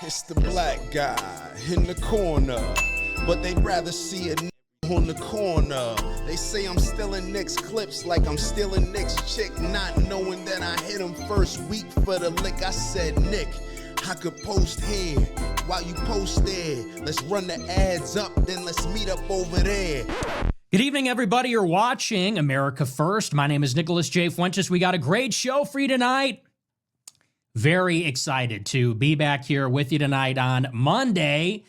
It's the black guy in the corner, but they'd rather see a on the corner. They say I'm stealing Nick's clips like I'm stealing Nick's chick, not knowing that I hit him first week for the lick. I said, Nick, I could post here while you post there. Let's run the ads up, then let's meet up over there. Good evening, everybody. You're watching America First. My name is Nicolás J. Fuentes. We got a great show for you tonight. Very excited to be back here with you tonight on Monday,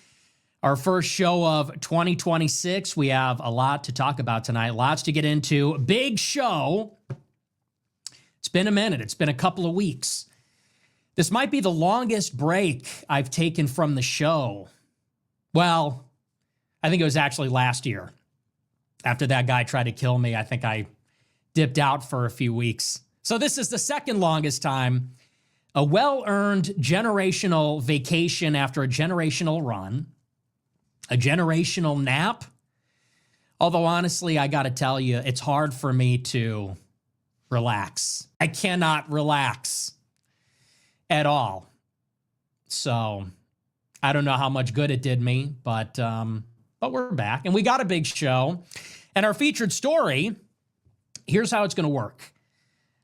our first show of 2026. We have a lot to talk about tonight, lots to get into. Big show. It's been a minute. It's been a couple of weeks. This might be the longest break I've taken from the show. Well, I think it was actually last year. After that guy tried to kill me, I think I dipped out for a few weeks. So this is the second longest time. A well-earned generational vacation after a generational run. A generational nap. Although, honestly, I got to tell you, it's hard for me to relax. I cannot relax at all. So, I don't know how much good it did me, but we're back. And we got a big show. And our featured story, here's how it's going to work.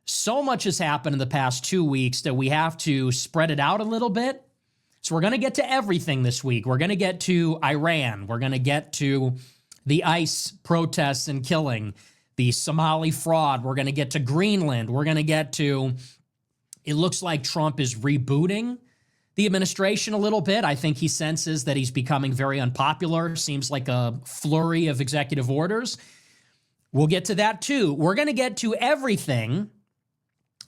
So much has happened in the past 2 weeks that we have to spread it out a little bit. So we're going to get to everything this week. We're going to get to Iran. We're going to get to the ICE protests and killing, the Somali fraud. We're going to get to Greenland. We're going to get to, it looks like Trump is rebooting the administration a little bit. I think he senses that he's becoming very unpopular. Seems like a flurry of executive orders. We'll get to that too. We're going to get to everything,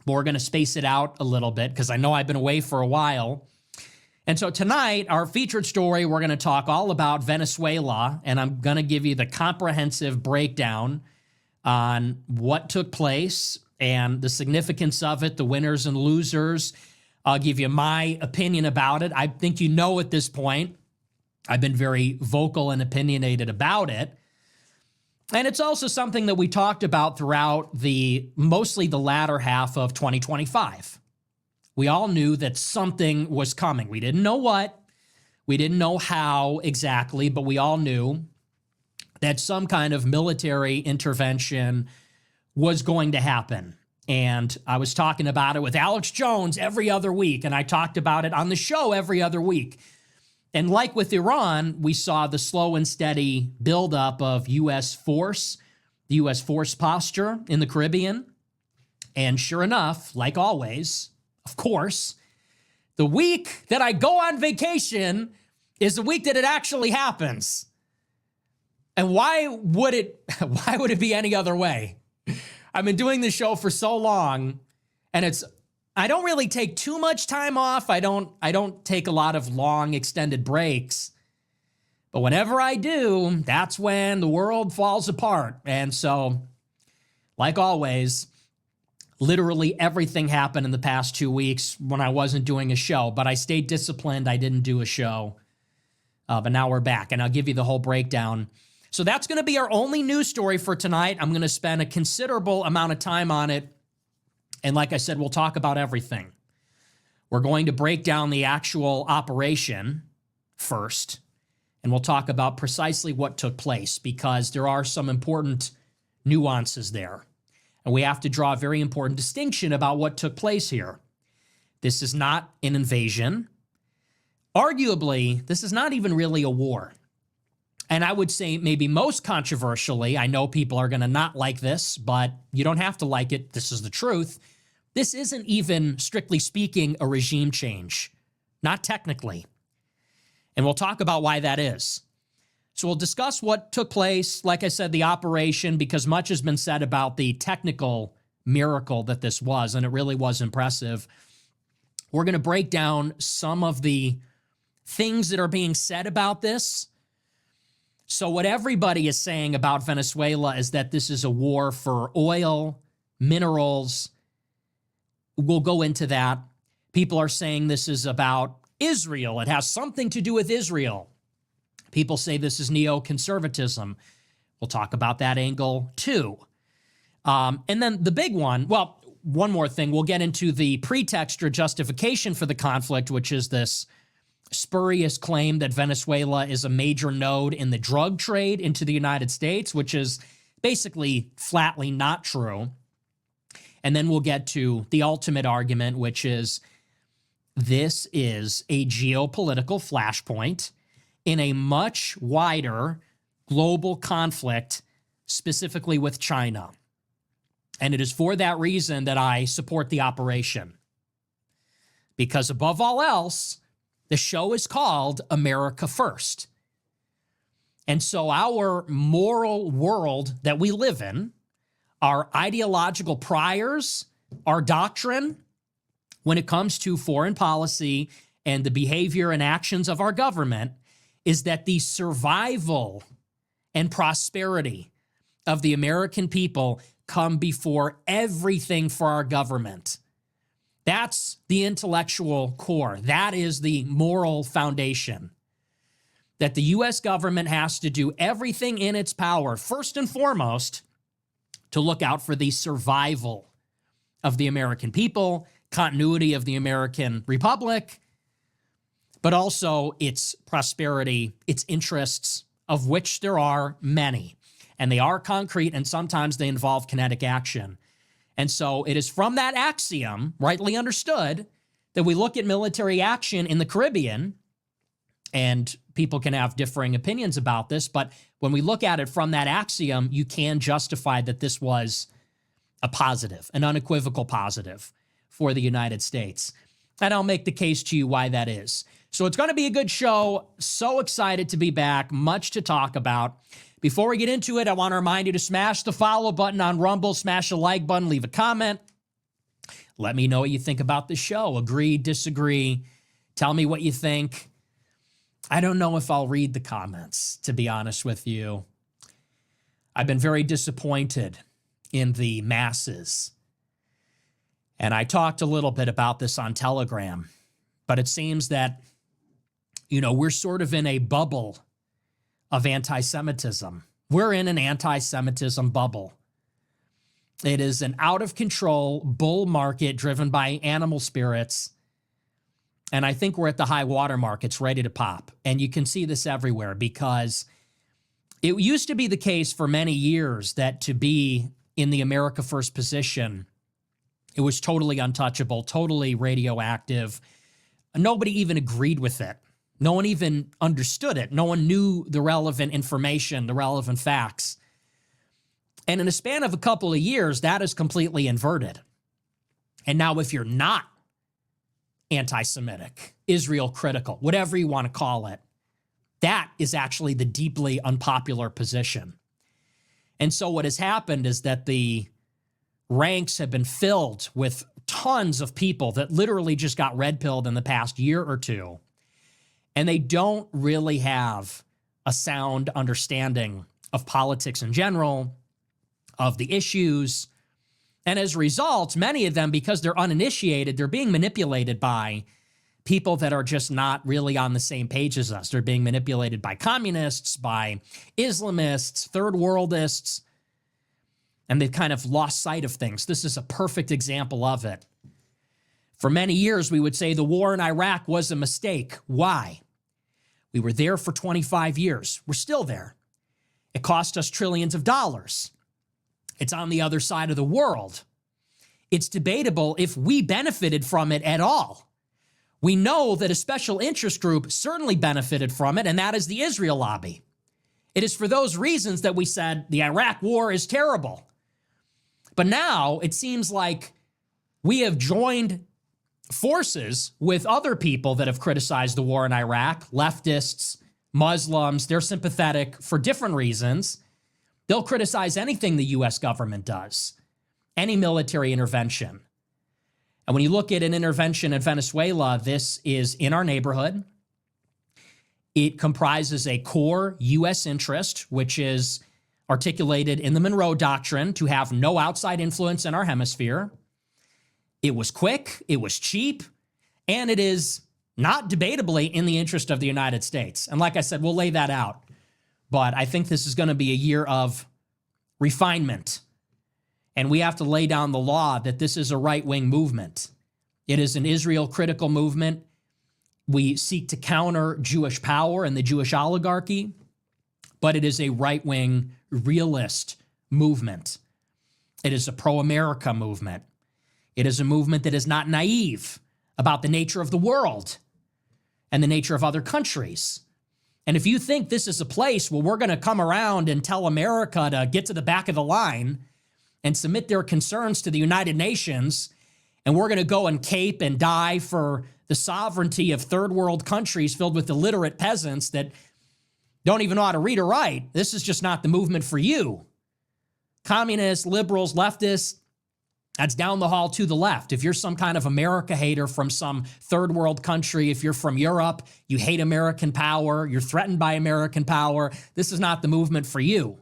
but we're going to space it out a little bit because I know I've been away for a while. And so tonight, our featured story, we're going to talk all about Venezuela, and I'm going to give you the comprehensive breakdown on what took place and the significance of it, the winners and losers. I'll give you my opinion about it. I think you know at this point, I've been very vocal and opinionated about it. And it's also something that we talked about throughout mostly the latter half of 2025. We all knew that something was coming. We didn't know what, we didn't know how exactly, but we all knew that some kind of military intervention was going to happen. And I was talking about it with Alex Jones every other week, and I talked about it on the show every other week. And like with Iran, we saw the slow and steady buildup of U.S. force, the U.S. force posture in the Caribbean. And sure enough, like always, of course, the week that I go on vacation is the week that it actually happens. And why would it be any other way? I've been doing this show for so long, and I don't really take too much time off. I don't take a lot of long extended breaks. But whenever I do, that's when the world falls apart. And so, like always, literally everything happened in the past 2 weeks when I wasn't doing a show, but I stayed disciplined. I didn't do a show, but now we're back, and I'll give you the whole breakdown. So that's going to be our only news story for tonight. I'm going to spend a considerable amount of time on it. And like I said, we'll talk about everything. We're going to break down the actual operation first, and we'll talk about precisely what took place because there are some important nuances there. And we have to draw a very important distinction about what took place here. This is not an invasion. Arguably, this is not even really a war. And I would say maybe most controversially, I know people are going to not like this, but you don't have to like it. This is the truth. This isn't even, strictly speaking, a regime change. Not technically. And we'll talk about why that is. So we'll discuss what took place, like I said, the operation, because much has been said about the technical miracle that this was, and it really was impressive. We're going to break down some of the things that are being said about this. So what everybody is saying about Venezuela is that this is a war for oil, minerals. We'll go into that. People are saying this is about Israel. It has something to do with Israel. People say this is neoconservatism. We'll talk about that angle too. And then the big one, well, one more thing. We'll get into the pretext or justification for the conflict, which is this spurious claim that Venezuela is a major node in the drug trade into the United States, which is basically flatly not true. And then we'll get to the ultimate argument, which is this is a geopolitical flashpoint in a much wider global conflict, specifically with China. And it is for that reason that I support the operation. Because above all else, the show is called America First. And so our moral world that we live in, our ideological priors, our doctrine, when it comes to foreign policy and the behavior and actions of our government, is that the survival and prosperity of the American people come before everything for our government. That's the intellectual core. That is the moral foundation. That the U.S. government has to do everything in its power, first and foremost, to look out for the survival of the American people, continuity of the American Republic, but also its prosperity, its interests, of which there are many. And they are concrete, and sometimes they involve kinetic action. And so it is from that axiom, rightly understood, that we look at military action in the Caribbean, and people can have differing opinions about this, but when we look at it from that axiom, you can justify that this was a positive, an unequivocal positive for the United States. And I'll make the case to you why that is. So it's going to be a good show. So excited to be back. Much to talk about. Before we get into it, I want to remind you to smash the follow button on Rumble, smash the like button, leave a comment. Let me know what you think about the show. Agree, disagree. Tell me what you think. I don't know if I'll read the comments, to be honest with you. I've been very disappointed in the masses. And I talked a little bit about this on Telegram, but it seems that, we're sort of in a bubble of anti-Semitism. We're in an anti-Semitism bubble. It is an out-of-control bull market driven by animal spirits. And I think we're at the high water mark. It's ready to pop. And you can see this everywhere because it used to be the case for many years that to be in the America First position, it was totally untouchable, totally radioactive. Nobody even agreed with it. No one even understood it. No one knew the relevant information, the relevant facts. And in a span of a couple of years, that is completely inverted. And now if you're not anti-Semitic, Israel critical, whatever you want to call it, that is actually the deeply unpopular position. And so what has happened is that the ranks have been filled with tons of people that literally just got red-pilled in the past year or two. And they don't really have a sound understanding of politics in general, of the issues. And as a result, many of them, because they're uninitiated, they're being manipulated by people that are just not really on the same page as us. They're being manipulated by communists, by Islamists, third worldists, and they've kind of lost sight of things. This is a perfect example of it. For many years, we would say the war in Iraq was a mistake. Why? We were there for 25 years. We're still there. It cost us trillions of dollars. It's on the other side of the world. It's debatable if we benefited from it at all. We know that a special interest group certainly benefited from it, and that is the Israel lobby. It is for those reasons that we said the Iraq war is terrible. But now it seems like we have joined forces with other people that have criticized the war in Iraq, leftists, Muslims. They're sympathetic for different reasons. They'll criticize anything the U.S. government does, any military intervention. And when you look at an intervention in Venezuela, this is in our neighborhood. It comprises a core U.S. interest, which is articulated in the Monroe Doctrine to have no outside influence in our hemisphere. It was quick, it was cheap, and it is not debatably in the interest of the United States. And like I said, we'll lay that out. But I think this is going to be a year of refinement. And we have to lay down the law that this is a right-wing movement. It is an Israel-critical movement. We seek to counter Jewish power and the Jewish oligarchy, but it is a right-wing realist movement. It is a pro-America movement. It is a movement that is not naive about the nature of the world and the nature of other countries. And if you think this is a place where we're going to come around and tell America to get to the back of the line and submit their concerns to the United Nations, and we're going to go and cape and die for the sovereignty of third world countries filled with illiterate peasants that don't even know how to read or write, this is just not the movement for you. Communists, liberals, leftists, that's down the hall to the left. If you're some kind of America hater from some third world country, if you're from Europe, you hate American power, you're threatened by American power, this is not the movement for you.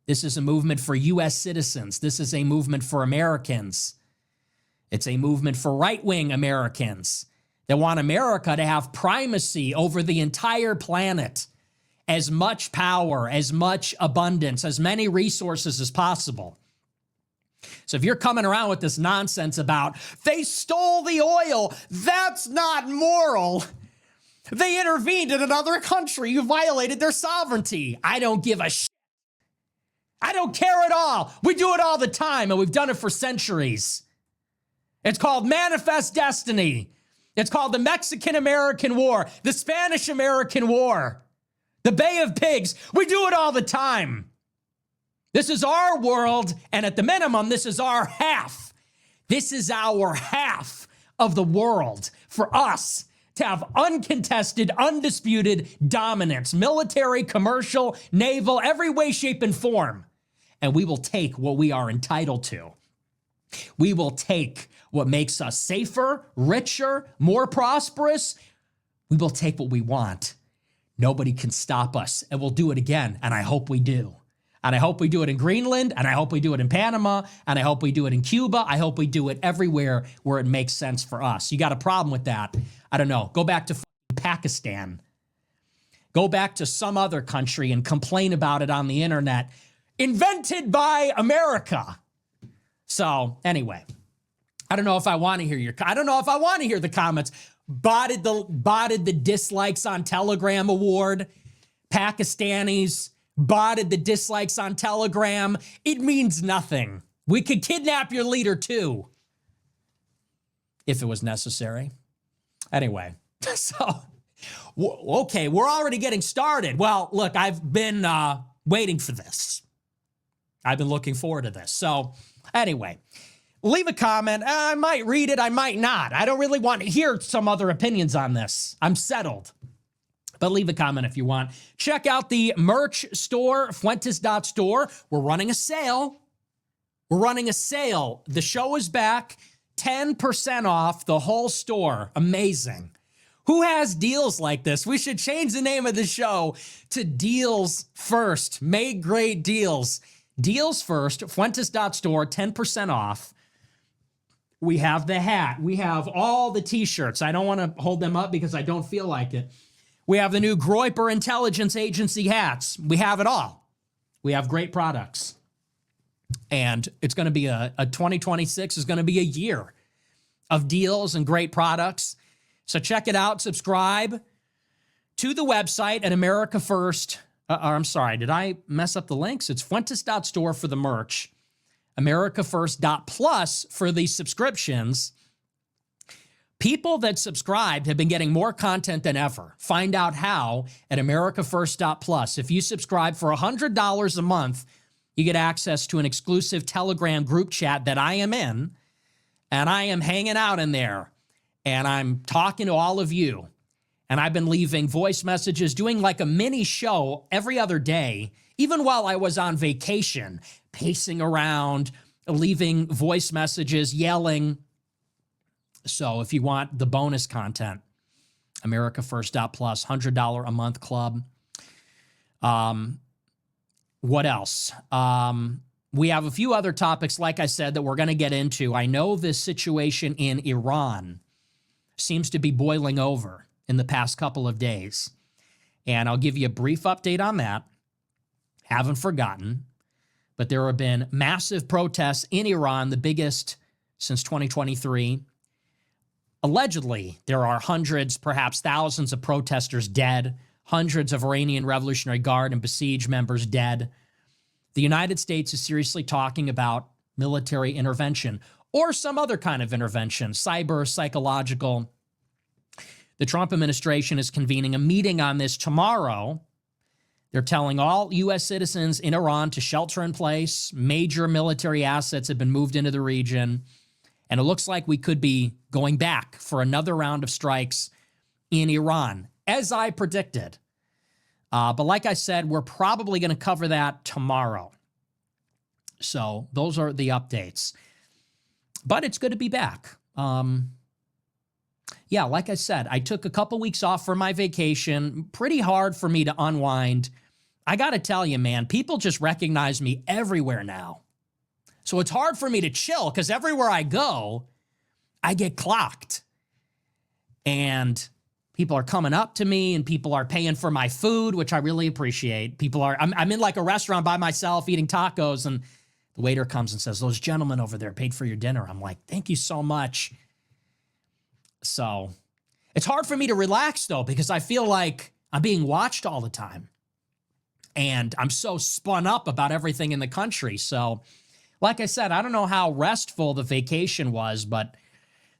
This is a movement for U.S. citizens. This is a movement for Americans. It's a movement for right-wing Americans that want America to have primacy over the entire planet, as much power, as much abundance, as many resources as possible. So if you're coming around with this nonsense about they stole the oil, that's not moral. They intervened in another country. You violated their sovereignty. I don't give a shit. I don't care at all. We do it all the time, and we've done it for centuries. It's called manifest destiny. It's called the Mexican-American War, the Spanish-American War, the Bay of Pigs. We do it all the time. This is our world, and at the minimum, this is our half. This is our half of the world for us to have uncontested, undisputed dominance, military, commercial, naval, every way, shape, and form. And we will take what we are entitled to. We will take what makes us safer, richer, more prosperous. We will take what we want. Nobody can stop us, and we'll do it again, and I hope we do. And I hope we do it in Greenland, and I hope we do it in Panama, and I hope we do it in Cuba. I hope we do it everywhere where it makes sense for us. You got a problem with that? I don't know. Go back to Pakistan. Go back to some other country and complain about it on the internet. Invented by America. So anyway, I don't know if I want to hear the comments. Botted the dislikes on Telegram award. Pakistanis botted the dislikes on Telegram. It means nothing. We could kidnap your leader too, if it was necessary. Anyway, so, okay, we're already getting started. Well, look, I've been waiting for this. I've been looking forward to this. So anyway, leave a comment. I might read it. I might not. I don't really want to hear some other opinions on this. I'm settled. But leave a comment if you want. Check out the merch store, Fuentes.store. We're running a sale. The show is back. 10% off the whole store. Amazing. Who has deals like this? We should change the name of the show to Deals First. Make great deals. Deals First, Fuentes.store, 10% off. We have the hat. We have all the t-shirts. I don't want to hold them up because I don't feel like it. We have the new Groyper Intelligence Agency hats. We have it all. We have great products. And it's going to be a 2026 is going to be a year of deals and great products. So check it out. Subscribe to the website at America First. I'm sorry, did I mess up the links? It's Fuentes.store for the merch, AmericaFirst.plus for the subscriptions. People that subscribed have been getting more content than ever. Find out how at AmericaFirst.plus. If you subscribe for $100 a month, you get access to an exclusive Telegram group chat that I am in, and I am hanging out in there, and I'm talking to all of you. And I've been leaving voice messages, doing like a mini show every other day, even while I was on vacation, pacing around, leaving voice messages, yelling. So if you want the bonus content, AmericaFirst.plus, $100 a month club. What else? We have a few other topics, like I said, that we're going to get into. I know this situation in Iran seems to be boiling over in the past couple of days. And I'll give you a brief update on that. Haven't forgotten. But there have been massive protests in Iran, the biggest since 2023. Allegedly, there are hundreds, perhaps thousands of protesters dead, hundreds of Iranian Revolutionary Guard and besieged members dead. The United States is seriously talking about military intervention or some other kind of intervention, cyber, psychological. The Trump administration is convening a meeting on this tomorrow. They're telling all U.S. citizens in Iran to shelter in place. Major military assets have been moved into the region. And it looks like we could be going back for another round of strikes in Iran, as I predicted. But like I said, we're probably going to cover that tomorrow. So those are the updates. But it's good to be back. Yeah, like I said, I took a couple weeks off for my vacation. Pretty hard for me to unwind. I got to tell you, man, people just recognize me everywhere now. So it's hard for me to chill because everywhere I go, I get clocked. And people are coming up to me and people are paying for my food, which I really appreciate. I'm in like a restaurant by myself eating tacos and the waiter comes and says, those gentlemen over there paid for your dinner. I'm like, thank you so much. So it's hard for me to relax though, because I feel like I'm being watched all the time. And I'm so spun up about everything in the country. So like I said, I don't know how restful the vacation was, but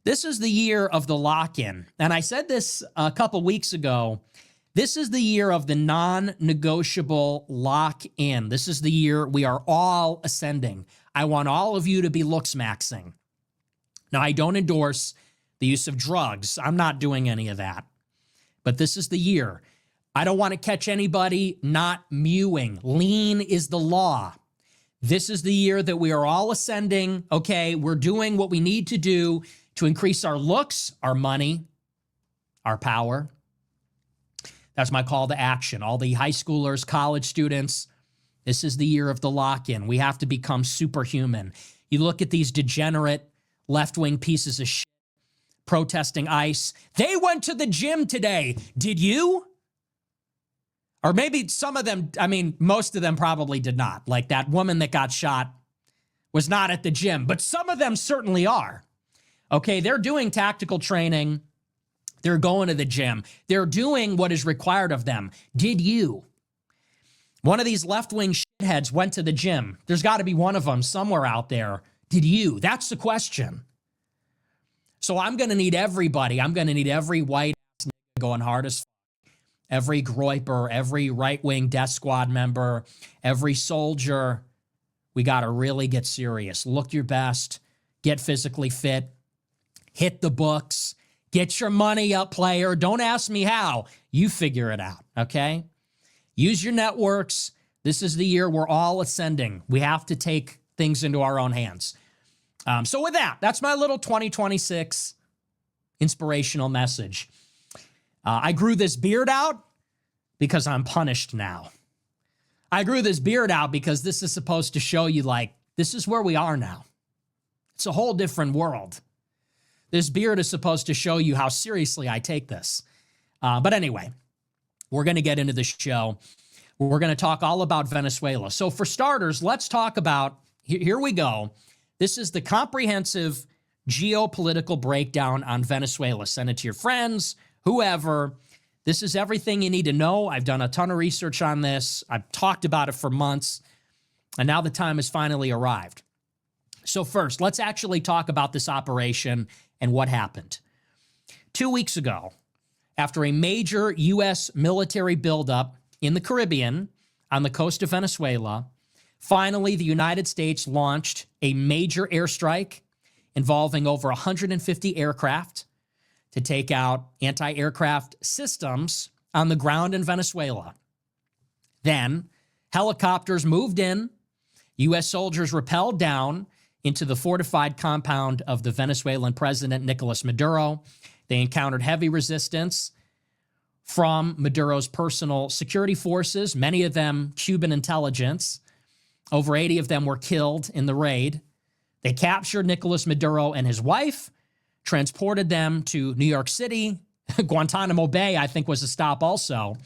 this is the year of the lock-in. And I said this a couple weeks ago. This is the year of the non-negotiable lock-in. This is the year we are all ascending. I want all of you to be looks-maxing. Now, I don't endorse the use of drugs. I'm not doing any of that. But this is the year. I don't want to catch anybody not mewing. Lean is the law. This is the year that we are all ascending. Okay, we're doing what we need to do to increase our looks, our money, our power. That's my call to action. All the high schoolers, college students, this is the year of the lock-in. We have to become superhuman. You look at these degenerate left-wing pieces of shit protesting ICE. They went to the gym today. Did you? Or maybe some of them, I mean, most of them probably did not. Like that woman that got shot was not at the gym, but some of them certainly are. Okay, they're doing tactical training. They're going to the gym. They're doing what is required of them. Did you? One of these left-wing shitheads went to the gym. There's got to be one of them somewhere out there. Did you? That's the question. So I'm going to need everybody. I'm going to need every white ass nigga going hard as fuck. Every Groyper, every right-wing death squad member, every soldier. We got to really get serious. Look your best. Get physically fit. Hit the books. Get your money up, player. Don't ask me how. You figure it out, okay? Use your networks. This is the year we're all ascending. We have to take things into our own hands. So with that, that's my little 2026 inspirational message. I grew this beard out because I'm punished now. I grew this beard out because this is supposed to show you, like, this is where we are now. It's a whole different world. This beard is supposed to show you how seriously I take this. But anyway, we're going to get into the show. We're going to talk all about Venezuela. So for starters, let's talk about, here we go. This is the comprehensive geopolitical breakdown on Venezuela. Send it to your friends, whoever. This is everything you need to know. I've done a ton of research on this. I've talked about it for months, and now the time has finally arrived. So first, let's actually talk about this operation and what happened. 2 weeks ago, after a major U.S. military buildup in the Caribbean on the coast of Venezuela, finally the United States launched a major airstrike involving over 150 aircraft to take out anti-aircraft systems on the ground in Venezuela. Then, helicopters moved in, U.S. soldiers rappelled down into the fortified compound of the Venezuelan president, Nicolás Maduro. They encountered heavy resistance from Maduro's personal security forces, many of them Cuban intelligence. Over 80 of them were killed in the raid. They captured Nicolás Maduro and his wife, transported them to New York City. Guantanamo Bay, I think, was a stop also.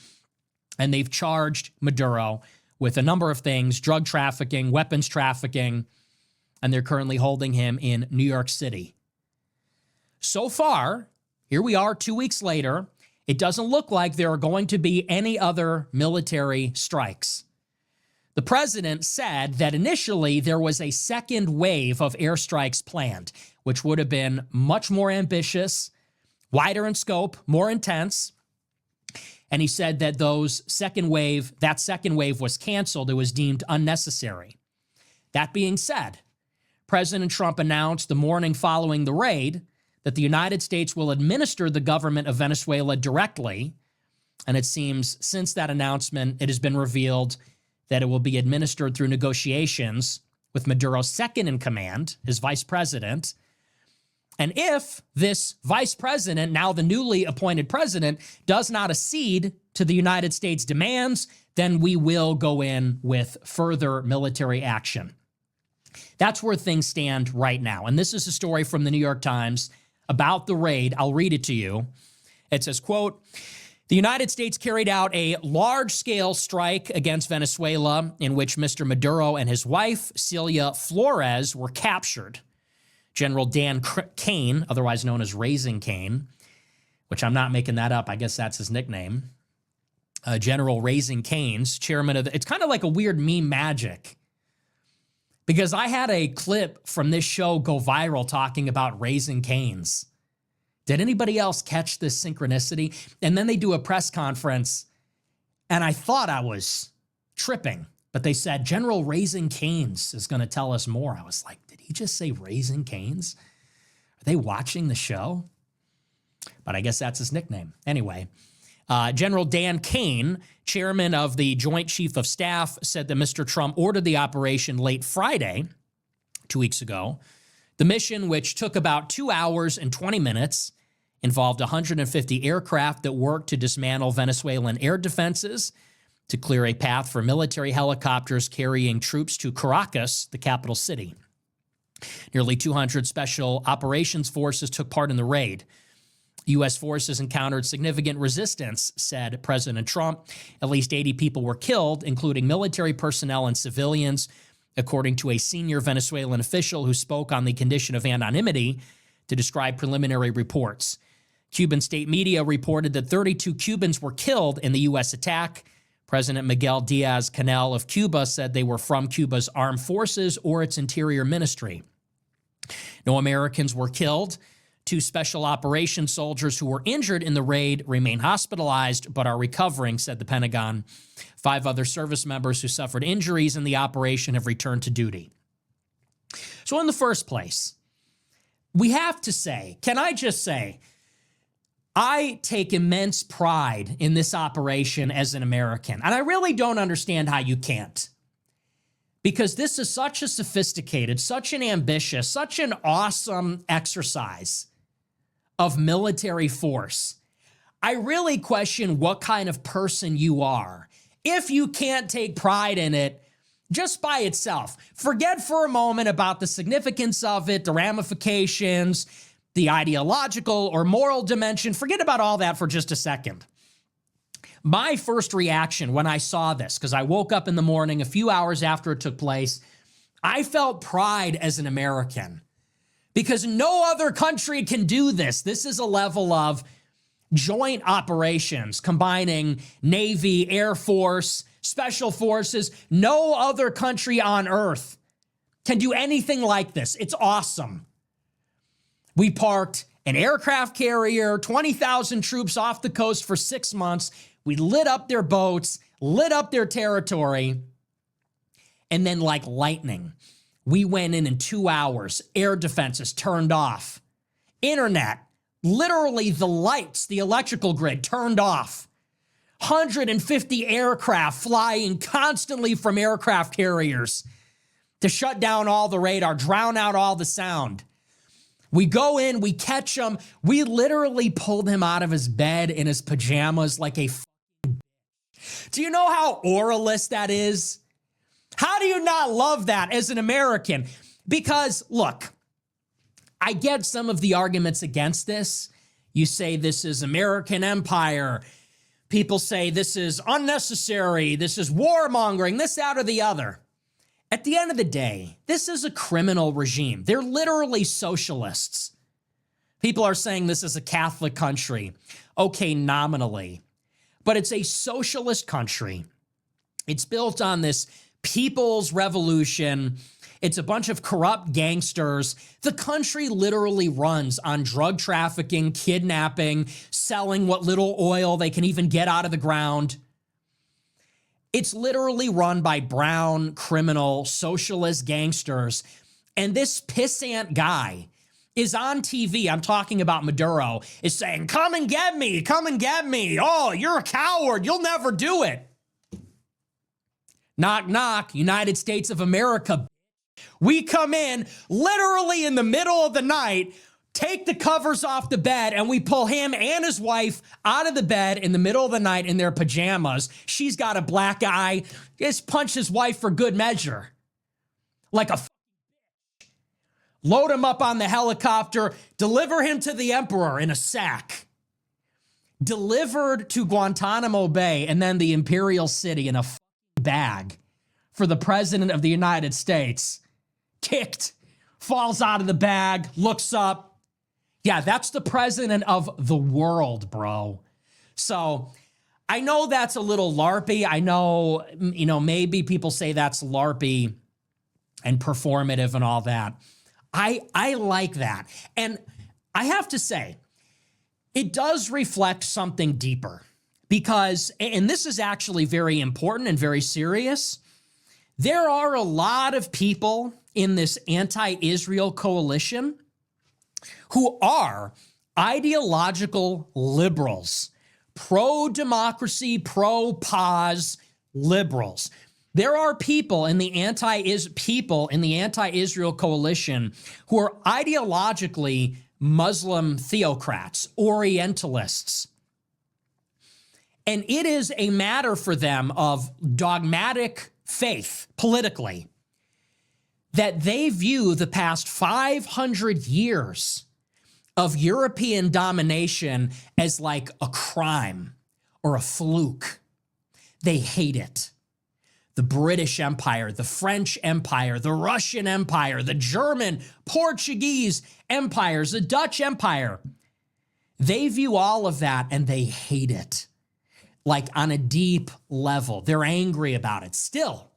And they've charged Maduro with a number of things: drug trafficking, weapons trafficking, and they're currently holding him in New York City. So far, here we are 2 weeks later, it doesn't look like there are going to be any other military strikes. The president said that initially there was a second wave of airstrikes planned, which would have been much more ambitious, wider in scope, more intense. And he said that that second wave was canceled. It was deemed unnecessary. That being said, President Trump announced the morning following the raid that the United States will administer the government of Venezuela directly. And it seems since that announcement, it has been revealed that it will be administered through negotiations with Maduro's second in command, his vice president. And if this vice president, now the newly appointed president, does not accede to the United States demands, then we will go in with further military action. That's where things stand right now. And this is a story from the New York Times about the raid. I'll read it to you. It says, quote, "The United States carried out a large-scale strike against Venezuela in which Mr. Maduro and his wife, Celia Flores, were captured. General Dan Cain, otherwise known as Raising Cain, which I'm not making that up, I guess that's his nickname, General Raising Cain's chairman of it's kind of like a weird meme magic, because I had a clip from this show go viral talking about Raising Cane's. Did anybody else catch this synchronicity? And then they do a press conference, and I thought I was tripping, but they said General Raising Cane's is going to tell us more. I was like, did he just say Raising Cane's? Are they watching the show? But I guess that's his nickname. Anyway, General Dan Cain, chairman of the Joint Chief of Staff, said that Mr. Trump ordered the operation late Friday, 2 weeks ago. The mission, which took about 2 hours and 20 minutes, involved 150 aircraft that worked to dismantle Venezuelan air defenses, to clear a path for military helicopters carrying troops to Caracas, the capital city. Nearly 200 special operations forces took part in the raid. U.S. forces encountered significant resistance, said President Trump. At least 80 people were killed, including military personnel and civilians, according to a senior Venezuelan official who spoke on the condition of anonymity to describe preliminary reports. Cuban state media reported that 32 Cubans were killed in the U.S. attack. President Miguel Diaz-Canel of Cuba said they were from Cuba's armed forces or its interior ministry. No Americans were killed. 2 special operations soldiers who were injured in the raid remain hospitalized but are recovering, said the Pentagon. 5 other service members who suffered injuries in the operation have returned to duty. So in the first place, we have to say, can I just say, I take immense pride in this operation as an American, and I really don't understand how you can't. Because this is such a sophisticated, such an ambitious, such an awesome exercise of military force. I really question what kind of person you are if you can't take pride in it just by itself. Forget for a moment about the significance of it, the ramifications, the ideological or moral dimension. Forget about all that for just a second. My first reaction when I saw this, because I woke up in the morning a few hours after it took place, I felt pride as an American because no other country can do this. This is a level of joint operations combining Navy, Air Force, Special Forces. No other country on earth can do anything like this. It's awesome. We parked an aircraft carrier, 20,000 troops off the coast for 6 months. We lit up their boats, lit up their territory, and then like lightning, we went in 2 hours. Air defenses turned off. Internet, literally the lights, the electrical grid turned off. 150 aircraft flying constantly from aircraft carriers to shut down all the radar, drown out all the sound. We go in, we catch him. We literally pulled him out of his bed in his pajamas like a bitch. Do you know how oralist that is? How do you not love that as an American? Because, look, I get some of the arguments against this. You say this is American empire. People say this is unnecessary. This is warmongering, this, that, or the other. At the end of the day, this is a criminal regime. They're literally socialists. People are saying this is a Catholic country. Okay, nominally. But it's a socialist country. It's built on this people's revolution. It's a bunch of corrupt gangsters. The country literally runs on drug trafficking, kidnapping, selling what little oil they can even get out of the ground. It's literally run by brown, criminal, socialist gangsters. And this pissant guy is on TV, I'm talking about Maduro, is saying, come and get me, come and get me. Oh, you're a coward, you'll never do it. Knock, knock, United States of America. We come in literally in the middle of the night, take the covers off the bed, and we pull him and his wife out of the bed in the middle of the night in their pajamas. She's got a black eye. Just punch his wife for good measure. Like a load him up on the helicopter, deliver him to the emperor in a sack. Delivered to Guantanamo Bay and then the Imperial City in a bag for the president of the United States. Kicked, falls out of the bag, looks up. Yeah, that's the president of the world, bro. So I know that's a little LARPy. I know, maybe people say that's LARPy and performative and all that. I like that. And I have to say, it does reflect something deeper because, and this is actually very important and very serious, there are a lot of people in this anti-Israel coalition who are ideological liberals, pro-democracy, pro-pause liberals. There are people in the anti-Israel coalition who are ideologically Muslim theocrats, Orientalists. And it is a matter for them of dogmatic faith politically that they view the past 500 years of European domination as like a crime or a fluke. They hate it. The British Empire, the French Empire, the Russian Empire, the German, Portuguese empires, the Dutch Empire. They view all of that and they hate it, like on a deep level. They're angry about it still.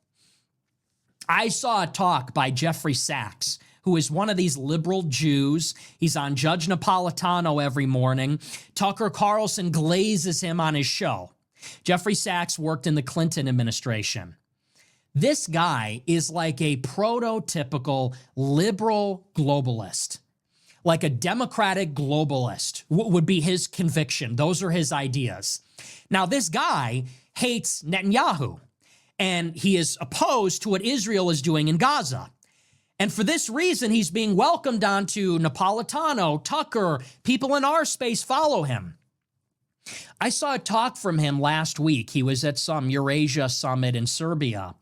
I saw a talk by Jeffrey Sachs, who is one of these liberal Jews. He's on Judge Napolitano every morning. Tucker Carlson glazes him on his show. Jeffrey Sachs worked in the Clinton administration. This guy is like a prototypical liberal globalist, like a democratic globalist would be his conviction. Those are his ideas. Now, this guy hates Netanyahu, and he is opposed to what Israel is doing in Gaza. And for this reason, he's being welcomed onto Napolitano, Tucker, people in our space follow him. I saw a talk from him last week. He was at some Eurasia summit in Serbia,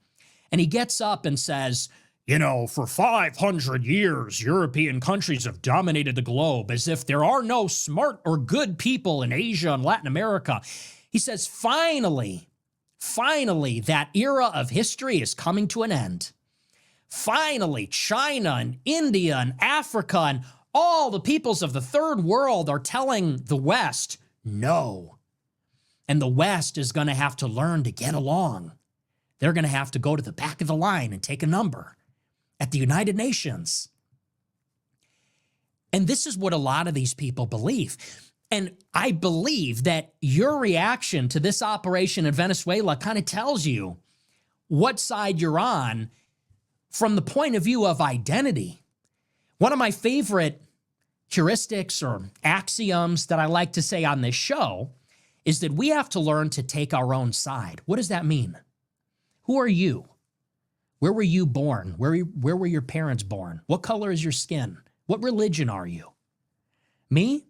and he gets up and says, for 500 years, European countries have dominated the globe as if there are no smart or good people in Asia and Latin America. He says, finally, that era of history is coming to an end. Finally, China and India and Africa and all the peoples of the third world are telling the West, no. And the West is going to have to learn to get along. They're going to have to go to the back of the line and take a number at the United Nations. And this is what a lot of these people believe. And I believe that your reaction to this operation in Venezuela kind of tells you what side you're on from the point of view of identity. One of my favorite heuristics or axioms that I like to say on this show is that we have to learn to take our own side. What does that mean? Who are you? Where were you born? Where were your parents born? What color is your skin? What religion are you? Me?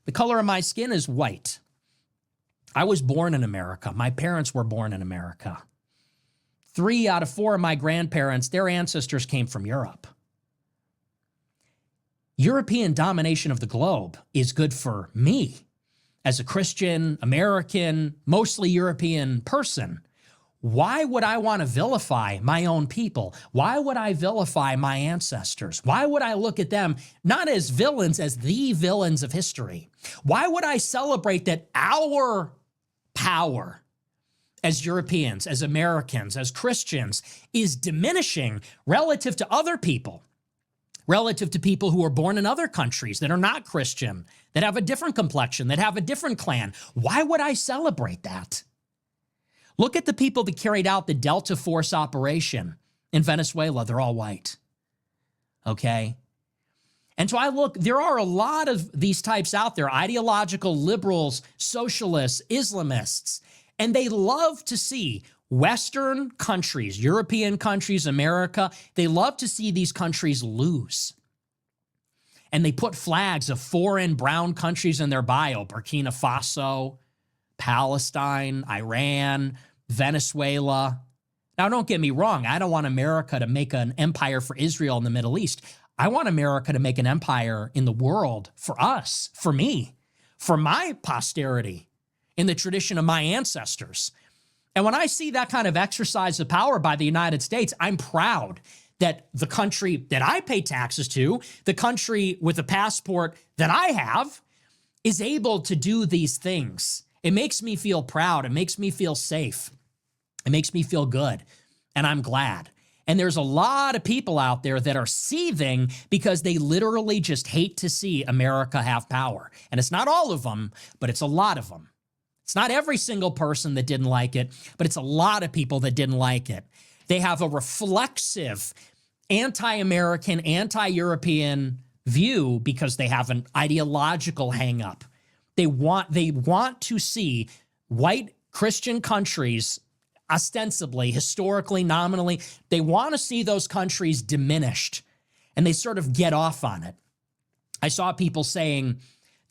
The color of my skin is white. I was born in America. My parents were born in America. 3 out of 4 of my grandparents, their ancestors came from Europe. European domination of the globe is good for me as a Christian, American, mostly European person. why would I want to vilify my own people? Why would I vilify my ancestors? Why would I look at them not as villains, as the villains of history? Why would I celebrate that our power as Europeans, as Americans, as Christians is diminishing relative to other people, relative to people who are born in other countries that are not Christian, that have a different complexion, that have a different clan? Why would I celebrate that? Look at the people that carried out the Delta Force operation in Venezuela. They're all white. Okay? And so I look, there are a lot of these types out there, ideological liberals, socialists, Islamists, and they love to see Western countries, European countries, America, they love to see these countries lose. And they put flags of foreign brown countries in their bio: Burkina Faso, Palestine, Iran, Venezuela. Now, don't get me wrong. I don't want America to make an empire for Israel in the Middle East. I want America to make an empire in the world for us, for me, for my posterity, in the tradition of my ancestors. And when I see that kind of exercise of power by the United States, I'm proud that the country that I pay taxes to, the country with the passport that I have, is able to do these things. It makes me feel proud. It makes me feel safe. It makes me feel good. And I'm glad. And there's a lot of people out there that are seething because they literally just hate to see America have power. And it's not all of them, but it's a lot of them. It's not every single person that didn't like it, but it's a lot of people that didn't like it. They have a reflexive, anti-American, anti-European view because they have an ideological hang-up. They want to see white Christian countries, ostensibly, historically, nominally, they want to see those countries diminished, and they sort of get off on it. I saw people saying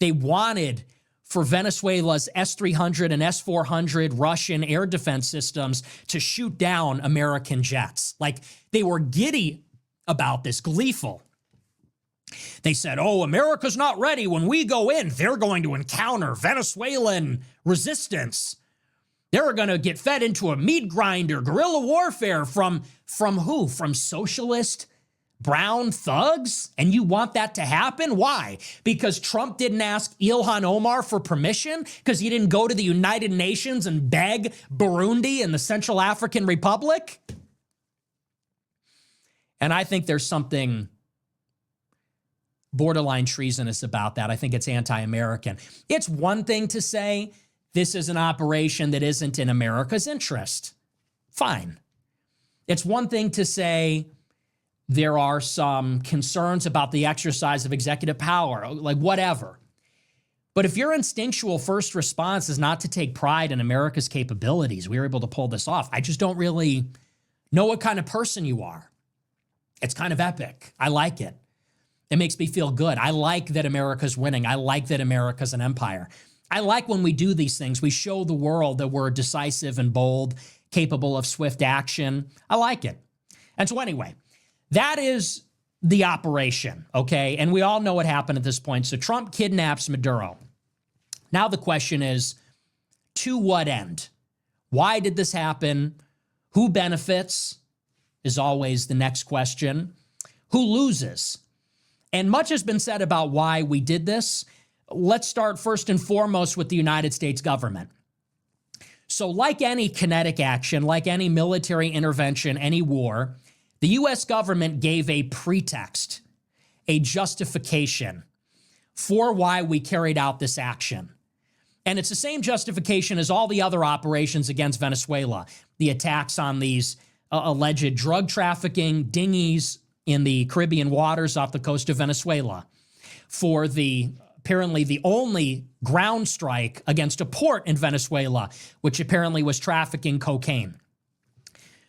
they wanted for Venezuela's S-300 and S-400 Russian air defense systems to shoot down American jets. Like, they were giddy about this, gleeful. They said, oh, America's not ready. When we go in, they're going to encounter Venezuelan resistance. They're going to get fed into a meat grinder, guerrilla warfare from who? From socialist brown thugs? And you want that to happen? Why? Because Trump didn't ask Ilhan Omar for permission? Because he didn't go to the United Nations and beg Burundi and the Central African Republic? And I think there's something borderline treasonous about that. I think it's anti-American. It's one thing to say this is an operation that isn't in America's interest. Fine. It's one thing to say there are some concerns about the exercise of executive power, like whatever. But if your instinctual first response is not to take pride in America's capabilities, we were able to pull this off. I just don't really know what kind of person you are. It's kind of epic. I like it. It makes me feel good. I like that America's winning. I like that America's an empire. I like when we do these things. We show the world that we're decisive and bold, capable of swift action. I like it. And so anyway, that is the operation, okay? And we all know what happened at this point. So Trump kidnaps Maduro. Now the question is, to what end? Why did this happen? Who benefits is always the next question. Who loses? And much has been said about why we did this. Let's start first and foremost with the United States government. So like any kinetic action, like any military intervention, any war, the U.S. government gave a pretext, a justification for why we carried out this action. And it's the same justification as all the other operations against Venezuela, the attacks on these alleged drug trafficking dinghies in the Caribbean waters off the coast of Venezuela, for the apparently the only ground strike against a port in Venezuela, which apparently was trafficking cocaine.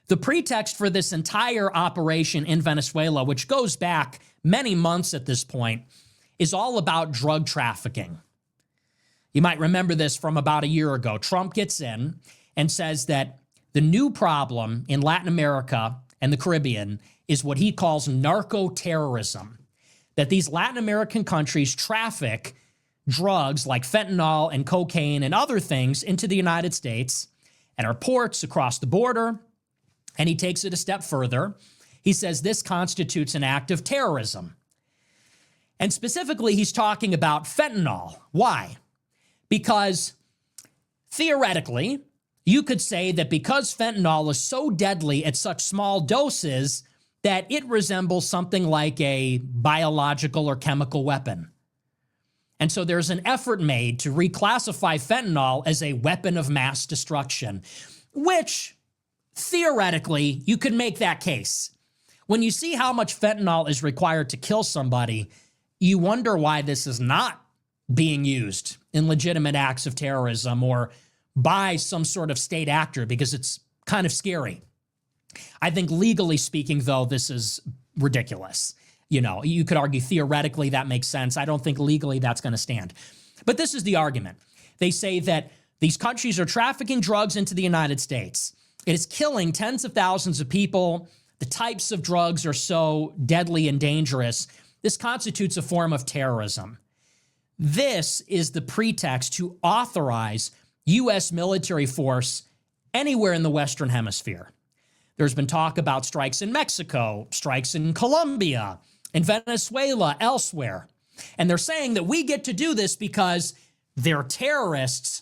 The pretext for this entire operation in Venezuela, which goes back many months at this point, is all about drug trafficking. You might remember this from about a year ago. Trump gets in and says that the new problem in Latin America and the Caribbean is what he calls narco-terrorism, that these Latin American countries traffic drugs like fentanyl and cocaine and other things into the United States, and our ports across the border. And he takes it a step further. He says this constitutes an act of terrorism. And specifically, he's talking about fentanyl. Why? Because theoretically, you could say that because fentanyl is so deadly at such small doses that it resembles something like a biological or chemical weapon. And so there's an effort made to reclassify fentanyl as a weapon of mass destruction, which theoretically, you could make that case. When you see how much fentanyl is required to kill somebody, you wonder why this is not being used in legitimate acts of terrorism or by some sort of state actor, because it's kind of scary. I think legally speaking, though, this is ridiculous. You know, you could argue theoretically that makes sense. I don't think legally that's going to stand. But this is the argument. They say that these countries are trafficking drugs into the United States. It is killing tens of thousands of people. The types of drugs are so deadly and dangerous. This constitutes a form of terrorism. This is the pretext to authorize U.S. military force anywhere in the Western Hemisphere. There's been talk about strikes in Mexico, strikes in Colombia, in Venezuela, elsewhere. And they're saying that we get to do this because they're terrorists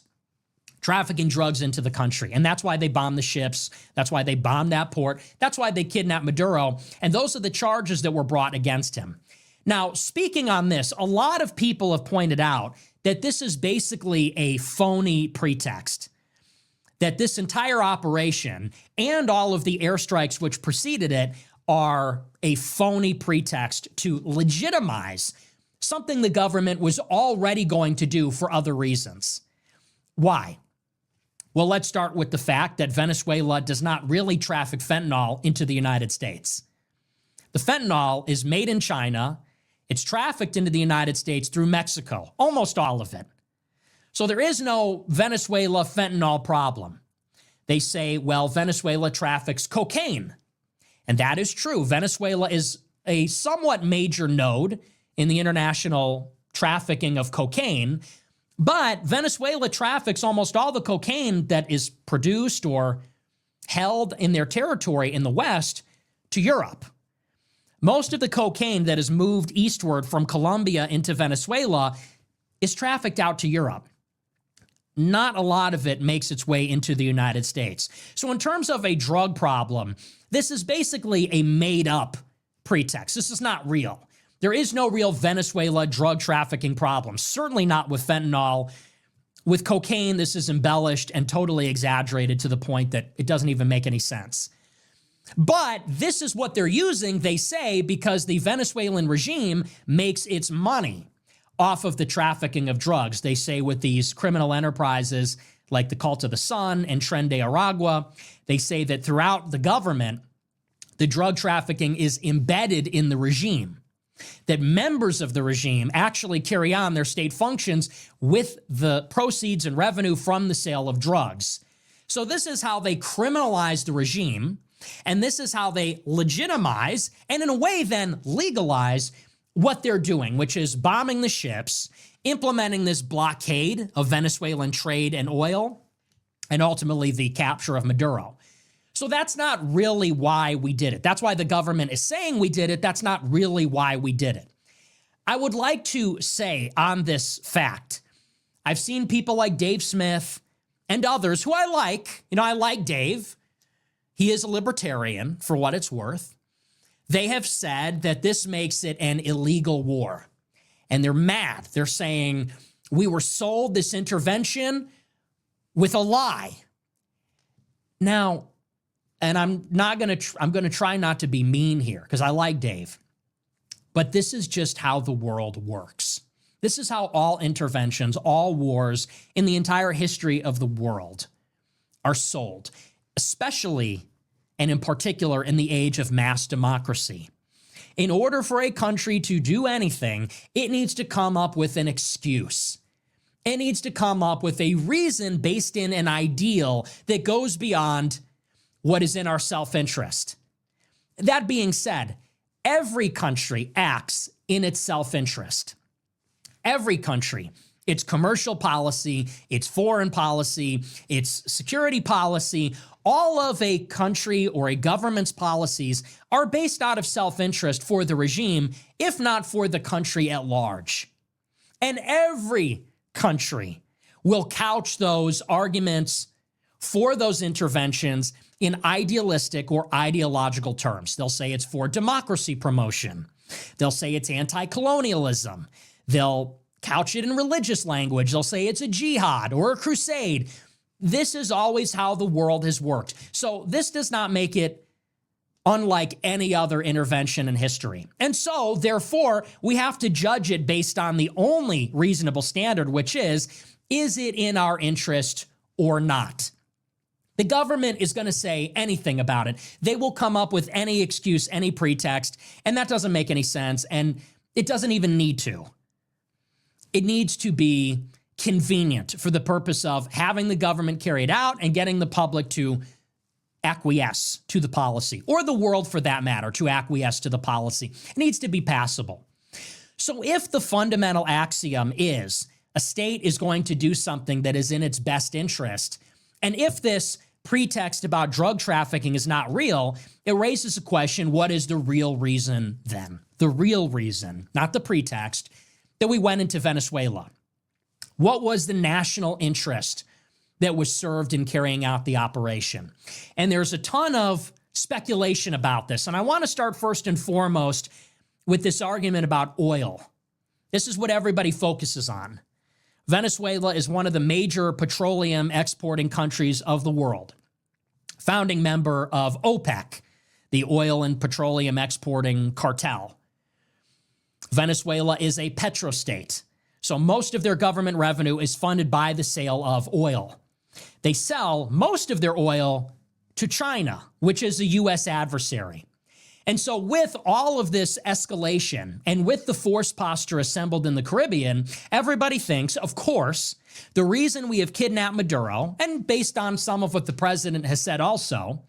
trafficking drugs into the country. And that's why they bombed the ships. That's why they bombed that port. That's why they kidnapped Maduro. And those are the charges that were brought against him. Now, speaking on this, a lot of people have pointed out that this is basically a phony pretext, that this entire operation and all of the airstrikes which preceded it are a phony pretext to legitimize something the government was already going to do for other reasons. Why? Well, let's start with the fact that Venezuela does not really traffic fentanyl into the United States. The fentanyl is made in China. It's trafficked into the United States through Mexico, almost all of it. So there is no Venezuela fentanyl problem. They say, well, Venezuela traffics cocaine. And that is true. Venezuela is a somewhat major node in the international trafficking of cocaine, but Venezuela traffics almost all the cocaine that is produced or held in their territory in the West to Europe. Most of the cocaine that is moved eastward from Colombia into Venezuela is trafficked out to Europe. Not a lot of it makes its way into the United States. So in terms of a drug problem, this is basically a made-up pretext. This is not real. There is no real Venezuela drug trafficking problem, certainly not with fentanyl. With cocaine, this is embellished and totally exaggerated to the point that it doesn't even make any sense. But this is what they're using, they say, because the Venezuelan regime makes its money off of the trafficking of drugs. They say with these criminal enterprises like the Cult of the Sun and Tren de Aragua, they say that throughout the government, the drug trafficking is embedded in the regime, that members of the regime actually carry on their state functions with the proceeds and revenue from the sale of drugs. So this is how they criminalize the regime, and this is how they legitimize and in a way then legalize what they're doing, which is bombing the ships, implementing this blockade of Venezuelan trade and oil, and ultimately the capture of Maduro. So that's not really why we did it. That's why the government is saying we did it. That's not really why we did it. I would like to say on this fact, I've seen people like Dave Smith and others who I like. You know, I like Dave. He is a libertarian, for what it's worth. They have said that this makes it an illegal war. And they're mad. They're saying, we were sold this intervention with a lie. Now, and I'm going to try not to be mean here because I like Dave. But this is just how the world works. This is how all interventions, all wars in the entire history of the world are sold, especially and in particular in the age of mass democracy. In order for a country to do anything, it needs to come up with an excuse. It needs to come up with a reason based in an ideal that goes beyond what is in our self-interest. That being said, every country acts in its self-interest. Every country It's commercial policy, it's foreign policy, it's security policy. All of a country or a government's policies are based out of self-interest for the regime, if not for the country at large. And every country will couch those arguments for those interventions in idealistic or ideological terms. They'll say it's for democracy promotion. They'll say it's anti-colonialism. They'll couch it in religious language. They'll say it's a jihad or a crusade. This is always how the world has worked. So this does not make it unlike any other intervention in history. And so, therefore, we have to judge it based on the only reasonable standard, which is it in our interest or not? The government is going to say anything about it. They will come up with any excuse, any pretext, and that doesn't make any sense, and it doesn't even need to. It needs to be convenient for the purpose of having the government carry it out and getting the public to acquiesce to the policy, or the world for that matter, to acquiesce to the policy. It needs to be passable. So if the fundamental axiom is a state is going to do something that is in its best interest, and if this pretext about drug trafficking is not real, it raises a question, what is the real reason then? The real reason, not the pretext, that we went into Venezuela. What was the national interest that was served in carrying out the operation? And there's a ton of speculation about this. And I want to start first and foremost with this argument about oil. This is what everybody focuses on. Venezuela is one of the major petroleum exporting countries of the world, founding member of OPEC, the oil and petroleum exporting cartel. Venezuela is a petrostate, so most of their government revenue is funded by the sale of oil. They sell most of their oil to China, which is a U.S. adversary. And so with all of this escalation and with the force posture assembled in the Caribbean, everybody thinks, of course, the reason we have kidnapped Maduro, and based on some of what the president has said also,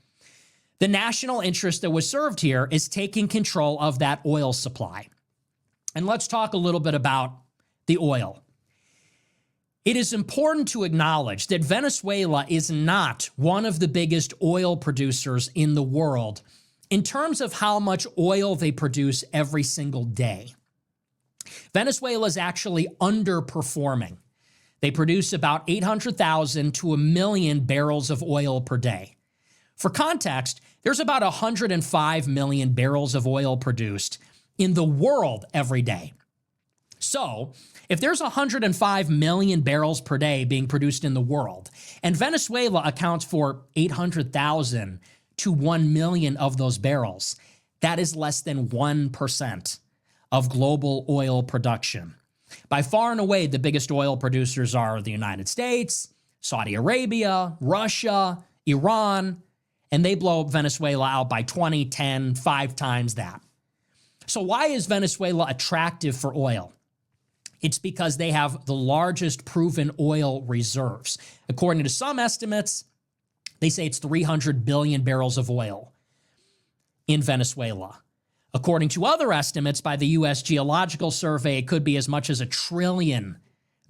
the national interest that was served here is taking control of that oil supply. And let's talk a little bit about the oil. It is important to acknowledge that Venezuela is not one of the biggest oil producers in the world in terms of how much oil they produce every single day. Venezuela is actually underperforming. They produce about 800,000 to 1 million barrels of oil per day. For context, there's about 105 million barrels of oil produced in the world every day. So, if there's 105 million barrels per day being produced in the world, and Venezuela accounts for 800,000 to 1 million of those barrels, that is less than 1% of global oil production. By far and away, the biggest oil producers are the United States, Saudi Arabia, Russia, Iran, and they blow Venezuela out by 20, 10, 5 times that. So why is Venezuela attractive for oil? It's because they have the largest proven oil reserves. According to some estimates, they say it's 300 billion barrels of oil in Venezuela. According to other estimates by the U.S. Geological Survey, it could be as much as 1 trillion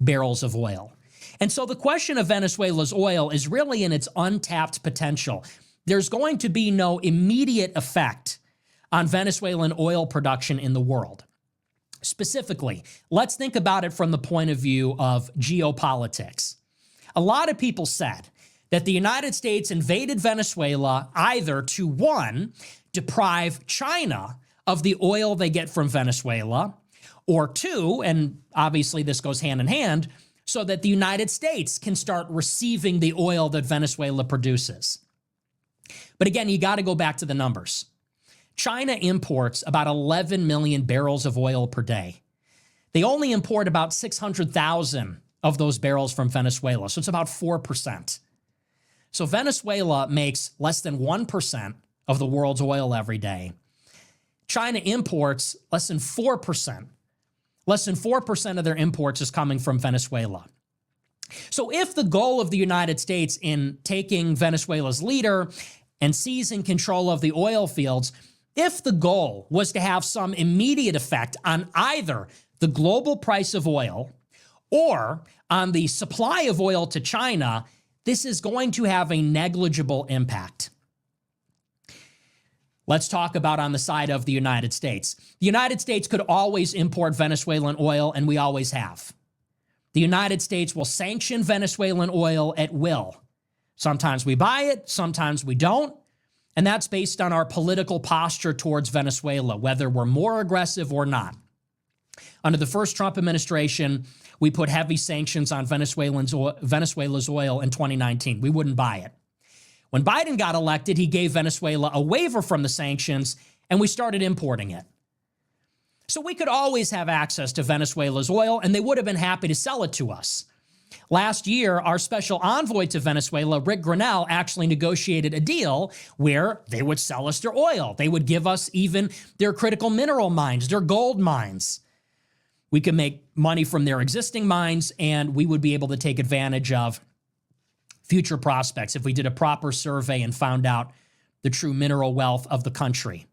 barrels of oil. And so the question of Venezuela's oil is really in its untapped potential. There's going to be no immediate effect on Venezuelan oil production in the world. Specifically, let's think about it from the point of view of geopolitics. A lot of people said that the United States invaded Venezuela either to, one, deprive China of the oil they get from Venezuela, or two, and obviously this goes hand in hand, so that the United States can start receiving the oil that Venezuela produces. But again, you got to go back to the numbers. China imports about 11 million barrels of oil per day. They only import about 600,000 of those barrels from Venezuela, so it's about 4%. So Venezuela makes less than 1% of the world's oil every day. China imports less than 4%. Less than 4% of their imports is coming from Venezuela. So if the goal of the United States in taking Venezuela's leader and seizing control of the oil fields, if the goal was to have some immediate effect on either the global price of oil or on the supply of oil to China, this is going to have a negligible impact. Let's talk about on the side of the United States. The United States could always import Venezuelan oil, and we always have. The United States will sanction Venezuelan oil at will. Sometimes we buy it, sometimes we don't. And that's based on our political posture towards Venezuela, whether we're more aggressive or not. Under the first Trump administration, we put heavy sanctions on Venezuela's oil in 2019. We wouldn't buy it. When Biden got elected, he gave Venezuela a waiver from the sanctions, and we started importing it. So we could always have access to Venezuela's oil, and they would have been happy to sell it to us. Last year, our special envoy to Venezuela, Rick Grinnell, actually negotiated a deal where they would sell us their oil. They would give us even their critical mineral mines, their gold mines. We could make money from their existing mines, and we would be able to take advantage of future prospects if we did a proper survey and found out the true mineral wealth of the country.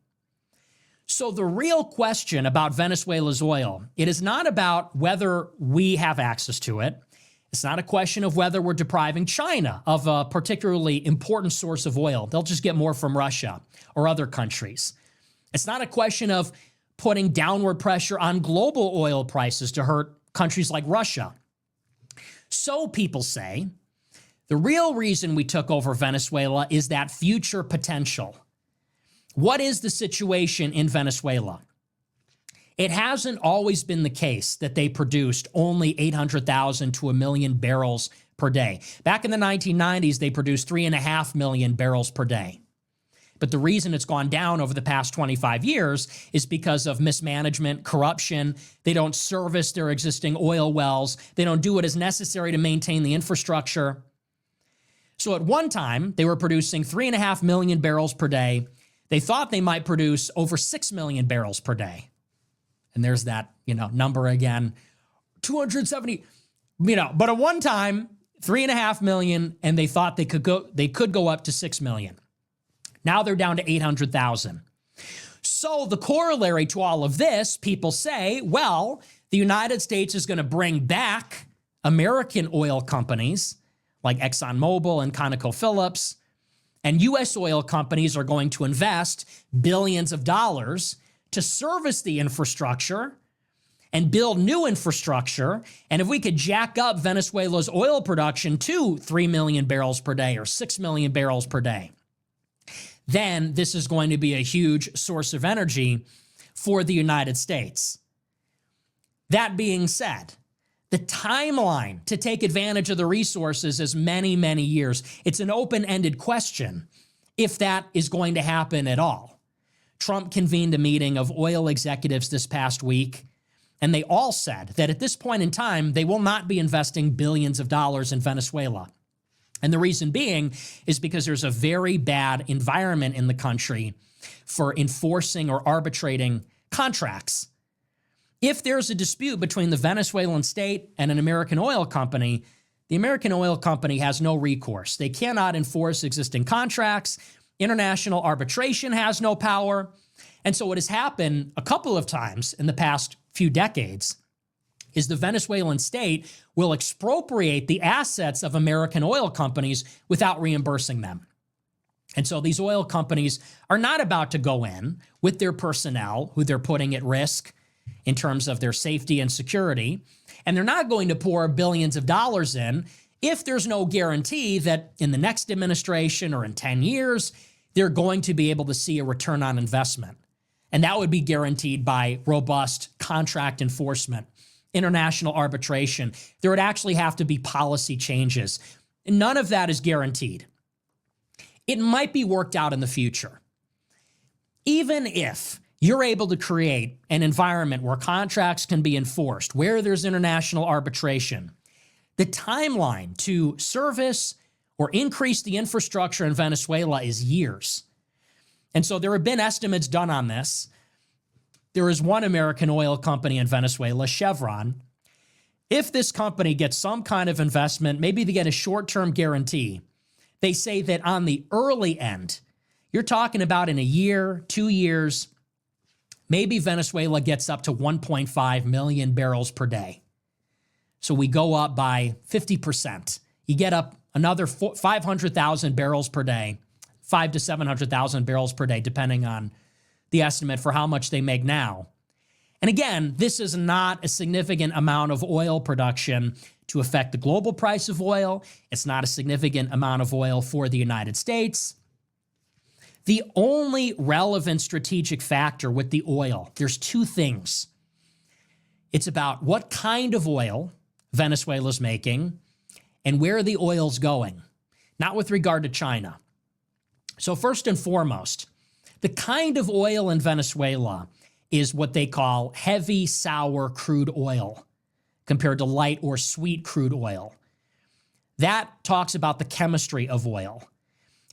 So the real question about Venezuela's oil, it is not about whether we have access to it. It's not a question of whether we're depriving China of a particularly important source of oil. They'll just get more from Russia or other countries. It's not a question of putting downward pressure on global oil prices to hurt countries like Russia. So people say, the real reason we took over Venezuela is that future potential. What is the situation in Venezuela? It hasn't always been the case that they produced only 800,000 to 1 million barrels per day. Back in the 1990s, they produced 3.5 million barrels per day. But the reason it's gone down over the past 25 years is because of mismanagement, corruption. They don't service their existing oil wells. They don't do what is necessary to maintain the infrastructure. So at one time, they were producing 3.5 million barrels per day. They thought they might produce over 6 million barrels per day. And there's that, number again, 270, but at one time, 3.5 million, and they thought they could go up to 6 million. Now they're down to 800,000. So the corollary to all of this, people say, well, the United States is going to bring back American oil companies like ExxonMobil and ConocoPhillips, and U.S. oil companies are going to invest billions of dollars to service the infrastructure and build new infrastructure. And if we could jack up Venezuela's oil production to 3 million barrels per day or 6 million barrels per day, then this is going to be a huge source of energy for the United States. That being said, the timeline to take advantage of the resources is many, many years. It's an open-ended question if that is going to happen at all. Trump convened a meeting of oil executives this past week, and they all said that at this point in time, they will not be investing billions of dollars in Venezuela. And the reason being is because there's a very bad environment in the country for enforcing or arbitrating contracts. If there's a dispute between the Venezuelan state and an American oil company, the American oil company has no recourse. They cannot enforce existing contracts. International arbitration has no power. And so what has happened a couple of times in the past few decades is the Venezuelan state will expropriate the assets of American oil companies without reimbursing them. And so these oil companies are not about to go in with their personnel, who they're putting at risk in terms of their safety and security, and they're not going to pour billions of dollars in if there's no guarantee that in the next administration or in 10 years, they're going to be able to see a return on investment. And that would be guaranteed by robust contract enforcement, international arbitration. There would actually have to be policy changes. None of that is guaranteed. It might be worked out in the future. Even if you're able to create an environment where contracts can be enforced, where there's international arbitration, the timeline to service or increase the infrastructure in Venezuela is years. And so there have been estimates done on this. There is one American oil company in Venezuela, Chevron. If this company gets some kind of investment, maybe they get a short-term guarantee, they say that on the early end, you're talking about in a year, 2 years, maybe Venezuela gets up to 1.5 million barrels per day. So we go up by 50%. You get up another 500,000 barrels per day, 5 to 700,000 barrels per day, depending on the estimate for how much they make now. And again, this is not a significant amount of oil production to affect the global price of oil. It's not a significant amount of oil for the United States. The only relevant strategic factor with the oil, there's two things. It's about what kind of oil Venezuela's making and where the oil's going, not with regard to China. So first and foremost, the kind of oil in Venezuela is what they call heavy sour crude oil compared to light or sweet crude oil. That talks about the chemistry of oil.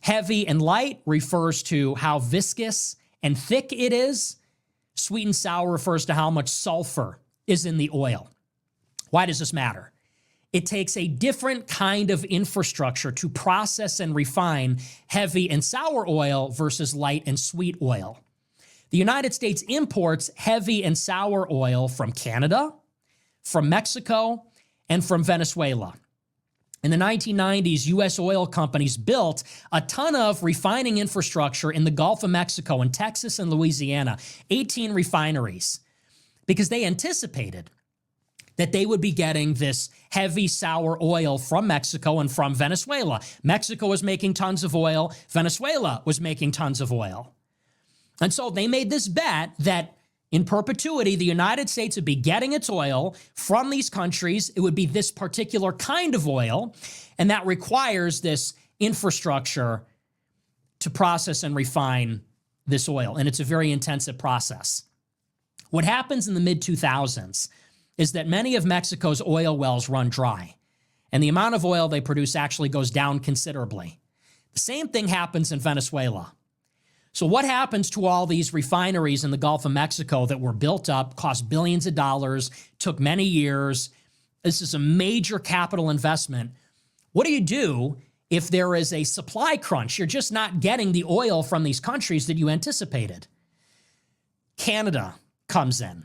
Heavy and light refers to how viscous and thick it is. Sweet and sour refers to how much sulfur is in the oil. Why does this matter? It takes a different kind of infrastructure to process and refine heavy and sour oil versus light and sweet oil. The United States imports heavy and sour oil from Canada, from Mexico, and from Venezuela. In the 1990s, U.S. oil companies built a ton of refining infrastructure in the Gulf of Mexico, in Texas and Louisiana, 18 refineries, because they anticipated that they would be getting this heavy sour oil from Mexico and from Venezuela. Mexico was making tons of oil. Venezuela was making tons of oil. And so they made this bet that in perpetuity, the United States would be getting its oil from these countries. It would be this particular kind of oil, and that requires this infrastructure to process and refine this oil, and it's a very intensive process. What happens in the mid-2000s is that many of Mexico's oil wells run dry, and the amount of oil they produce actually goes down considerably. The same thing happens in Venezuela. So what happens to all these refineries in the Gulf of Mexico that were built up, cost billions of dollars, took many years? This is a major capital investment. What do you do if there is a supply crunch? You're just not getting the oil from these countries that you anticipated. Canada comes in,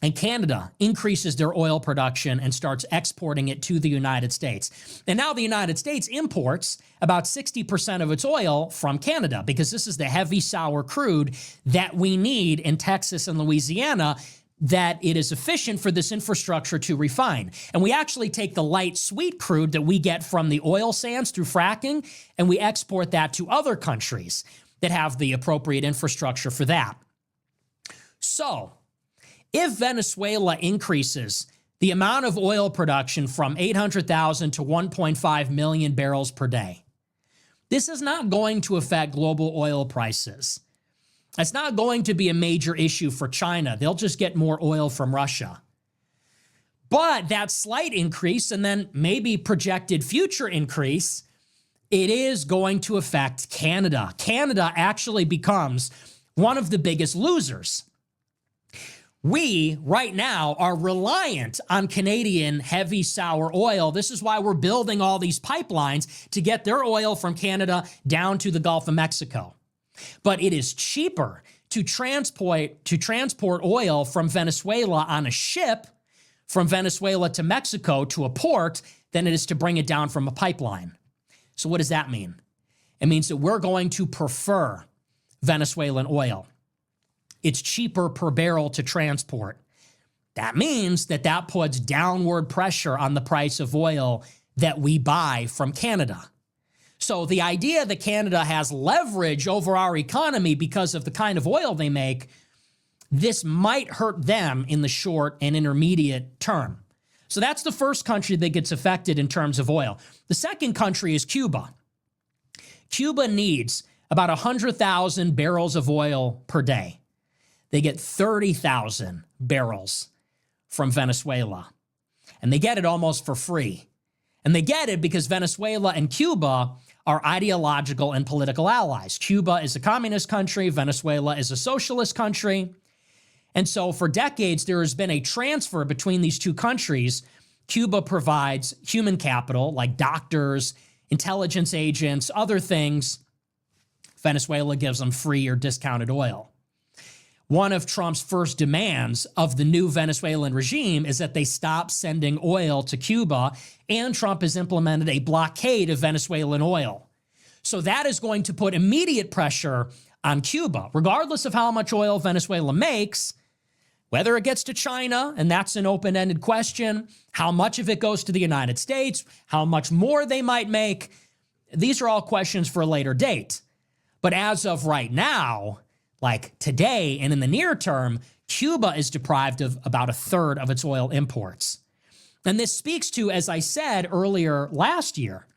and Canada increases their oil production and starts exporting it to the United States. And now the United States imports about 60% of its oil from Canada, because this is the heavy sour crude that we need in Texas and Louisiana, that it is efficient for this infrastructure to refine. And we actually take the light sweet crude that we get from the oil sands through fracking, and we export that to other countries that have the appropriate infrastructure for that. So if Venezuela increases the amount of oil production from 800,000 to 1.5 million barrels per day, this is not going to affect global oil prices. It's not going to be a major issue for China. They'll just get more oil from Russia. But that slight increase, and then maybe projected future increase, it is going to affect Canada. Canada actually becomes one of the biggest losers. We, right now, are reliant on Canadian heavy sour oil. This is why we're building all these pipelines to get their oil from Canada down to the Gulf of Mexico. But it is cheaper to transport oil from Venezuela on a ship from Venezuela to Mexico to a port than it is to bring it down from a pipeline. So what does that mean? It means that we're going to prefer Venezuelan oil. It's cheaper per barrel to transport. That means that that puts downward pressure on the price of oil that we buy from Canada. So the idea that Canada has leverage over our economy because of the kind of oil they make, this might hurt them in the short and intermediate term. So that's the first country that gets affected in terms of oil. The second country is Cuba. Cuba needs about 100,000 barrels of oil per day. They get 30,000 barrels from Venezuela, and they get it almost for free. And they get it because Venezuela and Cuba are ideological and political allies. Cuba is a communist country. Venezuela is a socialist country. And so for decades, there has been a transfer between these two countries. Cuba provides human capital like doctors, intelligence agents, other things. Venezuela gives them free or discounted oil. one of Trump's first demands of the new Venezuelan regime is that they stop sending oil to Cuba, and Trump has implemented a blockade of Venezuelan oil. So that is going to put immediate pressure on Cuba. Regardless of how much oil Venezuela makes, whether it gets to China, and that's an open-ended question, how much of it goes to the United States, how much more they might make, these are all questions for a later date. But as of right now, like today and in the near term, Cuba is deprived of about a third of its oil imports. And this speaks to, as I said earlier last year,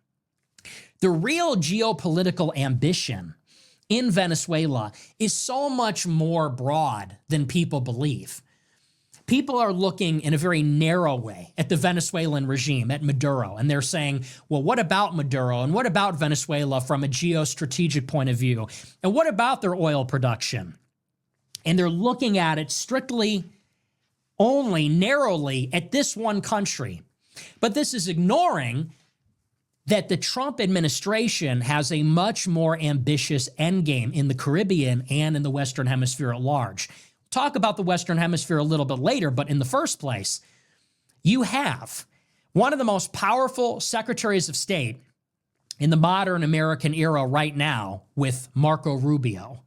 the real geopolitical ambition in Venezuela is so much more broad than people believe. People are looking in a very narrow way at the Venezuelan regime, at Maduro, and they're saying, well, what about Maduro? And what about Venezuela from a geostrategic point of view? And what about their oil production? And they're looking at it strictly, only narrowly at this one country. But this is ignoring that the Trump administration has a much more ambitious endgame in the Caribbean and in the Western Hemisphere at large. Talk about the Western Hemisphere a little bit later, but in the first place, you have one of the most powerful secretaries of state in the modern American era right now with Marco Rubio.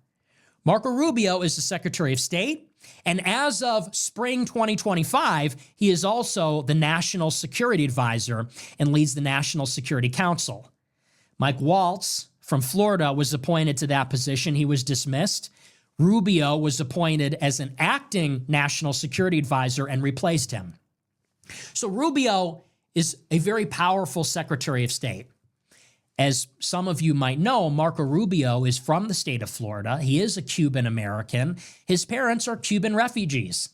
Marco Rubio is the Secretary of State, and as of spring 2025, he is also the National Security Advisor and leads the National Security Council. Mike Waltz from Florida was appointed to that position. He was dismissed. Rubio was appointed as an acting National Security Advisor and replaced him. So Rubio is a very powerful Secretary of State. As some of you might know, Marco Rubio is from the state of Florida. He is a Cuban American. His parents are Cuban refugees.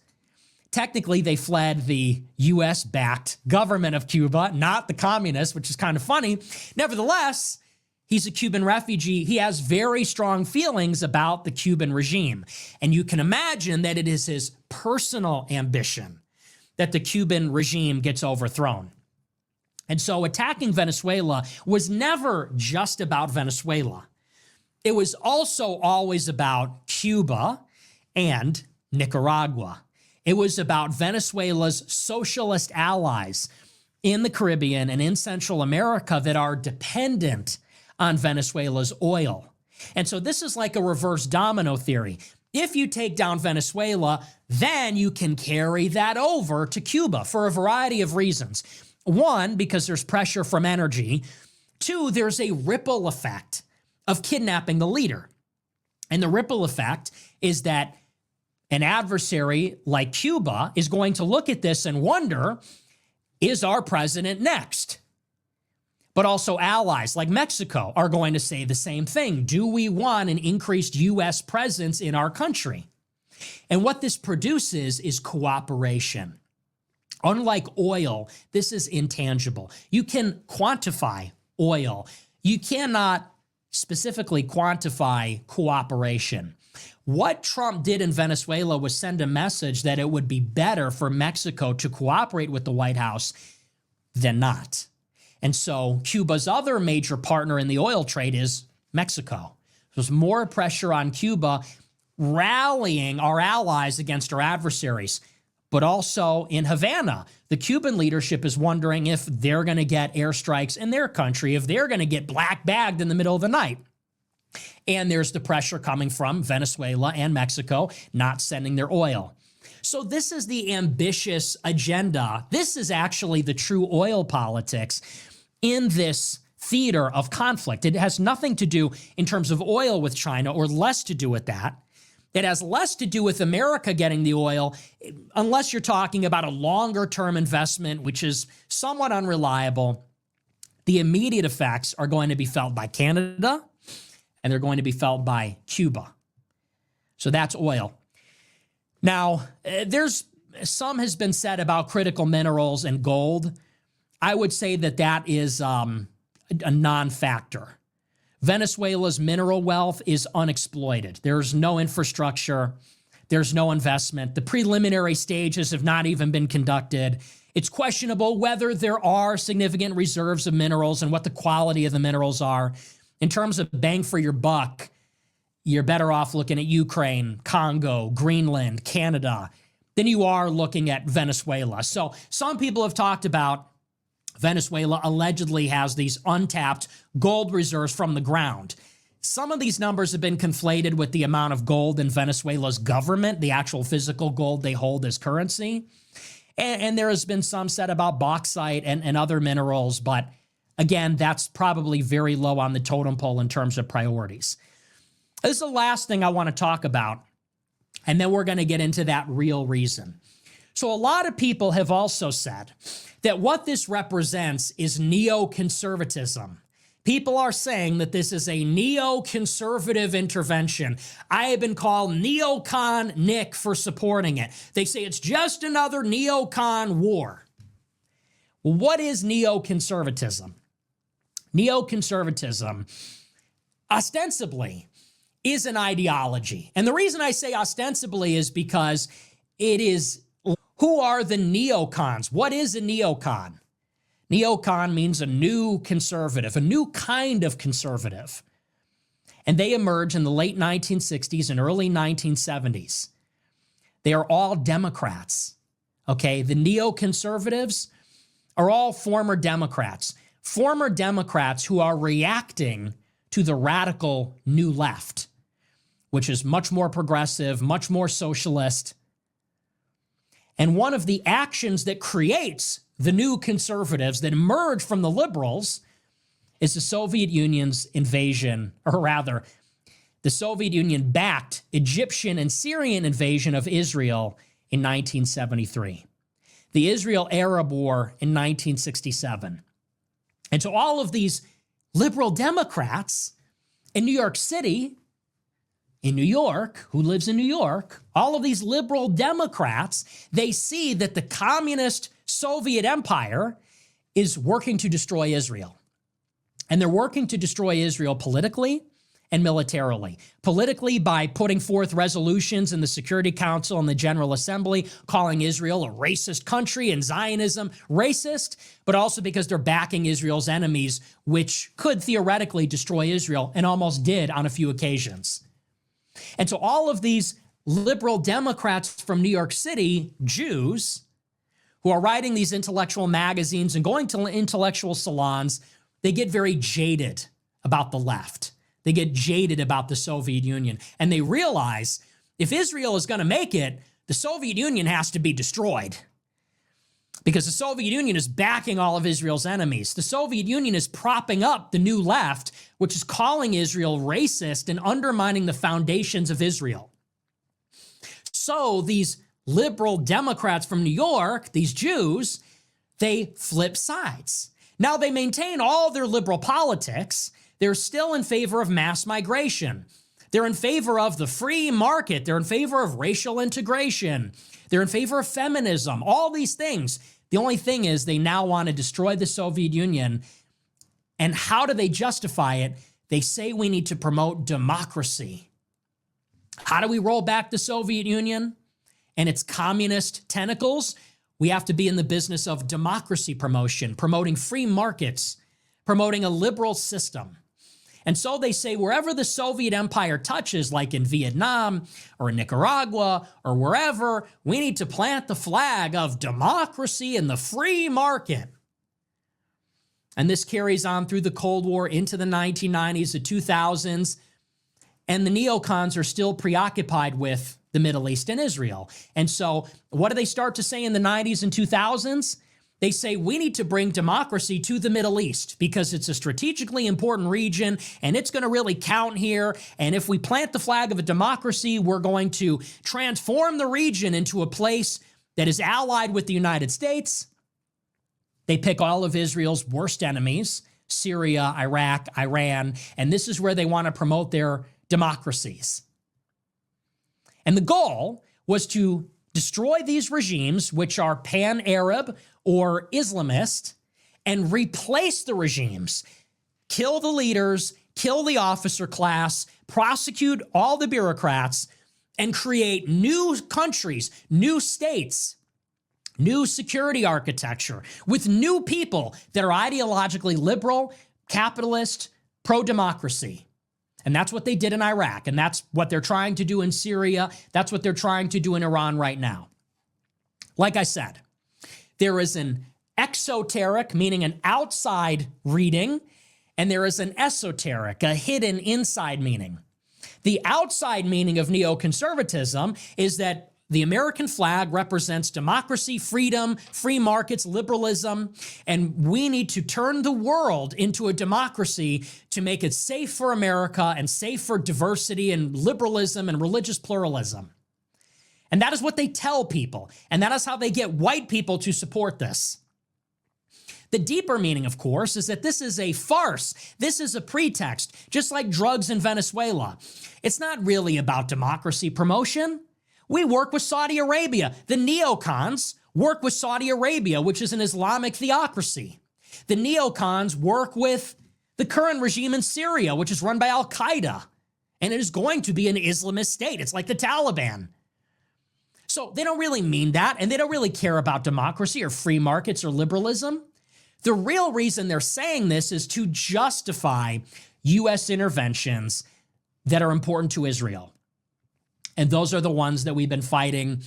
Technically, they fled the U.S.-backed government of Cuba, not the communists, which is kind of funny. Nevertheless, he's a Cuban refugee. He has very strong feelings about the Cuban regime. And you can imagine that it is his personal ambition that the Cuban regime gets overthrown. And so attacking Venezuela was never just about Venezuela. It was also always about Cuba and Nicaragua. It was about Venezuela's socialist allies in the Caribbean and in Central America that are dependent on Venezuela's oil. And so this is like a reverse domino theory. If you take down Venezuela, then you can carry that over to Cuba for a variety of reasons. One, because there's pressure from energy. Two, there's a ripple effect of kidnapping the leader. And the ripple effect is that an adversary like Cuba is going to look at this and wonder, is our president next? But also allies like Mexico are going to say the same thing. Do we want an increased U.S. presence in our country? And what this produces is cooperation. Unlike oil, this is intangible. You can quantify oil. You cannot specifically quantify cooperation. What Trump did in Venezuela was send a message that it would be better for Mexico to cooperate with the White House than not. And so Cuba's other major partner in the oil trade is Mexico. There's more pressure on Cuba rallying our allies against our adversaries. But also in Havana, the Cuban leadership is wondering if they're going to get airstrikes in their country, if they're going to get black bagged in the middle of the night. And there's the pressure coming from Venezuela and Mexico not sending their oil. So this is the ambitious agenda. This is actually the true oil politics in this theater of conflict. It has nothing to do in terms of oil with China, or less to do with that. It has less to do with America getting the oil, unless you're talking about a longer-term investment, which is somewhat unreliable. The immediate effects are going to be felt by Canada, and they're going to be felt by Cuba. So that's oil. Now, some has been said about critical minerals and gold. I would say that that is a non-factor. Venezuela's mineral wealth is unexploited. There's no infrastructure. There's no investment. The preliminary stages have not even been conducted. It's questionable whether there are significant reserves of minerals and what the quality of the minerals are. In terms of bang for your buck, you're better off looking at Ukraine, Congo, Greenland, Canada, than you are looking at Venezuela. So some people have talked about Venezuela allegedly has these untapped gold reserves from the ground. Some of these numbers have been conflated with the amount of gold in Venezuela's government, the actual physical gold they hold as currency. And there has been some said about bauxite and other minerals, but again, that's probably very low on the totem pole in terms of priorities. This is the last thing I want to talk about, and then we're going to get into that real reason. So a lot of people have also said that what this represents is neoconservatism. People are saying that this is a neoconservative intervention. I have been called neocon Nick for supporting it. They say it's just another neocon war. Well, what is neoconservatism? Neoconservatism, ostensibly, is an ideology. And the reason I say ostensibly is because it is, who are the neocons? What is a neocon? Neocon means a new conservative, a new kind of conservative. And they emerge in the late 1960s and early 1970s. They are all Democrats, okay? The neoconservatives are all former Democrats who are reacting to the radical new left, which is much more progressive, much more socialist. And one of the actions that creates the new conservatives that emerge from the liberals is the Soviet Union's invasion, or rather, the Soviet Union-backed Egyptian and Syrian invasion of Israel in 1973, the Israel-Arab War in 1967. And so all of these liberal Democrats in New York City, in New York, who lives in New York, all of these liberal Democrats, they see that the communist Soviet empire is working to destroy Israel. And they're working to destroy Israel politically and militarily. Politically by putting forth resolutions in the Security Council and the General Assembly calling Israel a racist country and Zionism racist, but also because they're backing Israel's enemies, which could theoretically destroy Israel and almost did on a few occasions. And so all of these liberal Democrats from New York City, Jews, who are writing these intellectual magazines and going to intellectual salons, they get very jaded about the left. They get jaded about the Soviet Union. And they realize if Israel is going to make it, the Soviet Union has to be destroyed. Because the Soviet Union is backing all of Israel's enemies. The Soviet Union is propping up the new left, which is calling Israel racist and undermining the foundations of Israel. So these liberal Democrats from New York, these Jews, they flip sides. Now they maintain all their liberal politics. They're still in favor of mass migration. They're in favor of the free market. They're in favor of racial integration. They're in favor of feminism, all these things. The only thing is they now want to destroy the Soviet Union. And how do they justify it? They say we need to promote democracy. How do we roll back the Soviet Union and its communist tentacles? We have to be in the business of democracy promotion, promoting free markets, promoting a liberal system. And so they say wherever the Soviet empire touches, like in Vietnam or in Nicaragua or wherever, we need to plant the flag of democracy and the free market. And this carries on through the Cold War into the 1990s, the 2000s, and the neocons are still preoccupied with the Middle East and Israel. And so what do they start to say in the 90s and 2000s? They say we need to bring democracy to the Middle East because it's a strategically important region and it's going to really count here. And if we plant the flag of a democracy, we're going to transform the region into a place that is allied with the United States. They pick all of Israel's worst enemies, Syria, Iraq, Iran, and this is where they want to promote their democracies. And the goal was to destroy these regimes, which are pan-Arab or Islamist, and replace the regimes, kill the leaders, kill the officer class, prosecute all the bureaucrats, and create new countries, new states, new security architecture with new people that are ideologically liberal, capitalist, pro-democracy. And that's what they did in Iraq. And that's what they're trying to do in Syria. That's what they're trying to do in Iran right now. Like I said, there is an exoteric, meaning an outside reading, and there is an esoteric, a hidden inside meaning. The outside meaning of neoconservatism is that the American flag represents democracy, freedom, free markets, liberalism, and we need to turn the world into a democracy to make it safe for America and safe for diversity and liberalism and religious pluralism. And that is what they tell people, and that is how they get white people to support this. The deeper meaning, of course, is that this is a farce. This is a pretext, just like drugs in Venezuela. It's not really about democracy promotion. We work with Saudi Arabia. The neocons work with Saudi Arabia, which is an Islamic theocracy. The neocons work with the current regime in Syria, which is run by Al-Qaeda, and it is going to be an Islamist state. It's like the Taliban. So they don't really mean that, and they don't really care about democracy or free markets or liberalism. The real reason they're saying this is to justify U.S. interventions that are important to Israel. And those are the ones that we've been fighting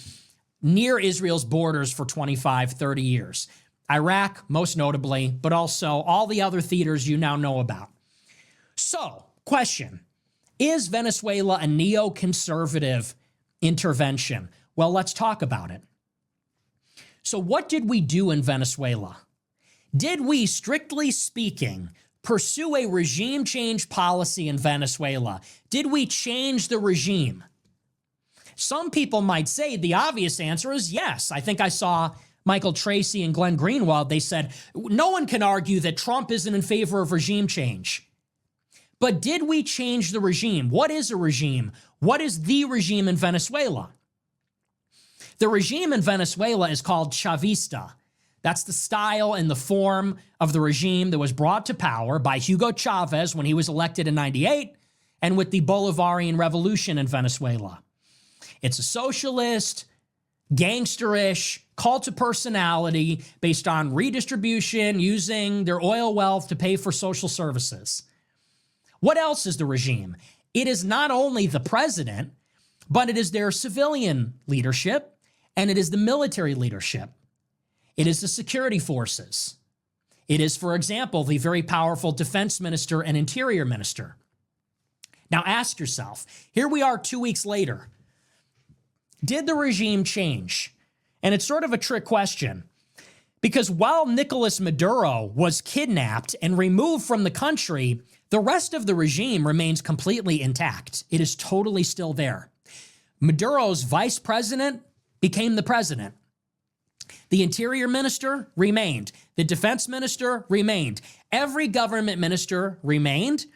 near Israel's borders for 25, 30 years. Iraq, most notably, but also all the other theaters you now know about. So, question, is Venezuela a neoconservative intervention? Well, let's talk about it. So what did we do in Venezuela? Did we, strictly speaking, pursue a regime change policy in Venezuela? Did we change the regime? Some people might say the obvious answer is yes. I think I saw Michael Tracy and Glenn Greenwald. They said, no one can argue that Trump isn't in favor of regime change. But did we change the regime? What is a regime? What is the regime in Venezuela? The regime in Venezuela is called Chavista. That's the style and the form of the regime that was brought to power by Hugo Chavez when he was elected in '98 and with the Bolivarian Revolution in Venezuela. It's a socialist, gangsterish, cult of personality based on redistribution, using their oil wealth to pay for social services. What else is the regime? It is not only the president, but it is their civilian leadership, and it is the military leadership. It is the security forces. It is, for example, the very powerful defense minister and interior minister. Now ask yourself, here we are 2 weeks later. Did the regime change? And it's sort of a trick question, because while Nicolás Maduro was kidnapped and removed from the country, the rest of the regime remains completely intact. It is totally still there. Maduro's vice president became the president. The interior minister remained. The defense minister remained. Every government minister remained.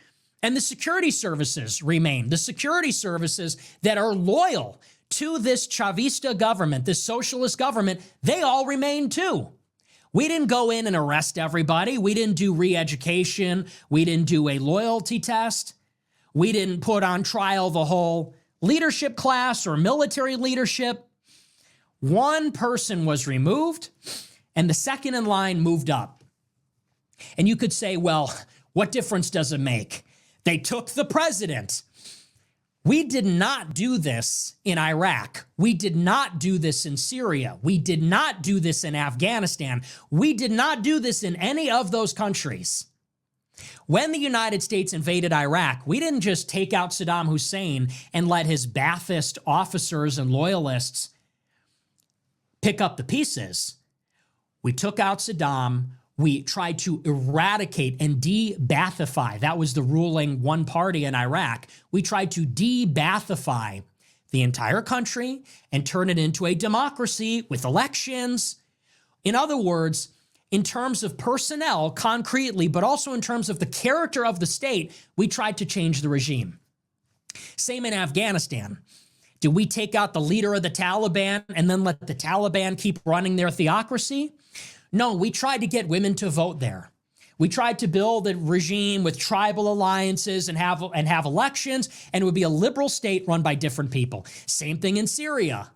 And the security services remained. The security services that are loyal to this Chavista government, this socialist government, they all remain too. We didn't go in and arrest everybody. We didn't do re-education. We didn't do a loyalty test. We didn't put on trial the whole leadership class or military leadership. One person was removed, and the second in line moved up. And you could say, well, what difference does it make? They took the president. We did not do this in Iraq. We did not do this in Syria. We did not do this in Afghanistan. We did not do this in any of those countries. When the United States invaded Iraq, we didn't just take out Saddam Hussein and let his Ba'athist officers and loyalists pick up the pieces. We took out Saddam. We tried to eradicate and de-Ba'athify. That was the ruling one party in Iraq. We tried to de-Ba'athify the entire country and turn it into a democracy with elections. In other words, in terms of personnel, concretely, but also in terms of the character of the state, we tried to change the regime. Same in Afghanistan. Did we take out the leader of the Taliban and then let the Taliban keep running their theocracy? No, we tried to get women to vote there. We tried to build a regime with tribal alliances and have elections, and it would be a liberal state run by different people. Same thing in Syria.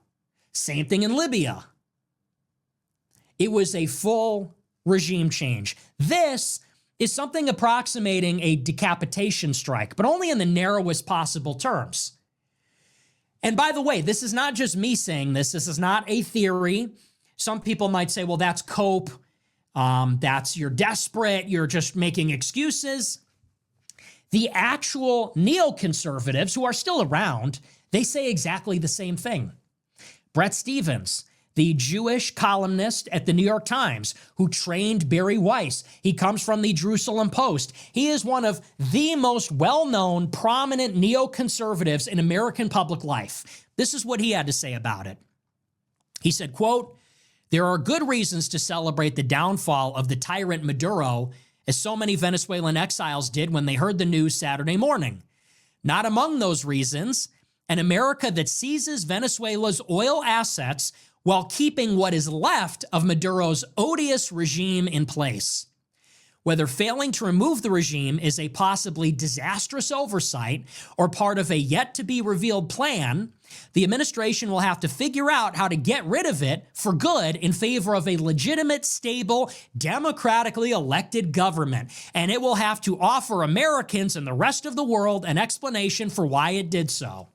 Same thing in Libya. It was a full regime change. This is something approximating a decapitation strike, but only in the narrowest possible terms. And by the way, this is not just me saying this. This is not a theory. Some people might say, well, that's cope. You're desperate. You're just making excuses. The actual neoconservatives who are still around, they say exactly the same thing. Bret Stephens, the Jewish columnist at the New York Times, who trained Barry Weiss. He comes from the Jerusalem Post. He is one of the most well-known, prominent neoconservatives in American public life. This is what he had to say about it. He said, quote, "There are good reasons to celebrate the downfall of the tyrant Maduro, as so many Venezuelan exiles did when they heard the news Saturday morning. Not among those reasons, an America that seizes Venezuela's oil assets while keeping what is left of Maduro's odious regime in place. Whether failing to remove the regime is a possibly disastrous oversight or part of a yet-to-be-revealed plan, the administration will have to figure out how to get rid of it for good in favor of a legitimate, stable, democratically elected government. And it will have to offer Americans and the rest of the world an explanation for why it did so."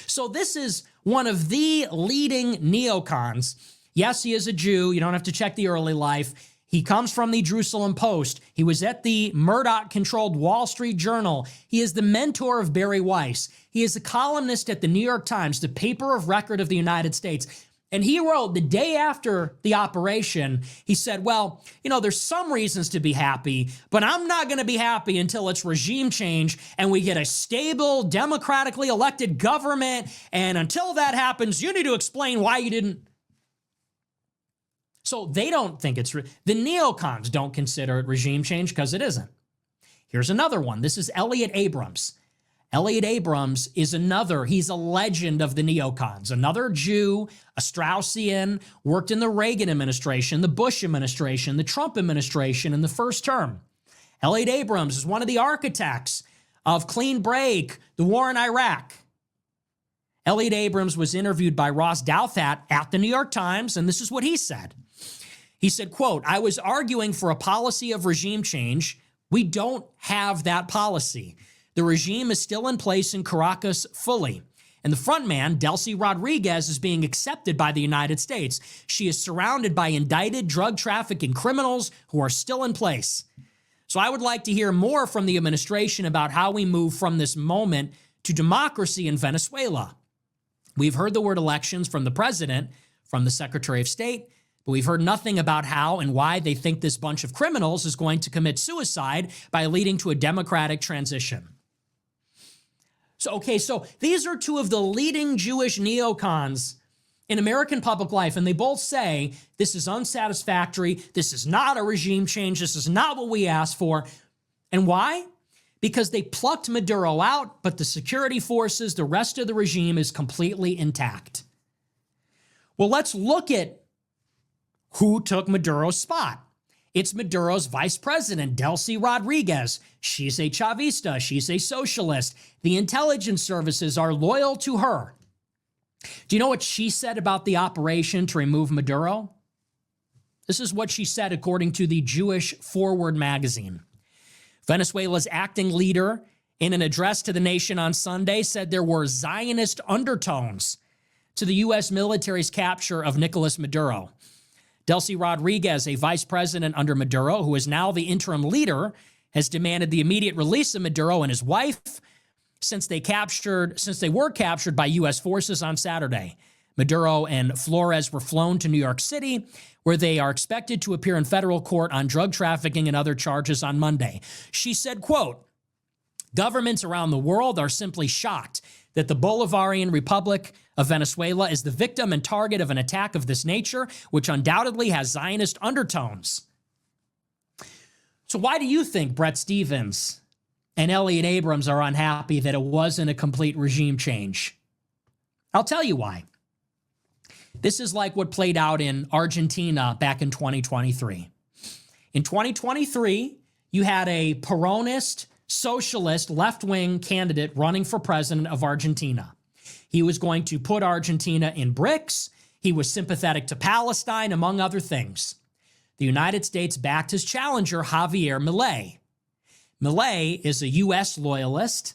So this is one of the leading neocons. Yes, he is a Jew. You don't have to check the early life. He comes from the Jerusalem Post. He was at the Murdoch-controlled Wall Street Journal. He is the mentor of Barry Weiss. He is a columnist at the New York Times, the paper of record of the United States. And he wrote the day after the operation, he said, well, there's some reasons to be happy, but I'm not going to be happy until it's regime change and we get a stable, democratically elected government. And until that happens, you need to explain why you didn't. So they don't think it's, the neocons don't consider it regime change because it isn't. Here's another one. This is Elliot Abrams. Elliot Abrams is he's a legend of the neocons, another Jew, a Straussian, worked in the Reagan administration, the Bush administration, the Trump administration in the first term. Elliot Abrams is one of the architects of Clean Break, the war in Iraq. Elliot Abrams was interviewed by Ross Douthat at the New York Times, and this is what he said. He said, quote, "I was arguing for a policy of regime change. We don't have that policy. The regime is still in place in Caracas fully. And the front man, Delcy Rodriguez, is being accepted by the United States. She is surrounded by indicted drug trafficking criminals who are still in place. So I would like to hear more from the administration about how we move from this moment to democracy in Venezuela. We've heard the word elections from the president, from the Secretary of State, but we've heard nothing about how and why they think this bunch of criminals is going to commit suicide by leading to a democratic transition." So these are two of the leading Jewish neocons in American public life, and they both say this is unsatisfactory, this is not a regime change, this is not what we asked for. And why? Because they plucked Maduro out, but the security forces, the rest of the regime is completely intact. Well, let's look at who took Maduro's spot. It's Maduro's vice president, Delcy Rodriguez. She's a Chavista. She's a socialist. The intelligence services are loyal to her. Do you know what she said about the operation to remove Maduro? This is what she said according to the Jewish Forward magazine. Venezuela's acting leader, in an address to the nation on Sunday, said there were Zionist undertones to the U.S. military's capture of Nicolás Maduro. Delcy Rodriguez, a vice president under Maduro, who is now the interim leader, has demanded the immediate release of Maduro and his wife since they were captured by U.S. forces on Saturday. Maduro and Flores were flown to New York City, where they are expected to appear in federal court on drug trafficking and other charges on Monday. She said, quote, "Governments around the world are simply shocked that the Bolivarian Republic of Venezuela is the victim and target of an attack of this nature, which undoubtedly has Zionist undertones." So why do you think Bret Stephens and Elliot Abrams are unhappy that it wasn't a complete regime change? I'll tell you why. This is like what played out in Argentina back in 2023. In 2023, you had a Peronist, socialist, left-wing candidate running for president of Argentina. He was going to put Argentina in BRICS. He was sympathetic to Palestine, among other things. the United States backed his challenger, Javier Milei. Milei is a U.S. loyalist.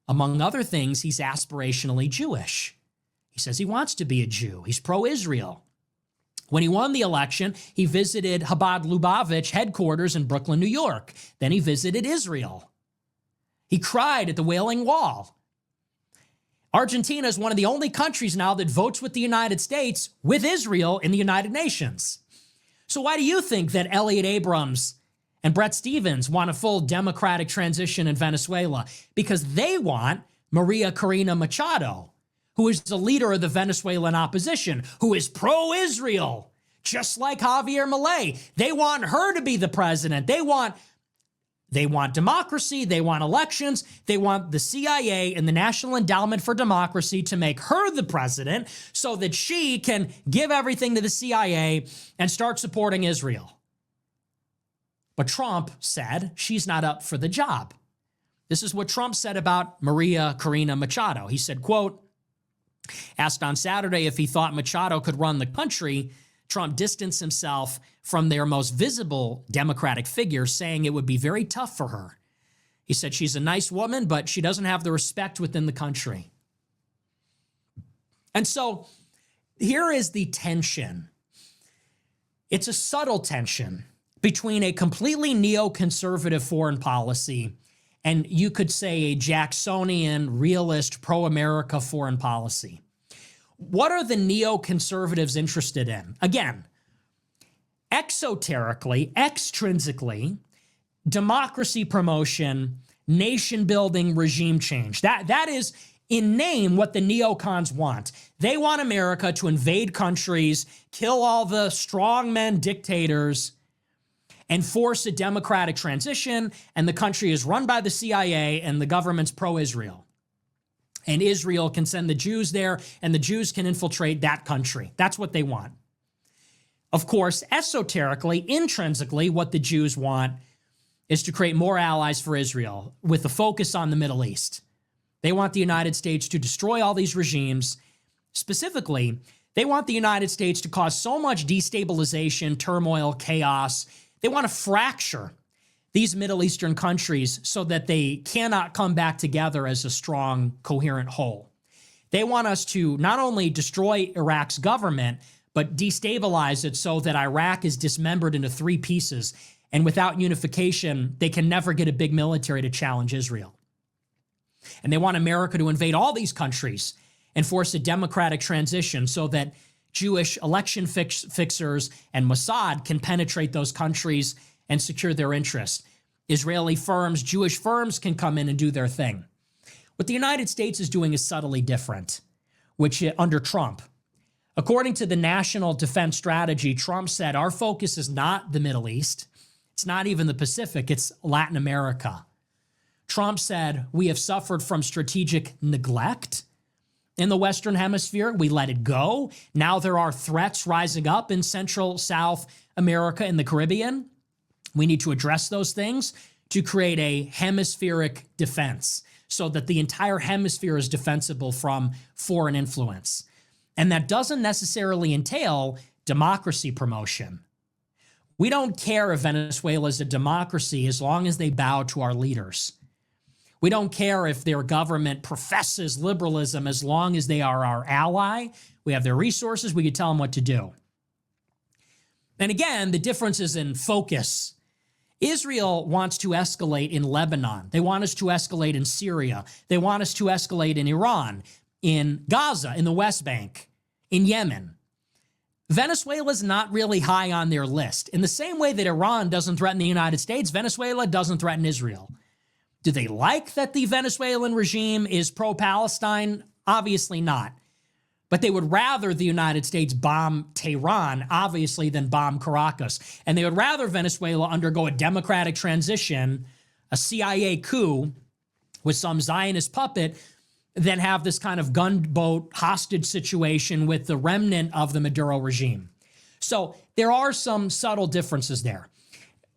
Among other things, he's aspirationally Jewish. He says he wants to be a Jew. He's pro-Israel. When he won the election, he visited Chabad Lubavitch headquarters in Brooklyn, New York. Then he visited Israel. He cried at the Wailing Wall. Argentina is one of the only countries now that votes with the United States with Israel in the United Nations. So why do you think that Elliot Abrams and Brett Stevens want a full democratic transition in Venezuela? Because they want Maria Corina Machado, who is the leader of the Venezuelan opposition, who is pro-Israel, just like Javier Milei. They want her to be the president. They want democracy. They want elections. They want the CIA and the National Endowment for Democracy to make her the president so that she can give everything to the CIA and start supporting Israel. But Trump said she's not up for the job. This is what Trump said about Maria Corina Machado. He said, quote, asked on Saturday if he thought Machado could run the country, Trump distanced himself from their most visible Democratic figure, saying it would be very tough for her. He said she's a nice woman, but she doesn't have the respect within the country. And so here is the tension. It's a subtle tension between a completely neoconservative foreign policy and you could say a Jacksonian, realist, pro-America foreign policy. What are the neoconservatives interested in? Again, exoterically, extrinsically, democracy promotion, nation building, regime change. That is in name what the neocons want. They want America to invade countries, kill all the strongmen dictators, and force a democratic transition, and the country is run by the CIA and the government's pro-Israel. And Israel can send the Jews there, and the Jews can infiltrate that country. That's what they want. Of course, esoterically, intrinsically, what the Jews want is to create more allies for Israel with a focus on the Middle East. They want the United States to destroy all these regimes. Specifically, they want the United States to cause so much destabilization, turmoil, chaos. They want to fracture these Middle Eastern countries so that they cannot come back together as a strong, coherent whole. They want us to not only destroy Iraq's government, but destabilize it so that Iraq is dismembered into 3 pieces. And without unification, they can never get a big military to challenge Israel. And they want America to invade all these countries and force a democratic transition so that Jewish election fixers and Mossad can penetrate those countries and secure their interests. Israeli firms, Jewish firms can come in and do their thing. What the United States is doing is subtly different, which under Trump. According to the National Defense Strategy, Trump said, our focus is not the Middle East. It's not even the Pacific. It's Latin America. Trump said, we have suffered from strategic neglect in the Western Hemisphere. We let it go. Now there are threats rising up in Central, South America, and the Caribbean. We need to address those things to create a hemispheric defense so that the entire hemisphere is defensible from foreign influence. And that doesn't necessarily entail democracy promotion. We don't care if Venezuela is a democracy as long as they bow to our leaders. We don't care if their government professes liberalism as long as they are our ally. We have their resources. We can tell them what to do. And again, the difference is in focus. Israel wants to escalate in Lebanon. They want us to escalate in Syria. They want us to escalate in Iran, in Gaza, in the West Bank, in Yemen. Venezuela is not really high on their list. In the same way that Iran doesn't threaten the United States, Venezuela doesn't threaten Israel. Do they like that the Venezuelan regime is pro-Palestine? Obviously not. But they would rather the United States bomb Tehran, obviously, than bomb Caracas. And they would rather Venezuela undergo a democratic transition, a CIA coup with some Zionist puppet, than have this kind of gunboat hostage situation with the remnant of the Maduro regime. So there are some subtle differences there.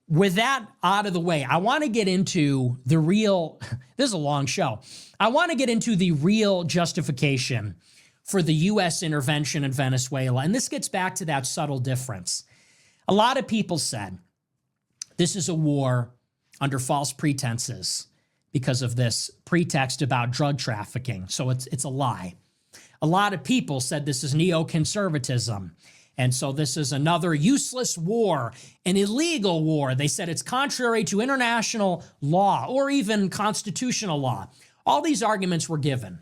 With that out of the way, I want to get into the real, this is a long show. I want to get into the real justification for the U.S. intervention in Venezuela. And this gets back to that subtle difference. A lot of people said this is a war under false pretenses because of this pretext about drug trafficking. So it's a lie. A lot of people said this is neoconservatism. And so this is another useless war, an illegal war. They said it's contrary to international law or even constitutional law. All these arguments were given.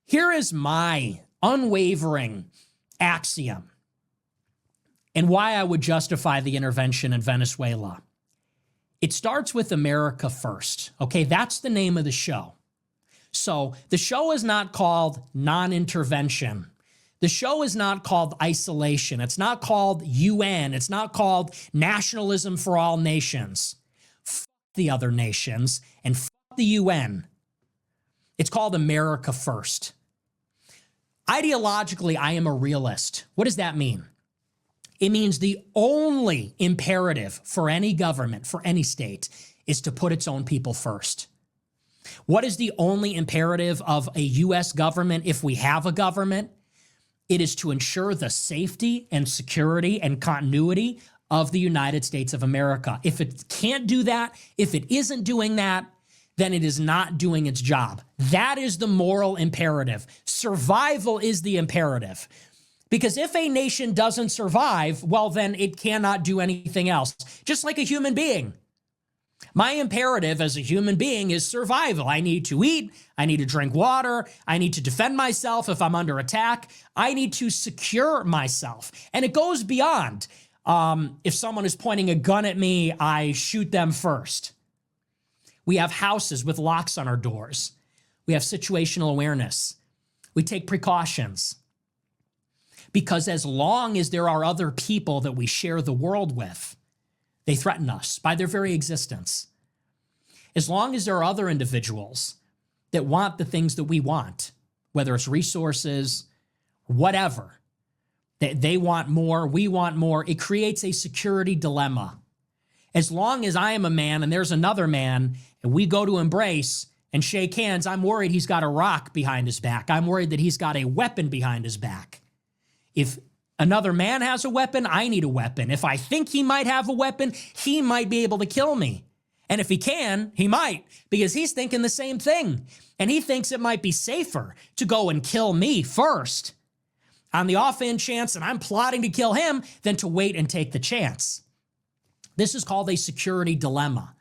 Here is my unwavering axiom and why I would justify the intervention in Venezuela. It starts with America first. Okay, that's the name of the show. So the show is not called non-intervention. The show is not called isolation. It's not called UN. It's not called nationalism for all nations. F the other nations and f the UN. It's called America first. Ideologically, I am a realist. What does that mean? It means the only imperative for any government, for any state, is to put its own people first. What is the only imperative of a U.S. government if we have a government? It is to ensure the safety and security and continuity of the United States of America. If it can't do that, if it isn't doing that, then it is not doing its job. That is the moral imperative. Survival is the imperative. Because if a nation doesn't survive, well, then it cannot do anything else. Just like a human being. My imperative as a human being is survival. I need to eat. I need to drink water. I need to defend myself if I'm under attack. I need to secure myself. And it goes beyond. If someone is pointing a gun at me, I shoot them first. We have houses with locks on our doors. We have situational awareness. We take precautions. Because as long as there are other people that we share the world with, they threaten us by their very existence. As long as there are other individuals that want the things that we want, whether it's resources, whatever, they want more, we want more, it creates a security dilemma. As long as I am a man and there's another man and we go to embrace and shake hands, I'm worried he's got a rock behind his back. I'm worried that he's got a weapon behind his back. If another man has a weapon, I need a weapon. If I think he might have a weapon, he might be able to kill me. And if he can, he might, because he's thinking the same thing. And he thinks it might be safer to go and kill me first on the offhand chance that I'm plotting to kill him than to wait and take the chance. This is called a security dilemma.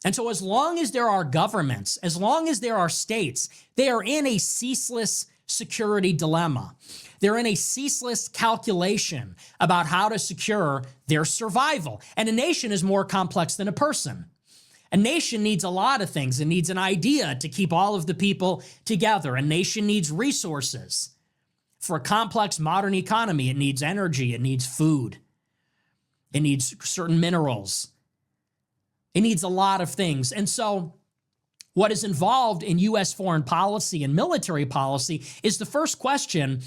And so as long as there are governments, as long as there are states, they are in a ceaseless security dilemma. They're in a ceaseless calculation about how to secure their survival. And a nation is more complex than a person. A nation needs a lot of things. It needs an idea to keep all of the people together. A nation needs resources. For a complex modern economy, it needs energy, it needs food, it needs certain minerals. It needs a lot of things. And so what is involved in U.S. foreign policy and military policy is the first question: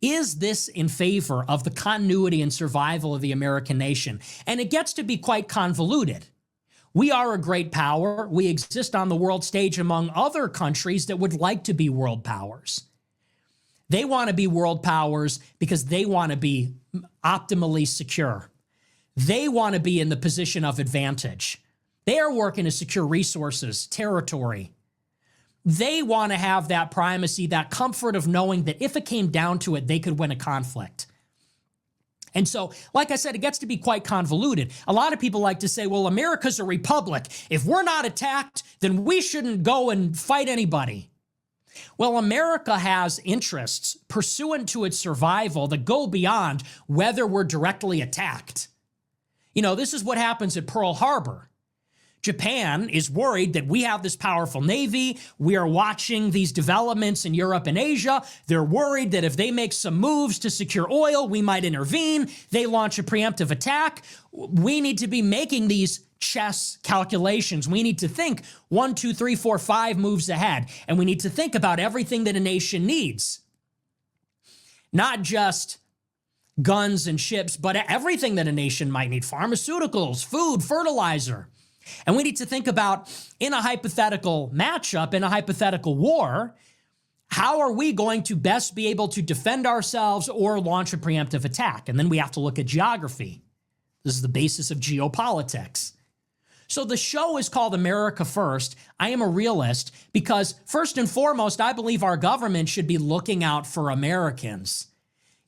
is this in favor of the continuity and survival of the American nation? And it gets to be quite convoluted. We are a great power. We exist on the world stage among other countries that would like to be world powers. They want to be world powers because they want to be optimally secure. They want to be in the position of advantage. They are working to secure resources, territory. They want to have that primacy, that comfort of knowing that if it came down to it, they could win a conflict. And so, like I said, it gets to be quite convoluted. A lot of people like to say, well, America's a republic. If we're not attacked, then we shouldn't go and fight anybody. Well, America has interests pursuant to its survival that go beyond whether we're directly attacked. You know, this is what happens at Pearl Harbor. Japan is worried that we have this powerful navy. We are watching these developments in Europe and Asia. They're worried that if they make some moves to secure oil, we might intervene. They launch a preemptive attack. We need to be making these chess calculations. We need to think 1, 2, 3, 4, 5 moves ahead. And we need to think about everything that a nation needs. Not just guns and ships, but everything that a nation might need. Pharmaceuticals, food, fertilizer. And we need to think about, in a hypothetical matchup, in a hypothetical war, how are we going to best be able to defend ourselves or launch a preemptive attack? And then we have to look at geography. This is the basis of geopolitics. So the show is called America First. I am a realist because first and foremost, I believe our government should be looking out for Americans.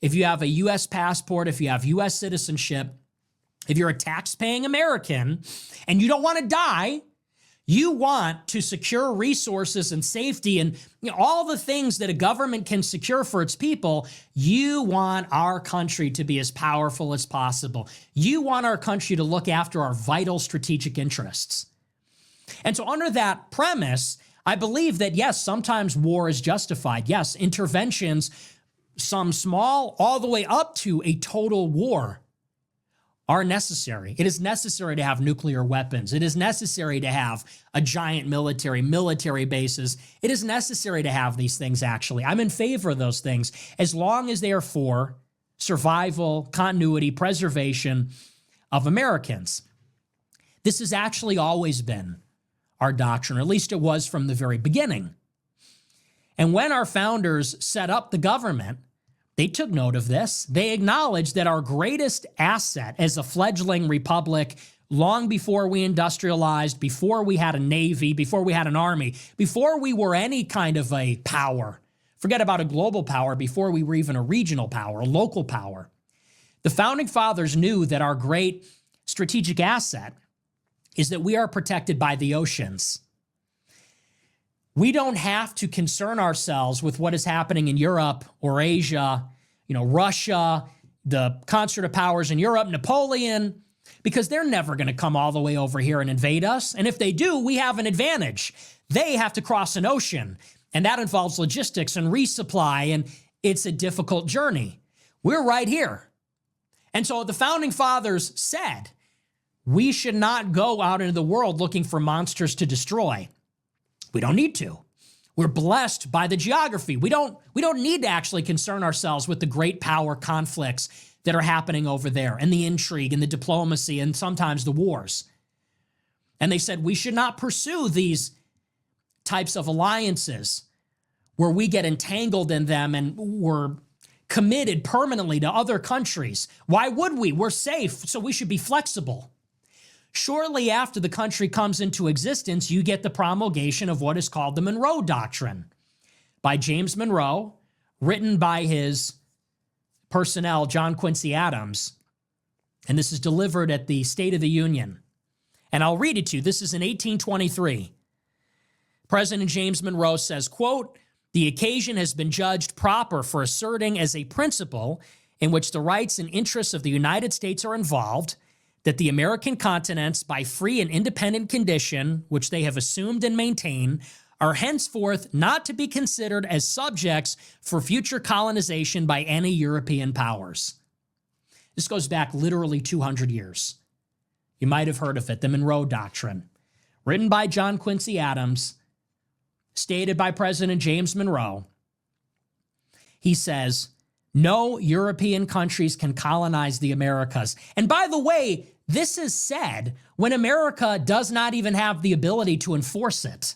If you have a U.S. passport, if you have U.S. citizenship, if you're a tax-paying American and you don't want to die, you want to secure resources and safety and all the things that a government can secure for its people. You want our country to be as powerful as possible. You want our country to look after our vital strategic interests. And so under that premise, I believe that yes, sometimes war is justified. Yes, interventions, some small, all the way up to a total war, are necessary. It is necessary to have nuclear weapons. It is necessary to have a giant military bases. It is necessary to have these things, actually. I'm in favor of those things as long as they are for survival, continuity, preservation of Americans. This has actually always been our doctrine, or at least it was from the very beginning. And when our founders set up the government, they took note of this. They acknowledged that our greatest asset as a fledgling republic, long before we industrialized, before we had a navy, before we had an army, before we were any kind of a power, forget about a global power, before we were even a regional power, a local power, the founding fathers knew that our great strategic asset is that we are protected by the oceans. We don't have to concern ourselves with what is happening in Europe or Asia, Russia, the concert of powers in Europe, Napoleon, because they're never going to come all the way over here and invade us. And if they do, we have an advantage. They have to cross an ocean, and that involves logistics and resupply, and it's a difficult journey. We're right here. And so the founding fathers said, we should not go out into the world looking for monsters to destroy. We don't need to. We're blessed by the geography. We don't need to actually concern ourselves with the great power conflicts that are happening over there and the intrigue and the diplomacy and sometimes the wars. And they said we should not pursue these types of alliances where we get entangled in them and we're committed permanently to other countries. Why would we? We're safe, so we should be flexible. Shortly after the country comes into existence, you get the promulgation of what is called the Monroe Doctrine by James Monroe, written by his personnel, John Quincy Adams. And this is delivered at the State of the Union. And I'll read it to you. This is in 1823. President James Monroe says, quote, "The occasion has been judged proper for asserting as a principle in which the rights and interests of the United States are involved, that the American continents, by free and independent condition, which they have assumed and maintain, are henceforth not to be considered as subjects for future colonization by any European powers." This goes back literally 200 years. You might have heard of it, the Monroe Doctrine, written by John Quincy Adams, stated by President James Monroe. He says, no European countries can colonize the Americas. And by the way, this is said when America does not even have the ability to enforce it.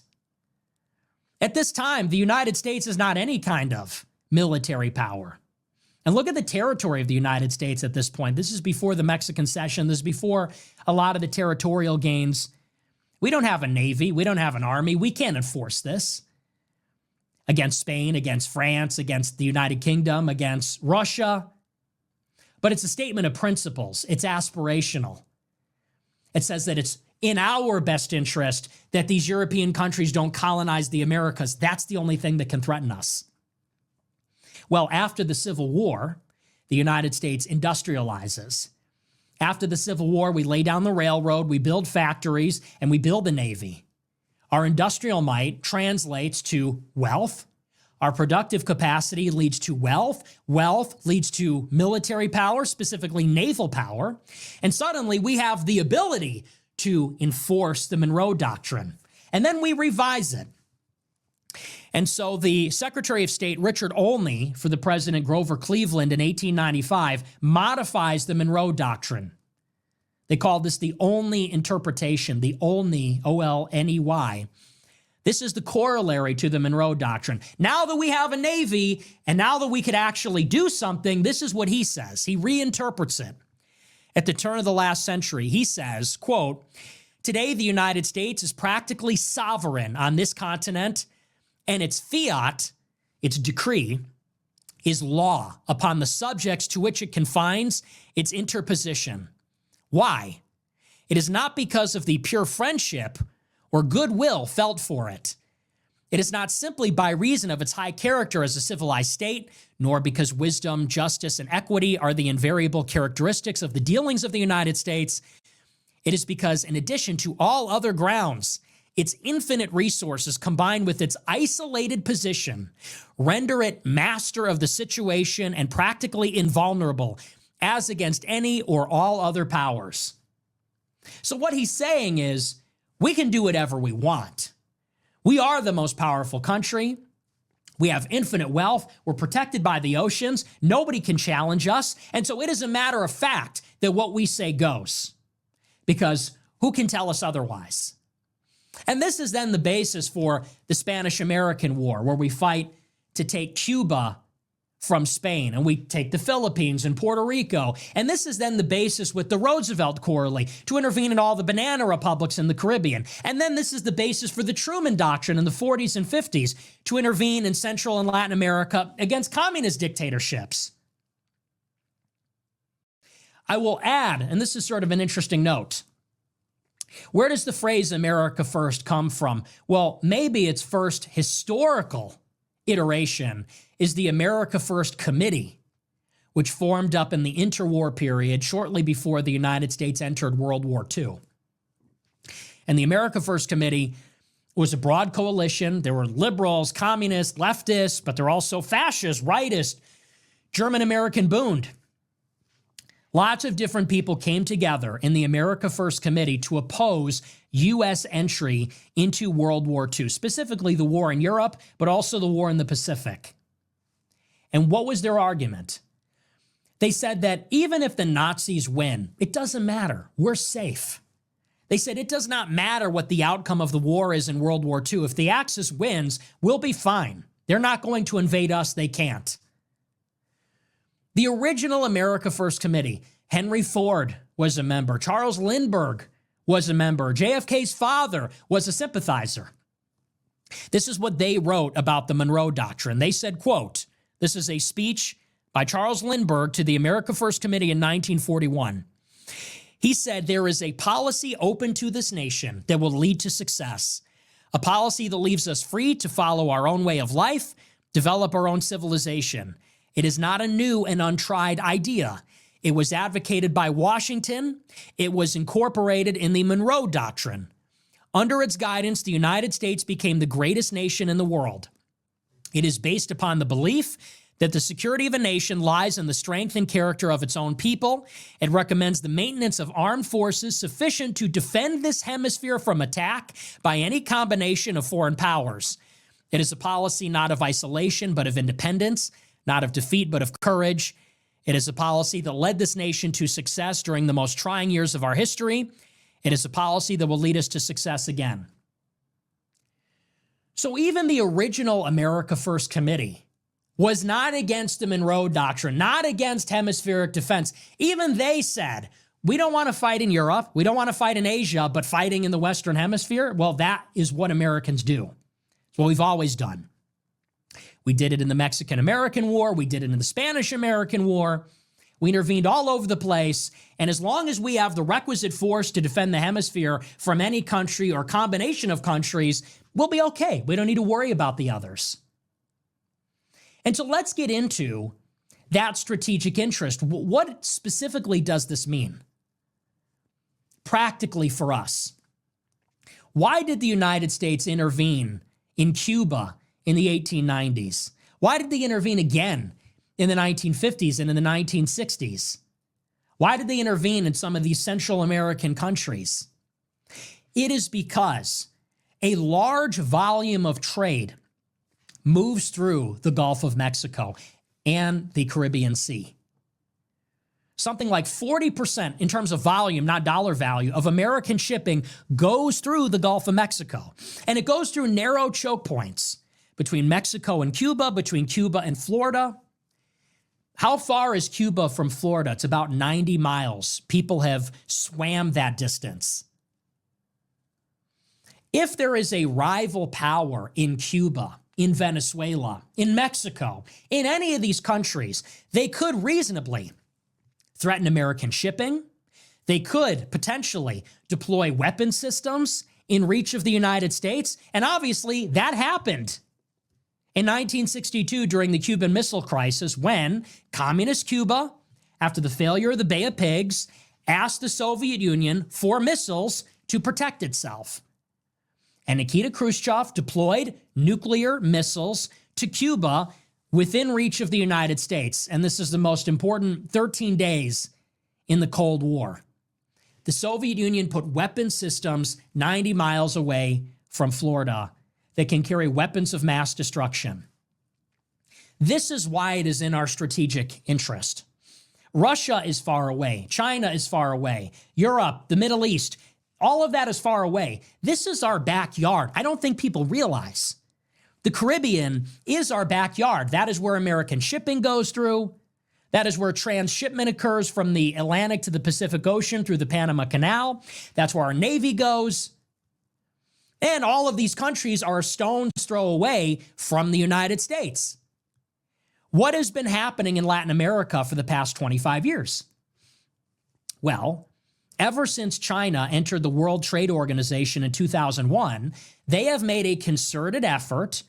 At this time, the United States is not any kind of military power. And look at the territory of the United States at this point. This is before the Mexican Cession. This is before a lot of the territorial gains. We don't have a navy. We don't have an army. We can't enforce this against Spain, against France, against the United Kingdom, against Russia. But it's a statement of principles. It's aspirational. It says that it's in our best interest that these European countries don't colonize the Americas. That's the only thing that can threaten us. Well, after the Civil War, the United States industrializes. After the Civil War, we lay down the railroad, we build factories, and we build a navy. Our industrial might translates to wealth. Our productive capacity leads to wealth. Wealth leads to military power, specifically naval power. And suddenly we have the ability to enforce the Monroe Doctrine. And then we revise it. And so the Secretary of State, Richard Olney, for the President Grover Cleveland in 1895, modifies the Monroe Doctrine. They called this the Olney interpretation, the Olney, O-L-N-E-Y. This is the corollary to the Monroe Doctrine. Now that we have a Navy, and now that we could actually do something, this is what he says. He reinterprets it. At the turn of the last century, he says, quote, "Today the United States is practically sovereign on this continent, and its fiat, its decree, is law upon the subjects to which it confines its interposition. Why? It is not because of the pure friendship or goodwill felt for it. It is not simply by reason of its high character as a civilized state, nor because wisdom, justice, and equity are the invariable characteristics of the dealings of the United States. It is because, in addition to all other grounds, its infinite resources combined with its isolated position render it master of the situation and practically invulnerable as against any or all other powers." So what he's saying is, we can do whatever we want. We are the most powerful country. We have infinite wealth. We're protected by the oceans. Nobody can challenge us. And so it is a matter of fact that what we say goes, because who can tell us otherwise? And this is then the basis for the Spanish-American War, where we fight to take Cuba from Spain, and we take the Philippines and Puerto Rico. And this is then the basis with the Roosevelt Quarterly to intervene in all the banana republics in the Caribbean. And then this is the basis for the Truman Doctrine in the 40s and 50s to intervene in Central and Latin America against communist dictatorships. I will add, and this is sort of an interesting note, where does the phrase America First come from? Well, maybe its first historical iteration is the America First Committee, which formed up in the interwar period shortly before the United States entered World War II. And the America First Committee was a broad coalition. There were liberals, communists, leftists, but there were also fascists, rightists, German-American Bund. Lots of different people came together in the America First Committee to oppose U.S. entry into World War II, specifically the war in Europe, but also the war in the Pacific. And what was their argument? They said that even if the Nazis win, it doesn't matter. We're safe. They said it does not matter what the outcome of the war is in World War II. If the Axis wins, we'll be fine. They're not going to invade us. They can't. The original America First Committee, Henry Ford was a member. Charles Lindbergh was a member. JFK's father was a sympathizer. This is what they wrote about the Monroe Doctrine. They said, quote, this is a speech by Charles Lindbergh to the America First Committee in 1941. He said, "There is a policy open to this nation that will lead to success, a policy that leaves us free to follow our own way of life, develop our own civilization. It is not a new and untried idea. It was advocated by Washington. It was incorporated in the Monroe Doctrine. Under its guidance, the United States became the greatest nation in the world. It is based upon the belief that the security of a nation lies in the strength and character of its own people. It recommends the maintenance of armed forces sufficient to defend this hemisphere from attack by any combination of foreign powers. It is a policy not of isolation, but of independence, not of defeat, but of courage. It is a policy that led this nation to success during the most trying years of our history. It is a policy that will lead us to success again." So even the original America First Committee was not against the Monroe Doctrine, not against hemispheric defense. Even they said, we don't want to fight in Europe, we don't want to fight in Asia, but fighting in the Western Hemisphere, well, that is what Americans do. It's what we've always done. We did it in the Mexican-American War. We did it in the Spanish-American War. We intervened all over the place. And as long as we have the requisite force to defend the hemisphere from any country or combination of countries, we'll be okay. We don't need to worry about the others. And so let's get into that strategic interest. What specifically does this mean? Practically for us. Why did the United States intervene in Cuba in the 1890s? Why did they intervene again in the 1950s and in the 1960s? Why did they intervene in some of these Central American countries? It is because a large volume of trade moves through the Gulf of Mexico and the Caribbean Sea. something like 40% in terms of volume, not dollar value, of American shipping goes through the Gulf of Mexico. And it goes through narrow choke points between Mexico and Cuba, between Cuba and Florida. How far is Cuba from Florida? It's about 90 miles. People have swam that distance. If there is a rival power in Cuba, in Venezuela, in Mexico, in any of these countries, they could reasonably threaten American shipping. They could potentially deploy weapon systems in reach of the United States. And obviously, that happened in 1962 during the Cuban Missile Crisis when communist Cuba, after the failure of the Bay of Pigs, asked the Soviet Union for missiles to protect itself. And Nikita Khrushchev deployed nuclear missiles to Cuba within reach of the United States. And this is the most important 13 days in the Cold War. The Soviet Union put weapon systems 90 miles away from Florida that can carry weapons of mass destruction. This is why it is in our strategic interest. Russia is far away. China is far away. Europe, the Middle East, all of that is far away. This is our backyard. I don't think people realize. The Caribbean is our backyard. That is where American shipping goes through. That is where transshipment occurs from the Atlantic to the Pacific Ocean through the Panama Canal. That's where our Navy goes. And all of these countries are a stone's throw away from the United States. What has been happening in Latin America for the past 25 years? Well, ever since China entered the World Trade Organization in 2001, they have made a concerted effort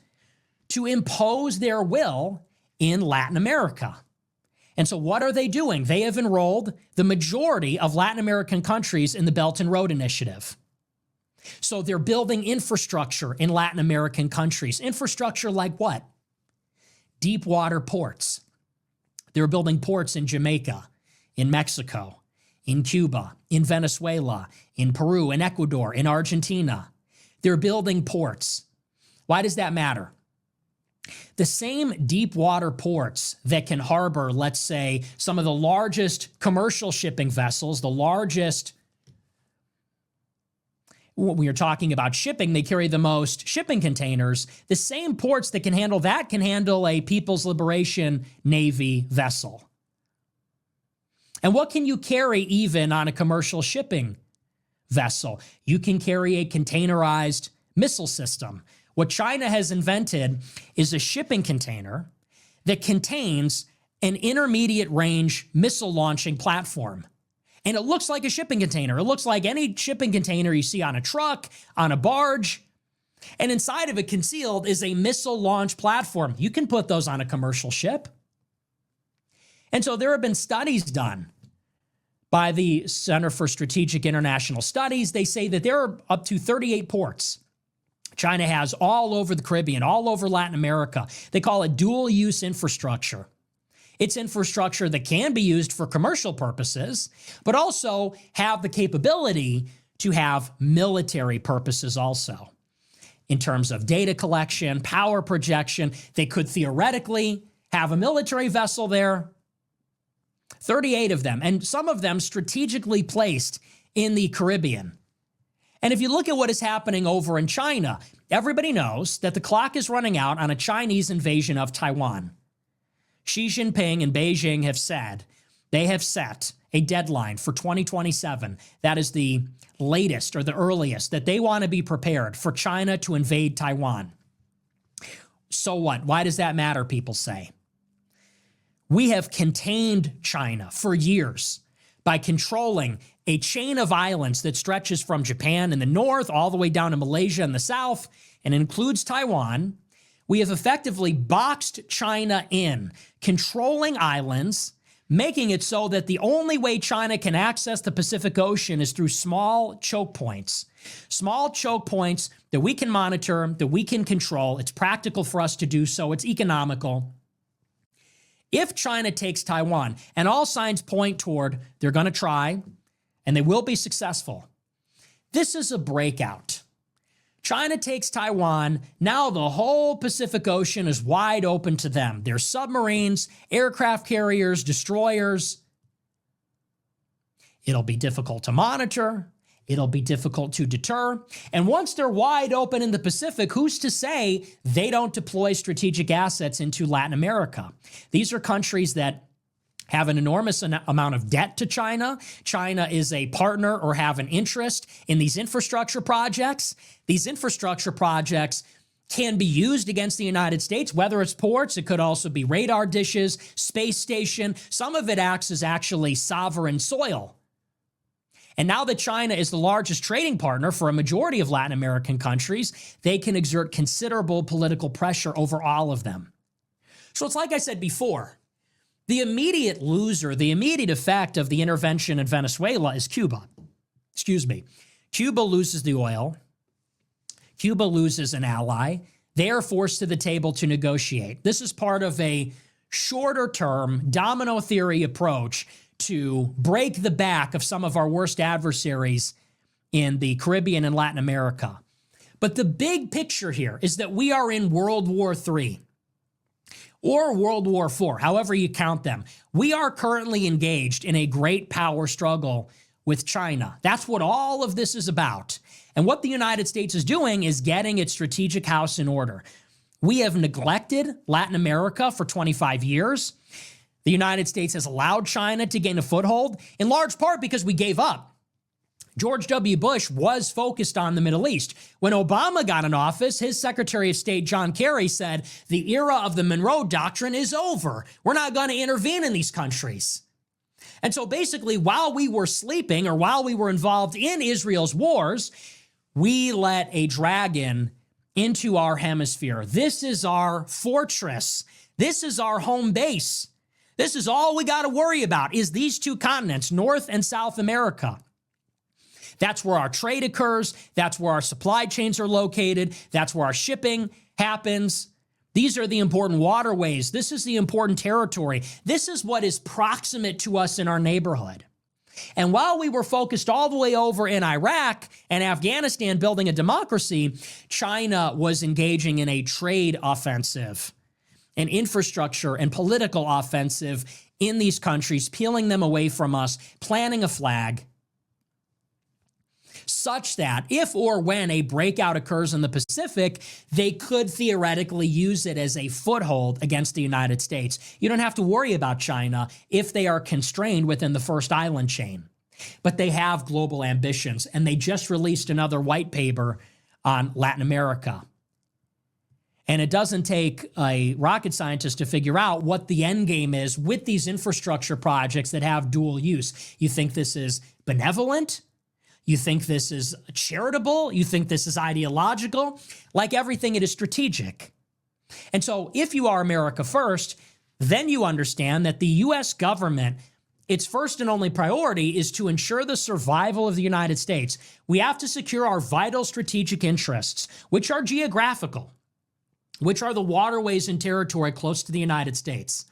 to impose their will in Latin America. And so what are they doing? They have enrolled the majority of Latin American countries in the Belt and Road Initiative. So they're building infrastructure in Latin American countries. Infrastructure like what? Deep water ports. They're building ports in Jamaica, in Mexico, in Cuba, in Venezuela, in Peru, in Ecuador, in Argentina. They're building ports. Why does that matter? The same deep water ports that can harbor, let's say, some of the largest commercial shipping vessels, the largest, when you're talking about shipping, they carry the most shipping containers. The same ports that can handle that can handle a People's Liberation Navy vessel. And what can you carry even on a commercial shipping vessel? You can carry a containerized missile system. What China has invented is a shipping container that contains an intermediate range missile launching platform. And it looks like a shipping container. It looks like any shipping container you see on a truck, on a barge. And inside of it concealed is a missile launch platform. You can put those on a commercial ship. And so there have been studies done by the Center for Strategic International Studies. They say that there are up to 38 ports China has all over the Caribbean, all over Latin America. They call it dual-use infrastructure. It's infrastructure that can be used for commercial purposes, but also have the capability to have military purposes also. In terms of data collection, power projection, they could theoretically have a military vessel there. 38 of them, and some of them strategically placed in the Caribbean. And if you look at what is happening over in China, everybody knows that the clock is running out on a Chinese invasion of Taiwan. Xi Jinping and Beijing have said they have set a deadline for 2027. That is the latest or the earliest that they want to be prepared for China to invade Taiwan. So what? Why does that matter, people say? We have contained China for years by controlling a chain of islands that stretches from Japan in the north all the way down to Malaysia in the south and includes Taiwan. We have effectively boxed China in, controlling islands, making it so that the only way China can access the Pacific Ocean is through small choke points. Small choke points that we can monitor, that we can control. It's practical for us to do so. It's economical. If China takes Taiwan, and all signs point toward they're going to try, and they will be successful, this is a breakout. China takes Taiwan, now the whole Pacific Ocean is wide open to them. There's submarines, aircraft carriers, destroyers. It'll be difficult to monitor. It'll be difficult to deter. And once they're wide open in the Pacific, who's to say they don't deploy strategic assets into Latin America? These are countries that have an enormous amount of debt to China. China is a partner or have an interest in these infrastructure projects. These infrastructure projects can be used against the United States, whether it's ports, it could also be radar dishes, space station. Some of it acts as actually sovereign soil. And now that China is the largest trading partner for a majority of Latin American countries, they can exert considerable political pressure over all of them. So it's like I said before, the immediate loser, the immediate effect of the intervention in Venezuela is Cuba. Cuba loses the oil. Cuba loses an ally. They are forced to the table to negotiate. This is part of a shorter-term domino theory approach to break the back of some of our worst adversaries in the Caribbean and Latin America. But the big picture here is that we are in World War III or World War IV, however you count them. We are currently engaged in a great power struggle with China. That's what all of this is about. And what the United States is doing is getting its strategic house in order. We have neglected Latin America for 25 years. The United States has allowed China to gain a foothold, in large part because we gave up. George W. Bush was focused on the Middle East. When Obama got in office, his Secretary of State, John Kerry, said, the era of the Monroe Doctrine is over. We're not going to intervene in these countries. And so basically, while we were sleeping or while we were involved in Israel's wars, we let a dragon into our hemisphere. This is our fortress. This is our home base. This is all we got to worry about is these two continents, North and South America. That's where our trade occurs. That's where our supply chains are located. That's where our shipping happens. These are the important waterways. This is the important territory. This is what is proximate to us in our neighborhood. And while we were focused all the way over in Iraq and Afghanistan building a democracy, China was engaging in a trade offensive, an infrastructure and political offensive in these countries, peeling them away from us, planting a flag, such that if or when a breakout occurs in the Pacific, they could theoretically use it as a foothold against the United States. You don't have to worry about China if they are constrained within the first island chain. But they have global ambitions, and they just released another white paper on Latin America. And it doesn't take a rocket scientist to figure out what the end game is with these infrastructure projects that have dual use. You think this is benevolent? You think this is charitable? You think this is ideological? Like everything, it is strategic. And so if you are America First, then you understand that the U.S. government, its first and only priority is to ensure the survival of the United States. We have to secure our vital strategic interests, which are geographical, which are the waterways and territory close to the United States.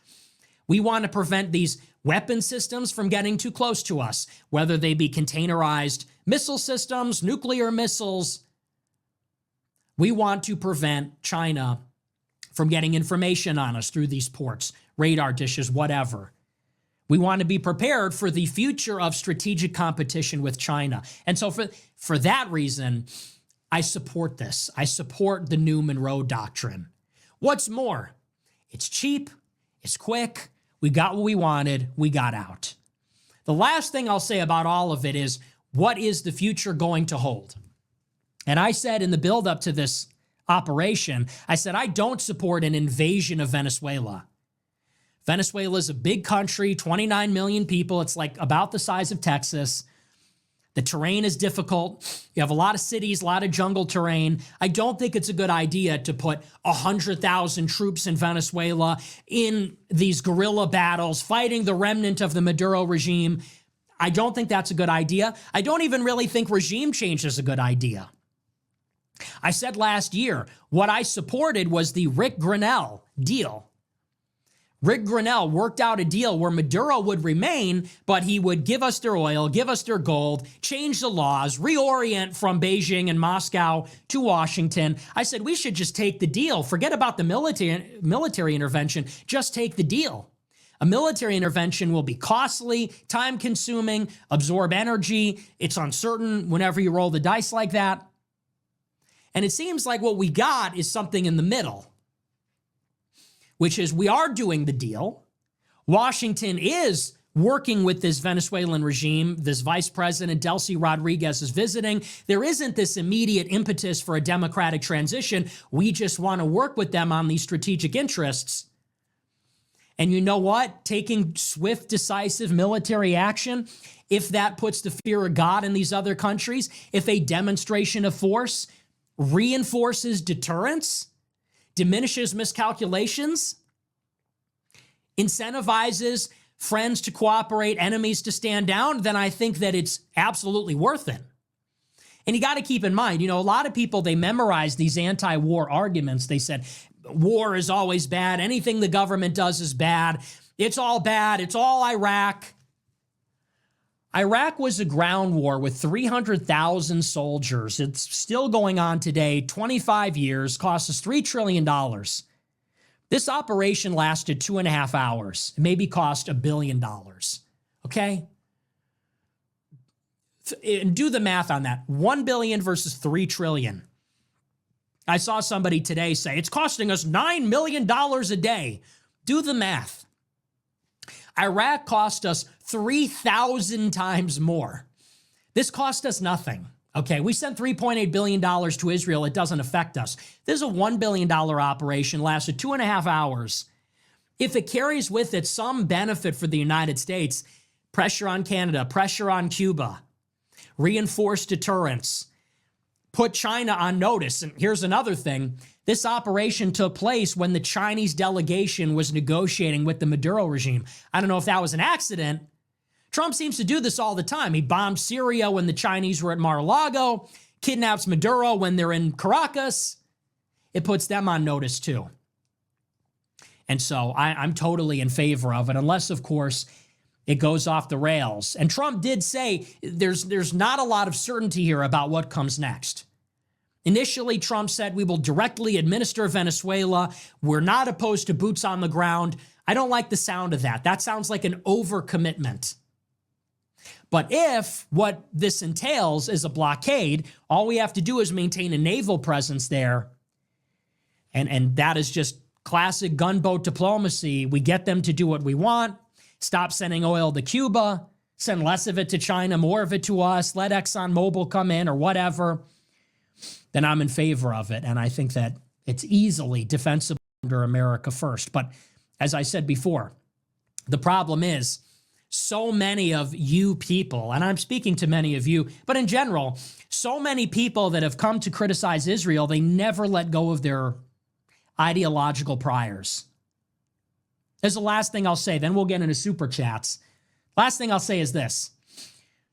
We want to prevent these weapon systems from getting too close to us, whether they be containerized missile systems, nuclear missiles. We want to prevent China from getting information on us through these ports, radar dishes, whatever. We want to be prepared for the future of strategic competition with China. And so for that reason, I support this. I support the new Monroe Doctrine. What's more, it's cheap, it's quick, we got what we wanted, we got out. The last thing I'll say about all of it is, what is the future going to hold? And I said in the buildup to this operation, I said, I don't support an invasion of Venezuela. Venezuela is a big country, 29 million people. It's like about the size of Texas. The terrain is difficult. You have a lot of cities, a lot of jungle terrain. I don't think it's a good idea to put 100,000 troops in Venezuela in these guerrilla battles, fighting the remnant of the Maduro regime. I don't think that's a good idea. I don't even really think regime change is a good idea. I said last year, what I supported was the Rick Grenell deal. Rick Grenell worked out a deal where Maduro would remain, but he would give us their oil, give us their gold, change the laws, reorient from Beijing and Moscow to Washington. I said, we should just take the deal. Forget about the military intervention. Just take the deal. A military intervention will be costly, time-consuming, absorb energy. It's uncertain whenever you roll the dice like that. And it seems like what we got is something in the middle, which is we are doing the deal. Washington is working with this Venezuelan regime. This Vice President Delcy Rodriguez is visiting. There isn't this immediate impetus for a democratic transition. We just want to work with them on these strategic interests. And you know what? Taking swift, decisive military action, if that puts the fear of God in these other countries, if a demonstration of force reinforces deterrence, diminishes miscalculations, incentivizes friends to cooperate, enemies to stand down, then I think that it's absolutely worth it. And you got to keep in mind, a lot of people, they memorize these anti-war arguments. They said, war is always bad. Anything the government does is bad. It's all bad. It's all Iraq. Iraq was a ground war with 300,000 soldiers. It's still going on today, 25 years, cost us $3 trillion. This operation lasted 2.5 hours. It maybe cost $1 billion, okay? And do the math on that. 1 billion versus 3 trillion. I saw somebody today say, it's costing us $9 million a day. Do the math. Iraq cost us 3,000 times more. This cost us nothing. Okay, we sent $3.8 billion to Israel. It doesn't affect us. This is a $1 billion operation, lasted 2.5 hours. If it carries with it some benefit for the United States, pressure on Canada, pressure on Cuba, reinforced deterrence, put China on notice. And here's another thing. This operation took place when the Chinese delegation was negotiating with the Maduro regime. I don't know if that was an accident. Trump seems to do this all the time. He bombed Syria when the Chinese were at Mar-a-Lago, kidnaps Maduro when they're in Caracas. It puts them on notice too. And so I'm totally in favor of it, unless, of course, it goes off the rails. And Trump did say there's not a lot of certainty here about what comes next. Initially, Trump said we will directly administer Venezuela. We're not opposed to boots on the ground. I don't like the sound of that. That sounds like an overcommitment. But if what this entails is a blockade, all we have to do is maintain a naval presence there. And that is just classic gunboat diplomacy. We get them to do what we want, stop sending oil to Cuba, send less of it to China, more of it to us, let ExxonMobil come in or whatever, then I'm in favor of it. And I think that it's easily defensible under America First. But as I said before, the problem is so many of you people, and I'm speaking to many of you, but in general, so many people that have come to criticize Israel, they never let go of their ideological priors. There's the last thing I'll say, then we'll get into super chats. Last thing I'll say is this.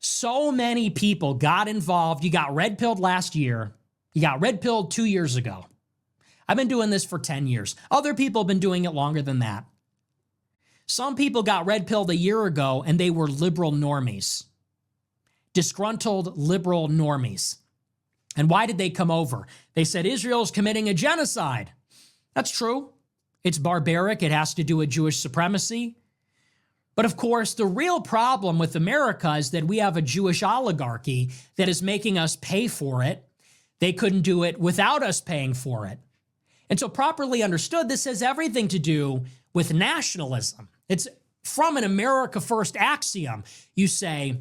So many people got involved. You got red-pilled last year. You got red-pilled 2 years ago. I've been doing this for 10 years. Other people have been doing it longer than that. Some people got red-pilled a year ago, and they were liberal normies. Disgruntled liberal normies. And why did they come over? They said Israel's committing a genocide. That's true. It's barbaric. It has to do with Jewish supremacy. But of course, the real problem with America is that we have a Jewish oligarchy that is making us pay for it. They couldn't do it without us paying for it. And so properly understood, this has everything to do with nationalism. It's from an America First axiom. You say,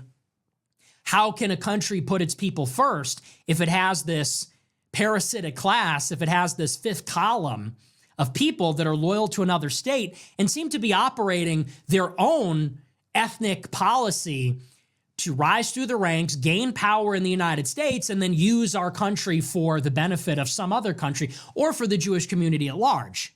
how can a country put its people first if it has this parasitic class, if it has this fifth column of people that are loyal to another state and seem to be operating their own ethnic policy to rise through the ranks, gain power in the United States, and then use our country for the benefit of some other country or for the Jewish community at large.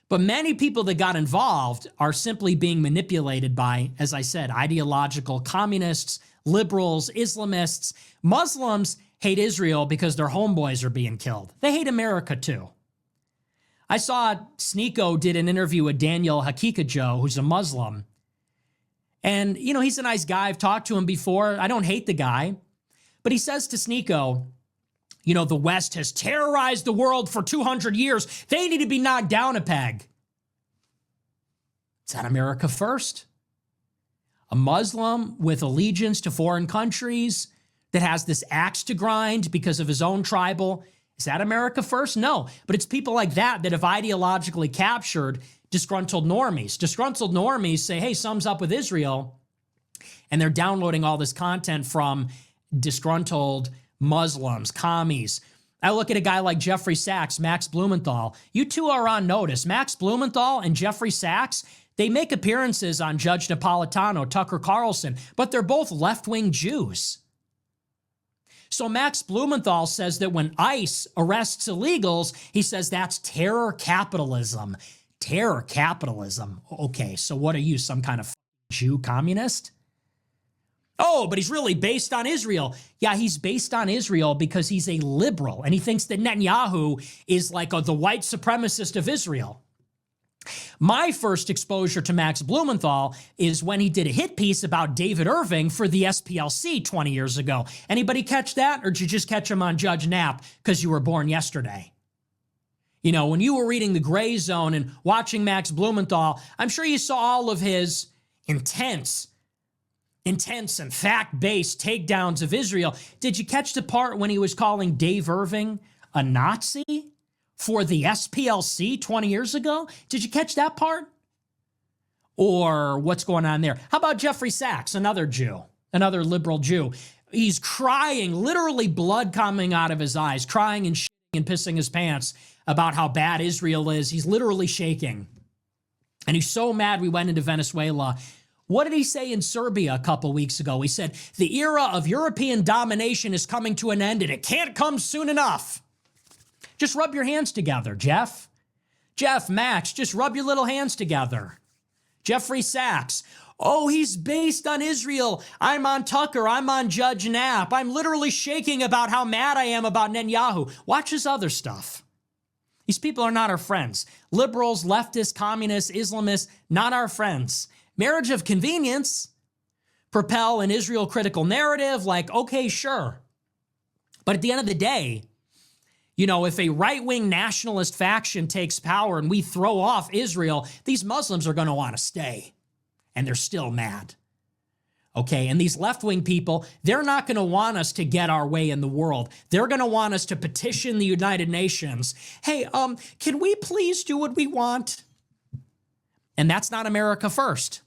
But many people that got involved are simply being manipulated by, as I said, ideological communists, liberals, Islamists. Muslims hate Israel because their homeboys are being killed. They hate America too. I saw Sneeko did an interview with Daniel Hakikajo, who's a Muslim. And, he's a nice guy. I've talked to him before. I don't hate the guy. But he says to Sneeko, the West has terrorized the world for 200 years. They need to be knocked down a peg. Is that America first? A Muslim with allegiance to foreign countries that has this axe to grind because of his own tribal. Is that America first? No, but it's people like that that have ideologically captured disgruntled normies. Disgruntled normies say, hey, sums up with Israel, and they're downloading all this content from disgruntled Muslims, commies. I look at a guy like Jeffrey Sachs, Max Blumenthal. You two are on notice. Max Blumenthal and Jeffrey Sachs, they make appearances on Judge Napolitano, Tucker Carlson, but they're both left-wing Jews. So Max Blumenthal says that when ICE arrests illegals, he says that's terror capitalism. Terror capitalism. Okay, so what are you, some kind of Jew communist? Oh, but he's really based on Israel. Yeah, he's based on Israel because he's a liberal, and he thinks that Netanyahu is like the white supremacist of Israel. My first exposure to Max Blumenthal is when he did a hit piece about David Irving for the SPLC 20 years ago. Anybody catch that, or did you just catch him on Judge Knapp because you were born yesterday? You know, when you were reading The Gray Zone and watching Max Blumenthal, I'm sure you saw all of his intense and fact-based takedowns of Israel. Did you catch the part when he was calling Dave Irving a Nazi for the SPLC 20 years ago? Did you catch that part? Or what's going on there? How about Jeffrey Sachs, another Jew, another liberal Jew? He's crying, literally blood coming out of his eyes, crying and shitting and pissing his pants about how bad Israel is. He's literally shaking. And he's so mad we went into Venezuela. What did he say in Serbia a couple weeks ago? He said, the era of European domination is coming to an end and it can't come soon enough. Just rub your hands together, Jeff. Jeff, Max, just rub your little hands together. Jeffrey Sachs. Oh, he's based on Israel. I'm on Tucker. I'm on Judge Knapp. I'm literally shaking about how mad I am about Netanyahu. Watch his other stuff. These people are not our friends. Liberals, leftists, communists, Islamists, not our friends. Marriage of convenience, propel an Israel critical narrative, like, okay, sure. But at the end of the day, you know, if a right-wing nationalist faction takes power and we throw off Israel, these Muslims are going to want to stay. And they're still mad. Okay, and these left-wing people, they're not going to want us to get our way in the world. They're going to want us to petition the United Nations. Hey, can we please do what we want? And that's not America first.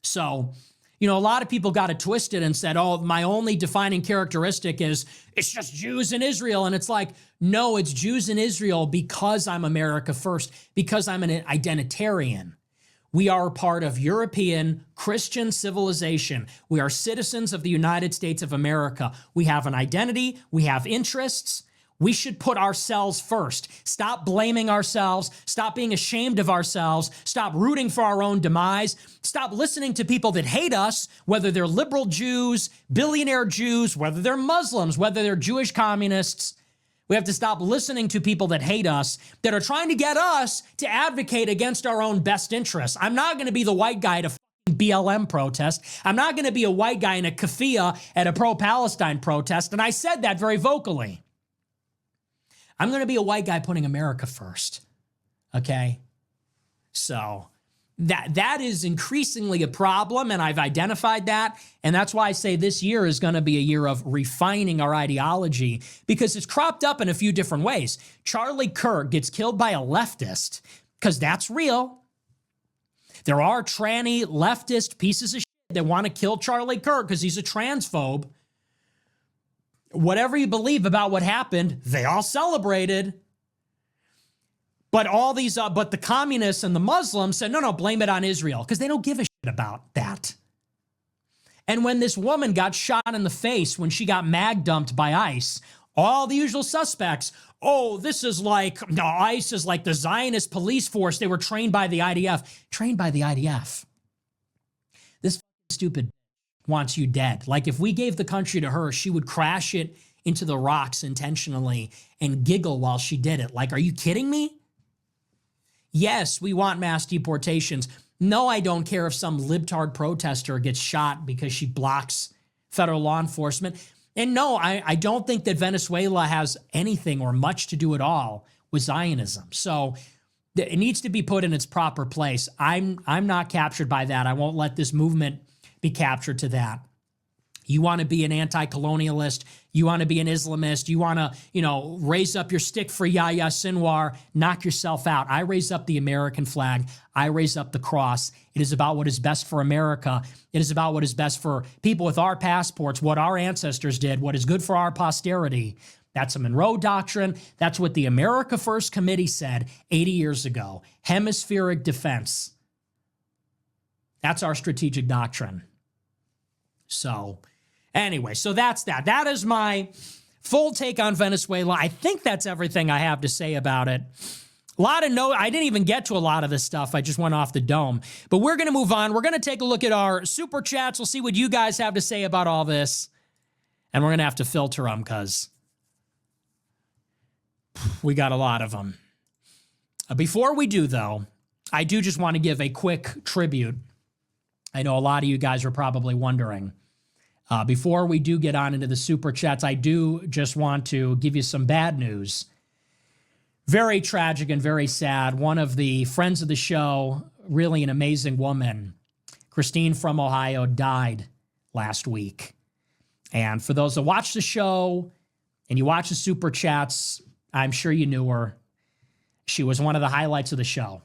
So, you know, a lot of people got it twisted and said, oh, my only defining characteristic is it's just Jews in Israel. And it's like, no, it's Jews in Israel because I'm America first, because I'm an identitarian. We are part of European Christian civilization. We are citizens of the United States of America. We have an identity. We have interests. We should put ourselves first. Stop blaming ourselves. Stop being ashamed of ourselves. Stop rooting for our own demise. Stop listening to people that hate us, whether they're liberal Jews, billionaire Jews, whether they're Muslims, whether they're Jewish communists. We have to stop listening to people that hate us, that are trying to get us to advocate against our own best interests. I'm not going to be the white guy at a BLM protest. I'm not going to be a white guy in a keffiyeh at a pro-Palestine protest. And I said that very vocally. I'm going to be a white guy putting America first. Okay? So that is increasingly a problem, and I've identified that. And that's why I say this year is going to be a year of refining our ideology, because it's cropped up in a few different ways. Charlie Kirk gets killed by a leftist, because that's real. There are tranny leftist pieces of shit that want to kill Charlie Kirk because he's a transphobe. Whatever you believe about what happened, they all celebrated. But all these, but the communists and the Muslims said, no, blame it on Israel, because they don't give a shit about that. And when this woman got shot in the face, when she got mag dumped by ICE, all the usual suspects, oh, this is like, no, ICE is like the Zionist police force. They were trained by the IDF. Trained by the IDF. This stupid wants you dead. Like, if we gave the country to her, she would crash it into the rocks intentionally and giggle while she did it. Like, are you kidding me? Yes, we want mass deportations. No, I don't care if some libtard protester gets shot because she blocks federal law enforcement. And no, I don't think that Venezuela has anything or much to do at all with Zionism. So It needs to be put in its proper place. I'm not captured by that. I won't let this movement be captured to that. You want to be an anti-colonialist. You want to be an Islamist. You want to, raise up your stick for Yahya Sinwar. Knock yourself out. I raise up the American flag. I raise up the cross. It is about what is best for America. It is about what is best for people with our passports, what our ancestors did, what is good for our posterity. That's a Monroe Doctrine. That's what the America First Committee said 80 years ago. Hemispheric defense. That's our strategic doctrine. So anyway, so that's that. That is my full take on Venezuela. I think that's everything I have to say about it. I didn't even get to a lot of this stuff. I just went off the dome. But we're going to move on. We're going to take a look at our super chats. We'll see what you guys have to say about all this. And we're going to have to filter them because we got a lot of them. Before we do, though, I do just want to give a quick tribute. I know a lot of you guys are probably wondering. Before we do get on into the super chats, I do just want to give you some bad news. Very tragic and very sad. One of the friends of the show, really an amazing woman, Christine from Ohio, died last week. And for those that watch the show and you watch the super chats, I'm sure you knew her. She was one of the highlights of the show.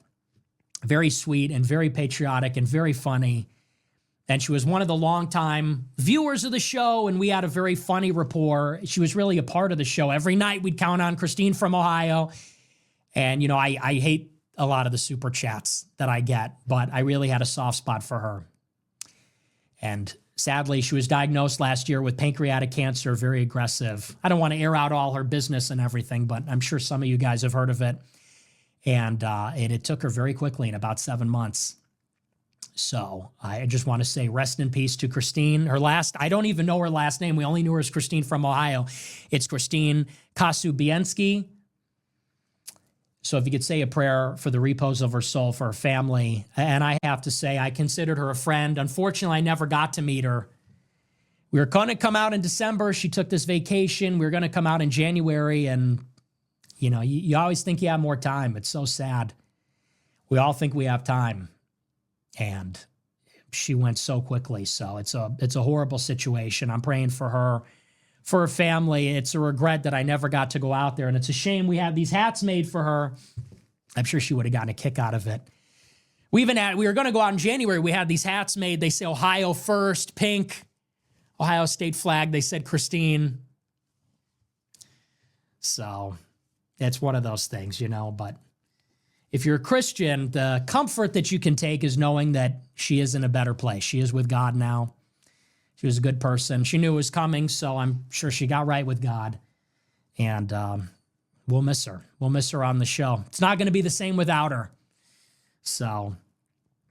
Very sweet and very patriotic and very funny. And she was one of the longtime viewers of the show, and we had a very funny rapport. She was really a part of the show. Every night we'd count on Christine from Ohio. And, I hate a lot of the super chats that I get, but I really had a soft spot for her. And sadly, she was diagnosed last year with pancreatic cancer, very aggressive. I don't want to air out all her business and everything, but I'm sure some of you guys have heard of it. And it took her very quickly in about 7 months. So I just want to say rest in peace to Christine. I don't even know her last name. We only knew her as Christine from Ohio. It's Christine Kasubienski. So if you could say a prayer for the repose of her soul, for her family. And I have to say, I considered her a friend. Unfortunately, I never got to meet her. We were going to come out in December. She took this vacation. We were going to come out in January. And, you always think you have more time. It's so sad. We all think we have time. And she went so quickly. So it's a horrible situation. I'm praying for her. For her family. It's a regret that I never got to go out there. And it's a shame we have these hats made for her. I'm sure she would have gotten a kick out of it. We were going to go out in January. We had these hats made. They say Ohio First, pink, Ohio State flag. They said Christine. So it's one of those things, but if you're a Christian, the comfort that you can take is knowing that she is in a better place. She is with God now. She was a good person. She knew it was coming, so I'm sure she got right with God. And we'll miss her. We'll miss her on the show. It's not going to be the same without her. So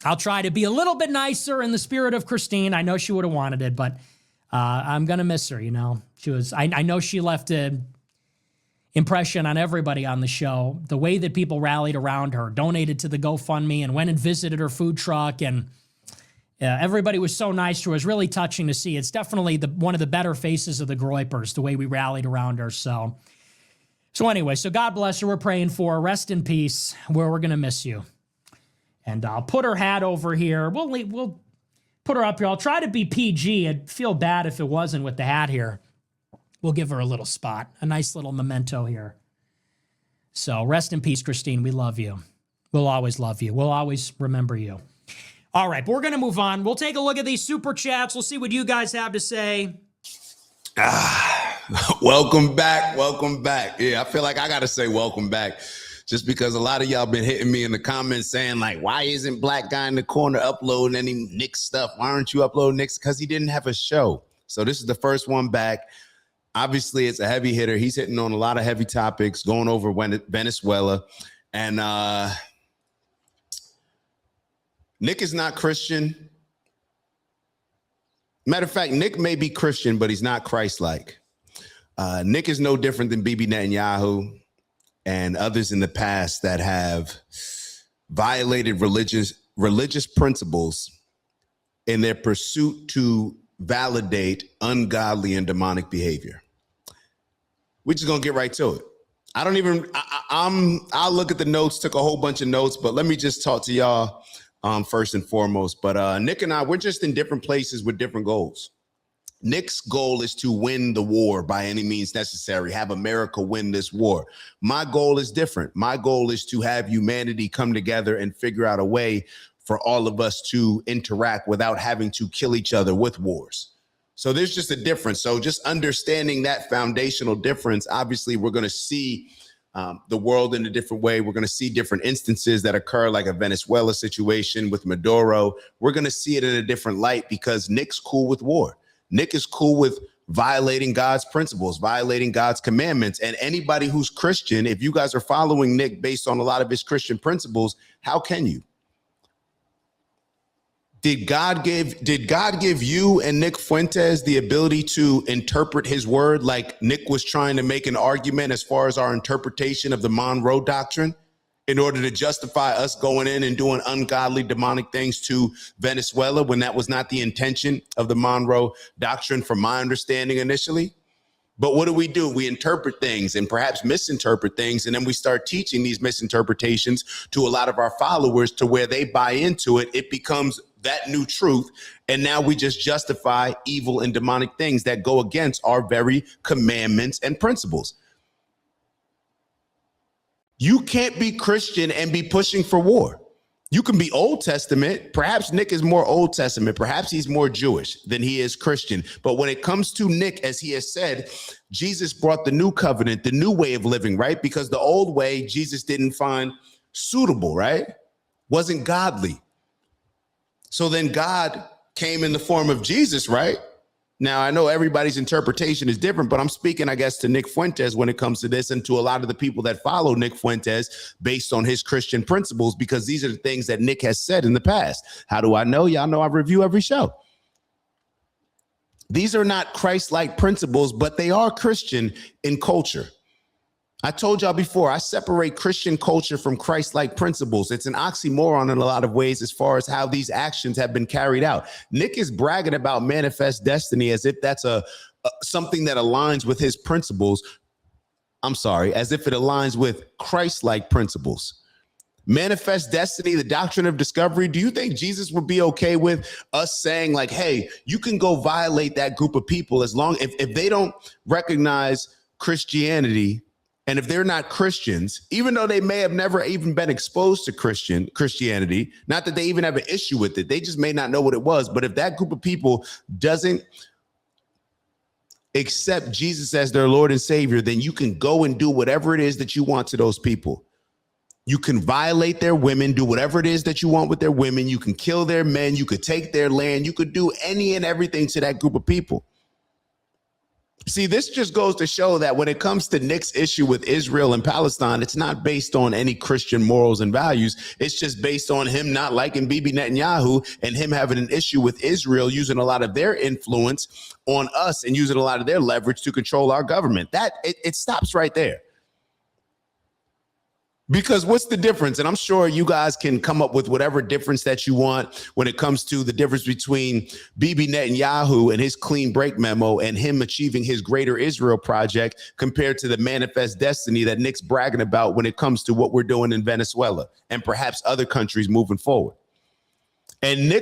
I'll try to be a little bit nicer in the spirit of Christine. I know she would have wanted it, but I'm going to miss her, She was. I know she left an impression on everybody on the show. The way that people rallied around her, donated to the GoFundMe, and went and visited her food truck, and everybody was so nice to her. It was really touching to see. It's definitely one of the better faces of the Groypers, the way we rallied around her. So anyway, so God bless her. We're praying for her. Rest in peace. We're going to miss you. And I'll put her hat over here. We'll put her up here. I'll try to be PG. I'd feel bad if it wasn't with the hat here. We'll give her a little spot, a nice little memento here. So rest in peace, Christine. We love you. We'll always love you. We'll always remember you. All right, but we're going to move on. We'll take a look at these super chats. We'll see what you guys have to say. Welcome back. Welcome back. Yeah, I feel like I got to say welcome back just because a lot of y'all been hitting me in the comments saying, why isn't Black Guy in the Corner uploading any Nick stuff? Why aren't you uploading Nick's? Because he didn't have a show. So this is the first one back. Obviously, it's a heavy hitter. He's hitting on a lot of heavy topics, going over Venezuela. And Nick is not Christian. Matter of fact, Nick may be Christian, but he's not Christ-like. Nick is no different than Bibi Netanyahu and others in the past that have violated religious principles in their pursuit to validate ungodly and demonic behavior. We're just going to get right to it. I don't even, I'll look at the notes, took a whole bunch of notes, but let me just talk to y'all first and foremost. But Nick and I, we're just in different places with different goals. Nick's goal is to win the war by any means necessary, have America win this war. My goal is different. My goal is to have humanity come together and figure out a way for all of us to interact without having to kill each other with wars. So there's just a difference. So just understanding that foundational difference, obviously we're going to see the world in a different way. We're going to see different instances that occur, like a Venezuela situation with Maduro. We're going to see it in a different light because Nick's cool with war. Nick is cool with violating God's principles, violating God's commandments. And anybody who's Christian, if you guys are following Nick based on a lot of his Christian principles, how can you? Did God give you and Nick Fuentes the ability to interpret his word like Nick was trying to make an argument as far as our interpretation of the Monroe Doctrine in order to justify us going in and doing ungodly, demonic things to Venezuela when that was not the intention of the Monroe Doctrine, from my understanding initially? But what do? We interpret things and perhaps misinterpret things, and then we start teaching these misinterpretations to a lot of our followers to where they buy into it. It becomes that new truth, and now we just justify evil and demonic things that go against our very commandments and principles. You can't be Christian and be pushing for war. You can be Old Testament. Perhaps Nick is more Old Testament. Perhaps he's more Jewish than he is Christian. But when it comes to Nick, as he has said, Jesus brought the new covenant, the new way of living, right? Because the old way Jesus didn't find suitable, right? Wasn't godly. So then God came in the form of Jesus, right? Now, I know everybody's interpretation is different, but I'm speaking, I guess, to Nick Fuentes when it comes to this, and to a lot of the people that follow Nick Fuentes based on his Christian principles, because these are the things that Nick has said in the past. How do I know? Y'all know I review every show. These are not Christ-like principles, but they are Christian in culture. I told y'all before, I separate Christian culture from Christ-like principles. It's an oxymoron in a lot of ways as far as how these actions have been carried out. Nick is bragging about manifest destiny as if that's something that aligns with his principles. I'm sorry, as if it aligns with Christ-like principles. Manifest destiny, the doctrine of discovery. Do you think Jesus would be okay with us saying like, hey, you can go violate that group of people as long if they don't recognize Christianity? And if they're not Christians, even though they may have never even been exposed to Christianity, not that they even have an issue with it, they just may not know what it was. But if that group of people doesn't accept Jesus as their Lord and Savior, then you can go and do whatever it is that you want to those people. You can violate their women, do whatever it is that you want with their women. You can kill their men. You could take their land. You could do any and everything to that group of people. See, this just goes to show that when it comes to Nick's issue with Israel and Palestine, it's not based on any Christian morals and values. It's just based on him not liking Bibi Netanyahu and him having an issue with Israel using a lot of their influence on us and using a lot of their leverage to control our government. That it stops right there. Because what's the difference? And I'm sure you guys can come up with whatever difference that you want when it comes to the difference between Bibi Netanyahu and his clean break memo and him achieving his Greater Israel project compared to the manifest destiny that Nick's bragging about when it comes to what we're doing in Venezuela and perhaps other countries moving forward. And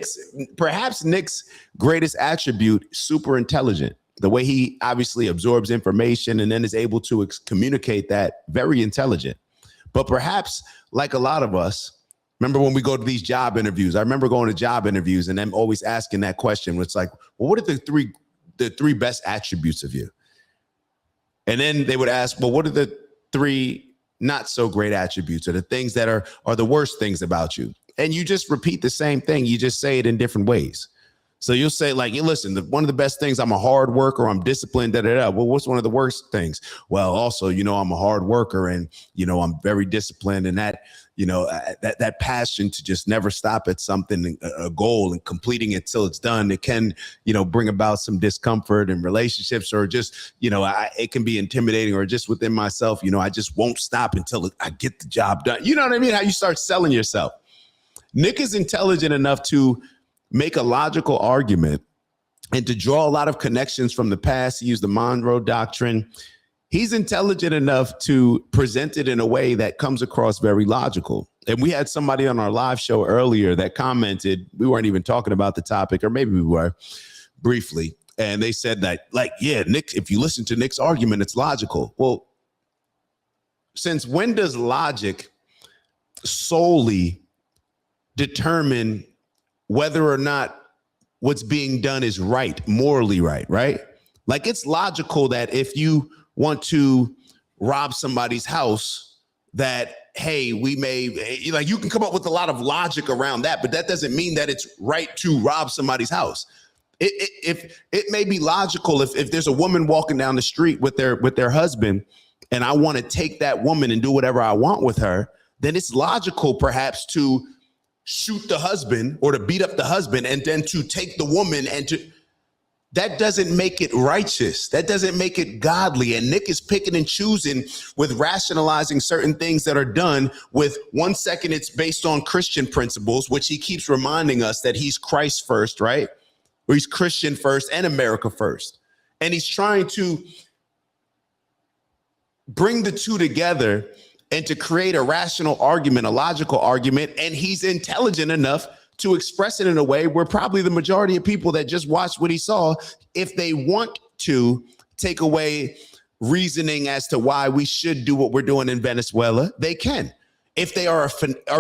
perhaps Nick's greatest attribute, super intelligent. The way he obviously absorbs information and then is able to communicate that, very intelligent. But perhaps like a lot of us, remember when we go to these job interviews, I remember going to job interviews and them always asking that question. It's like, well, what are the three best attributes of you? And then they would ask, well, what are the three not so great attributes, or the things that are the worst things about you? And you just repeat the same thing. You just say it in different ways. So you'll say like, hey, listen, one of the best things, I'm a hard worker, I'm disciplined, Well, what's one of the worst things? Well, also, I'm a hard worker and, I'm very disciplined, and that, that passion to just never stop at something, a goal, and completing it till it's done. It can, bring about some discomfort in relationships, or just, it can be intimidating, or just within myself, I just won't stop until I get the job done. You know what I mean? How you start selling yourself. Nick is intelligent enough to make a logical argument and to draw a lot of connections from the past. He used the Monroe Doctrine. he's intelligent enough to present it in a way that comes across very logical. And we had somebody on our live show earlier that commented, we weren't even talking about the topic, or maybe we were briefly. And they said that, like, yeah, Nick, if you listen to Nick's argument, it's logical. Well, since when does logic solely determine whether or not what's being done is right, morally right? Like, it's logical that if you want to rob somebody's house, that, hey, we may, like, you can come up with a lot of logic around that, but that doesn't mean that it's right to rob somebody's house. If it may be logical if there's a woman walking down the street with their husband, and I want to take that woman and do whatever I want with her, then it's logical perhaps to shoot the husband or to beat up the husband and then to take the woman and to, that doesn't make it righteous. That doesn't make it godly. And Nick is picking and choosing with rationalizing certain things that are done with 1 second it's based on Christian principles, which he keeps reminding us that he's Christ first, right? Or he's Christian first and America first. And he's trying to bring the two together and to create a rational argument, a logical argument. And he's intelligent enough to express it in a way where probably the majority of people that just watched what he saw, if they want to take away reasoning as to why we should do what we're doing in Venezuela, they can. If they are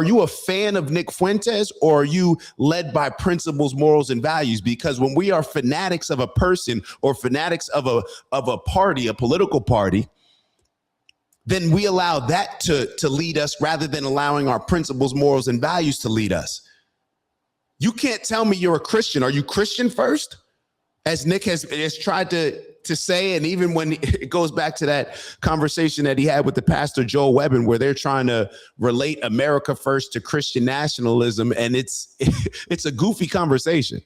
you a fan of Nick Fuentes, or are you led by principles, morals, and values? Because when we are fanatics of a person or fanatics of a party, a political party, then we allow that to lead us rather than allowing our principles, morals, and values to lead us. You can't tell me you're a Christian. Are you Christian first? As Nick has tried to say, and even when it goes back to that conversation that he had with the pastor Joel Webbin, where they're trying to relate America first to Christian nationalism, and it's a goofy conversation.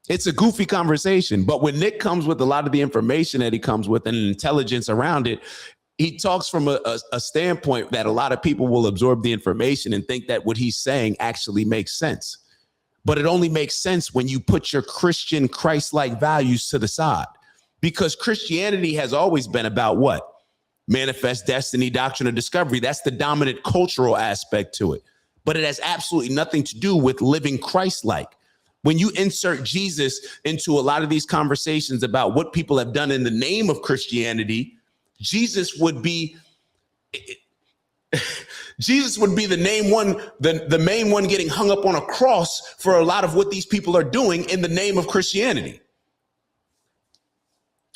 It's a goofy conversation. But when Nick comes with a lot of the information that he comes with and intelligence around it, he talks from a standpoint that a lot of people will absorb the information and think that what he's saying actually makes sense. But it only makes sense when you put your Christian Christ-like values to the side, because Christianity has always been about what? Manifest destiny, doctrine of discovery. That's the dominant cultural aspect to it. But it has absolutely nothing to do with living Christ-like. When you insert Jesus into a lot of these conversations about what people have done in the name of Christianity, Jesus would be the main one getting hung up on a cross for a lot of what these people are doing in the name of Christianity.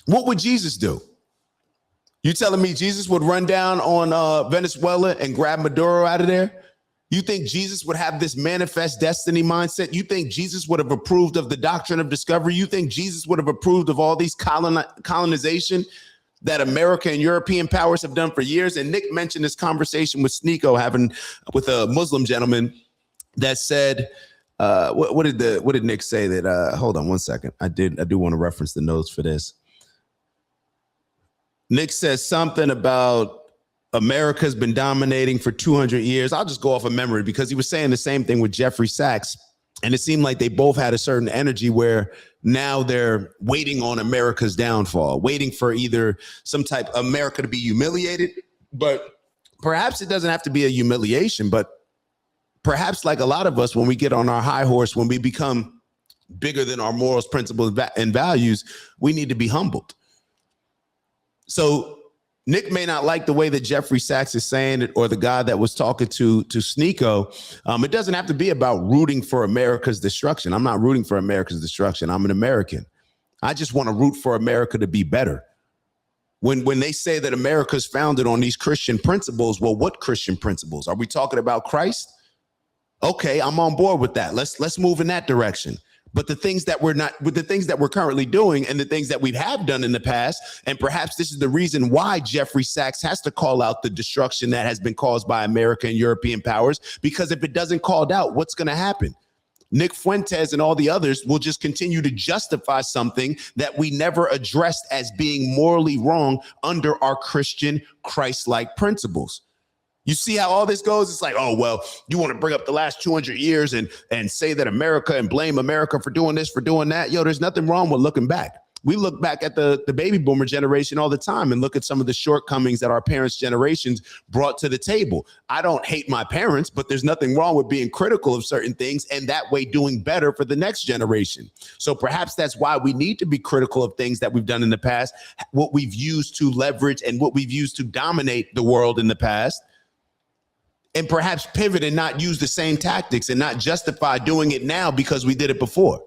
What would Jesus do? You telling me Jesus would run down on Venezuela and grab Maduro out of there? You think Jesus would have this manifest destiny mindset? You think Jesus would have approved of the doctrine of discovery? You think Jesus would have approved of all these colonization that America and European powers have done for years? And Nick mentioned this conversation with Sneeko having with a Muslim gentleman that said, what did Nick say? That hold on 1 second. I do want to reference the notes for this. Nick says something about America's been dominating for 200 years. I'll just go off of memory, because he was saying the same thing with Jeffrey Sachs. And it seemed like they both had a certain energy where now they're waiting on America's downfall, waiting for either some type of America to be humiliated. But perhaps it doesn't have to be a humiliation, but perhaps, like a lot of us, when we get on our high horse, when we become bigger than our morals, principles, and values, we need to be humbled. So Nick may not like the way that Jeffrey Sachs is saying it, or the guy that was talking to Sneeko. It doesn't have to be about rooting for America's destruction. I'm not rooting for America's destruction. I'm an American. I just want to root for America to be better. When they say that America's founded on these Christian principles, well, what Christian principles? Are we talking about Christ? Okay, I'm on board with that. Let's move in that direction. But the things that we're currently doing, and the things that we have done in the past, and perhaps this is the reason why Jeffrey Sachs has to call out the destruction that has been caused by America and European powers, because if it doesn't called out, what's going to happen? Nick Fuentes and all the others will just continue to justify something that we never addressed as being morally wrong under our Christian Christ-like principles. You see how all this goes? It's like, oh, well, you want to bring up the last 200 years and say that America and blame America for doing this, for doing that. Yo, there's nothing wrong with looking back. We look back at the baby boomer generation all the time and look at some of the shortcomings that our parents' generations brought to the table. I don't hate my parents, but there's nothing wrong with being critical of certain things and that way doing better for the next generation. So perhaps that's why we need to be critical of things that we've done in the past, what we've used to leverage and what we've used to dominate the world in the past, and perhaps pivot and not use the same tactics and not justify doing it now because we did it before.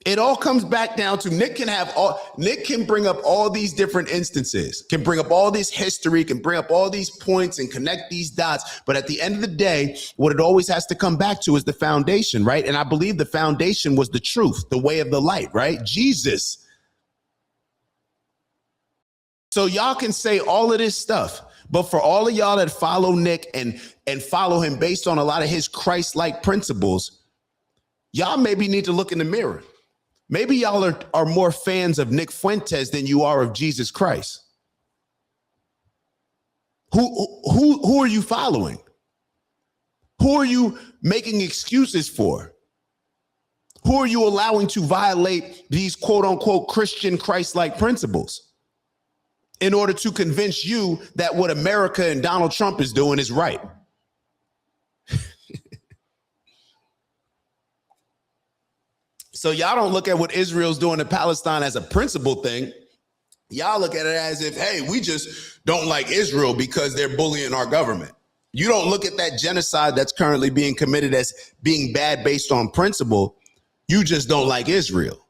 It all comes back down to Nick can bring up all these different instances, can bring up all this history, can bring up all these points and connect these dots. But at the end of the day, what it always has to come back to is the foundation, right? And I believe the foundation was the truth, the way of the light, right? Jesus. So y'all can say all of this stuff, but for all of y'all that follow Nick and follow him based on a lot of his Christ-like principles, y'all maybe need to look in the mirror. Maybe y'all are more fans of Nick Fuentes than you are of Jesus Christ. Who are you following? Who are you making excuses for? Who are you allowing to violate these quote unquote Christian Christ-like principles in order to convince you that what America and Donald Trump is doing is right? So y'all don't look at what Israel's doing in Palestine as a principle thing. Y'all look at it as if, hey, we just don't like Israel because they're bullying our government. You don't look at that genocide that's currently being committed as being bad based on principle. You just don't like Israel.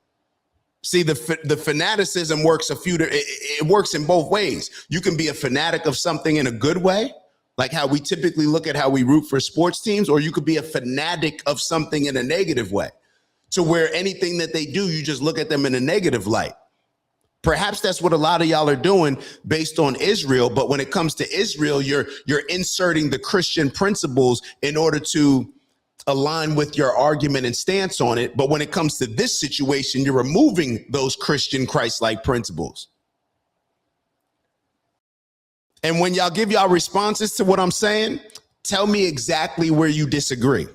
See, the fanaticism works it works in both ways. You can be a fanatic of something in a good way, like how we typically look at how we root for sports teams, or you could be a fanatic of something in a negative way, to where anything that they do, you just look at them in a negative light. Perhaps that's what a lot of y'all are doing based on Israel. But when it comes to Israel, you're inserting the Christian principles in order to align with your argument and stance on it. But when it comes to this situation, you're removing those Christian Christ-like principles. And when y'all give y'all responses to what I'm saying, tell me exactly where you disagree.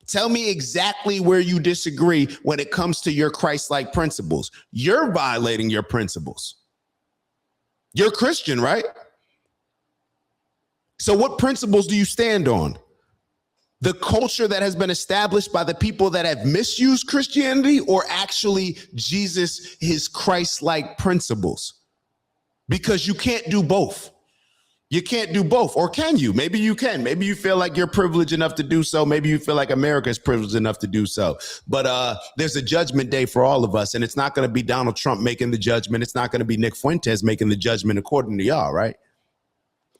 Tell me exactly where you disagree when it comes to your Christ-like principles. You're violating your principles. You're Christian, right? So what principles do you stand on? The culture that has been established by the people that have misused Christianity, or actually Jesus, his Christ-like principles? Because you can't do both. You can't do both. Or can you? Maybe you can. Maybe you feel like you're privileged enough to do so. Maybe you feel like America is privileged enough to do so. But there's a judgment day for all of us. And it's not going to be Donald Trump making the judgment. It's not going to be Nick Fuentes making the judgment according to y'all, right?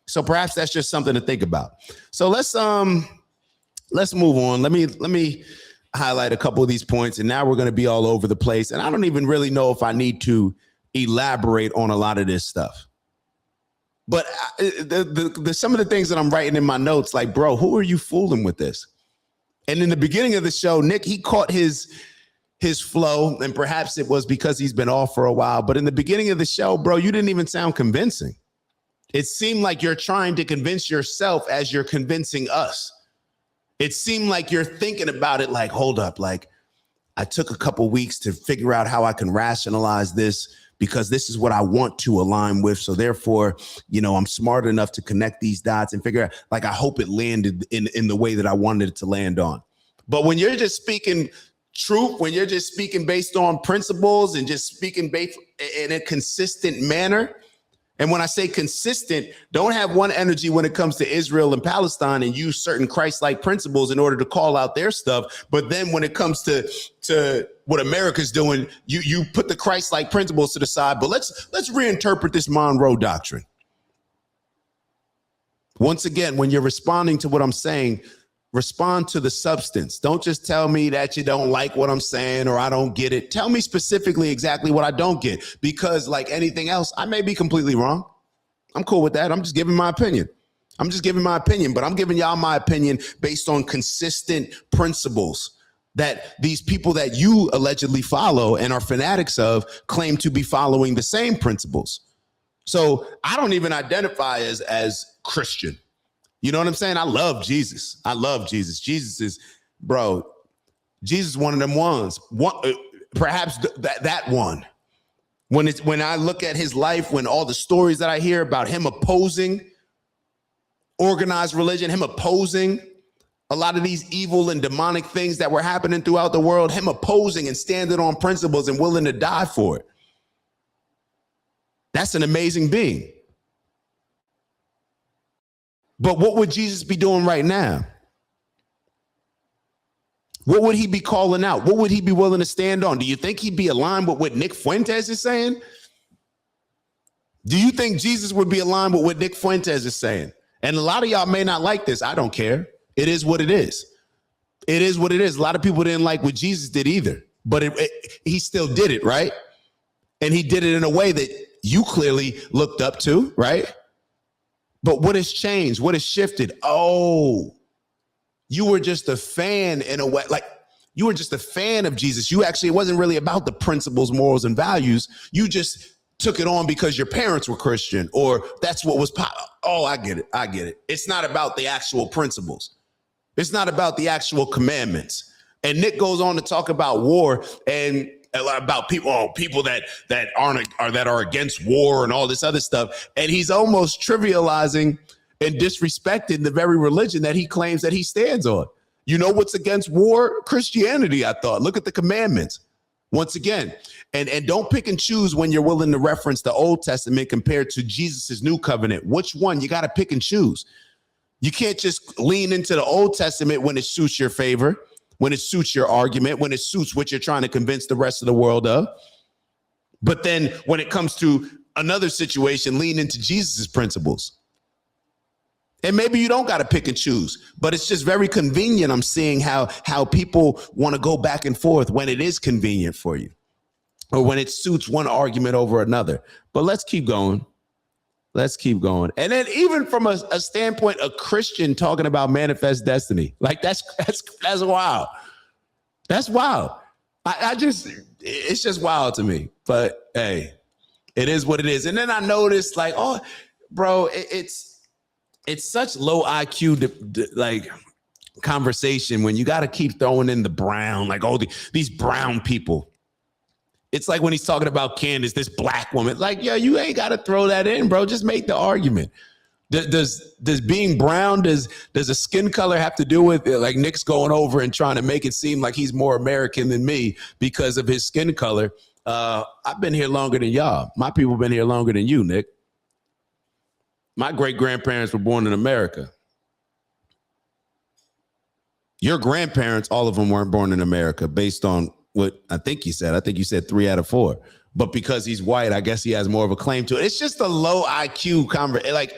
So perhaps that's just something to think about. So let's move on. Let me highlight a couple of these points. And now we're going to be all over the place. And I don't even really know if I need to elaborate on a lot of this stuff. But some of the things that I'm writing in my notes, like, bro, who are you fooling with this? And in the beginning of the show, Nick, he caught his flow, and perhaps it was because he's been off for a while. But in the beginning of the show, bro, you didn't even sound convincing. It seemed like you're trying to convince yourself as you're convincing us. It seemed like you're thinking about it like, hold up, like I took a couple weeks to figure out how I can rationalize this, because this is what I want to align with. So therefore, I'm smart enough to connect these dots and figure out, like, I hope it landed in the way that I wanted it to land on. But when you're just speaking truth, when you're just speaking based on principles and just speaking based in a consistent manner, and when I say consistent, don't have one energy when it comes to Israel and Palestine and use certain Christ-like principles in order to call out their stuff. But then when it comes to what America's doing, you put the Christ-like principles to the side. But let's reinterpret this Monroe Doctrine. Once again, when you're responding to what I'm saying, respond to the substance. Don't just tell me that you don't like what I'm saying or I don't get it. Tell me specifically exactly what I don't get, because like anything else, I may be completely wrong. I'm cool with that. I'm just giving my opinion. But I'm giving y'all my opinion based on consistent principles that these people that you allegedly follow and are fanatics of claim to be following the same principles. So I don't even identify as Christian. You know what I'm saying? I love Jesus. Jesus is, bro, Jesus is one of them ones. perhaps that one. When I look at his life, when all the stories that I hear about him opposing organized religion, him opposing a lot of these evil and demonic things that were happening throughout the world, him opposing and standing on principles and willing to die for it. That's an amazing being. But what would Jesus be doing right now? What would he be calling out? What would he be willing to stand on? Do you think he'd be aligned with what Nick Fuentes is saying? Do you think Jesus would be aligned with what Nick Fuentes is saying? And a lot of y'all may not like this. I don't care. It is what it is. It is what it is. A lot of people didn't like what Jesus did either, but he still did it, right? And he did it in a way that you clearly looked up to, right? But what has changed? What has shifted? Oh, you were just a fan in a way, like you were just a fan of Jesus. You actually, it wasn't really about the principles, morals, and values. You just took it on because your parents were Christian, or that's what was Oh, I get it. I get it. It's not about the actual principles. It's not about the actual commandments. And Nick goes on to talk about war and about people that are against war and all this other stuff. And he's almost trivializing and disrespecting the very religion that he claims that he stands on. You know what's against war? Christianity, I thought. Look at the commandments. Once again, and don't pick and choose when you're willing to reference the Old Testament compared to Jesus's new covenant. Which one? You got to pick and choose. You can't just lean into the Old Testament when it suits your favor, when it suits your argument, when it suits what you're trying to convince the rest of the world of. But then when it comes to another situation, lean into Jesus's principles. And maybe you don't got to pick and choose, but it's just very convenient. I'm seeing how people want to go back and forth when it is convenient for you or when it suits one argument over another. But let's keep going. Let's keep going. And then even from a standpoint, a Christian talking about manifest destiny, like that's wild. That's wild. It's just wild to me. But hey, it is what it is. And then I noticed like, oh, bro, it's such low IQ like conversation when you got to keep throwing in the brown, like these brown people. It's like when he's talking about Candace, this black woman, like, yo, you ain't got to throw that in, bro. Just make the argument. Does being brown, does a skin color have to do with it? Like Nick's going over and trying to make it seem like he's more American than me because of his skin color. I've been here longer than y'all. My people have been here longer than you, Nick. My great-grandparents were born in America. Your grandparents, all of them weren't born in America based on what I think you said. I think you said 3 out of 4. But because he's white, I guess he has more of a claim to it. It's just a low IQ conversation. Like,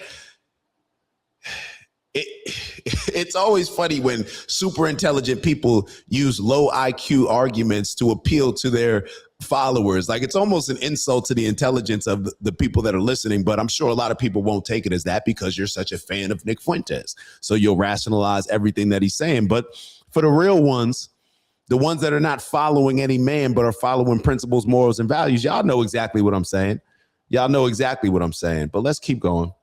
it's always funny when super intelligent people use low IQ arguments to appeal to their followers. Like it's almost an insult to the intelligence of the people that are listening, but I'm sure a lot of people won't take it as that because you're such a fan of Nick Fuentes. So you'll rationalize everything that he's saying. But for the real ones, the ones that are not following any man, but are following principles, morals, and values, y'all know exactly what I'm saying. Y'all know exactly what I'm saying, but let's keep going.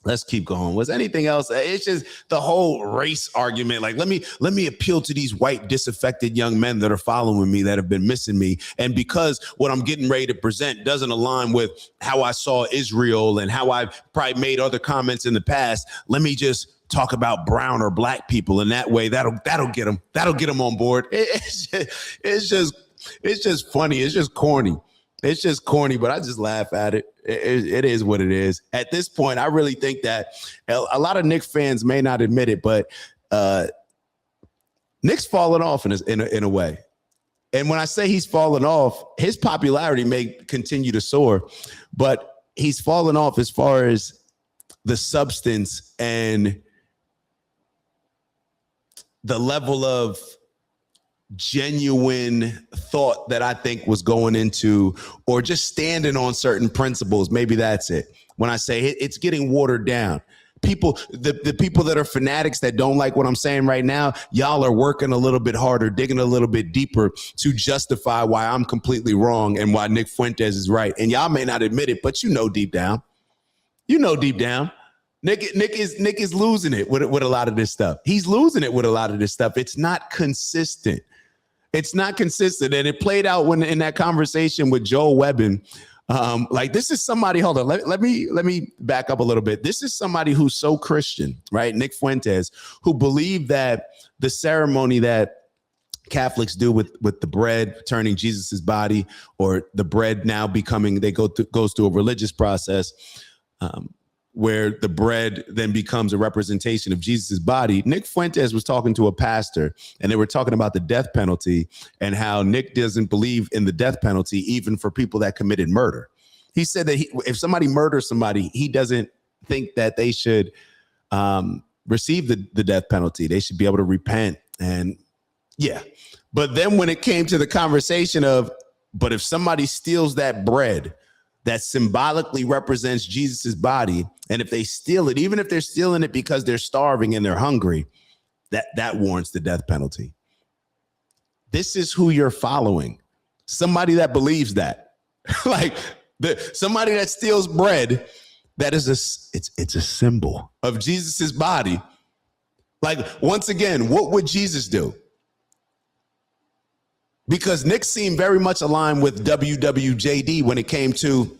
Let's keep going. Was anything else? It's just the whole race argument. Like, let me appeal to these white disaffected young men that are following me, that have been missing me. And because what I'm getting ready to present doesn't align with how I saw Israel and how I've probably made other comments in the past, let me just talk about brown or black people. And that way that'll get them on board. It's just funny. It's just corny. It's just corny, but I just laugh at it. It is what it is. At this point, I really think that a lot of Knicks fans may not admit it, but Nick's fallen off in a way. And when I say he's fallen off, his popularity may continue to soar, but he's fallen off as far as the substance and the level of genuine thought that I think was going into, or just standing on certain principles. Maybe that's it. When I say it's getting watered down, the people that are fanatics that don't like what I'm saying right now, y'all are working a little bit harder, digging a little bit deeper to justify why I'm completely wrong and why Nick Fuentes is right. And y'all may not admit it, but deep down, Nick is losing it with a lot of this stuff. He's losing it with a lot of this stuff. It's not consistent. It's not consistent. And it played out when in that conversation with Joel Webbin. Like this is somebody, hold on, let me back up a little bit. This is somebody who's so Christian, right? Nick Fuentes, who believed that the ceremony that Catholics do with the bread turning Jesus's body, or the bread now becoming, goes through a religious process where the bread then becomes a representation of Jesus's body. Nick Fuentes was talking to a pastor, and they were talking about the death penalty and how Nick doesn't believe in the death penalty even for people that committed murder. He said that if somebody murders somebody, he doesn't think that they should receive the death penalty. They should be able to repent. And yeah. But then when it came to the conversation of, but if somebody steals that bread that symbolically represents Jesus's body, and if they steal it, even if they're stealing it because they're starving and they're hungry, that warrants the death penalty. This is who you're following. Somebody that believes that. Like somebody that steals bread, that is it's a symbol of Jesus's body. Like, once again, what would Jesus do? Because Nick seemed very much aligned with WWJD when it came to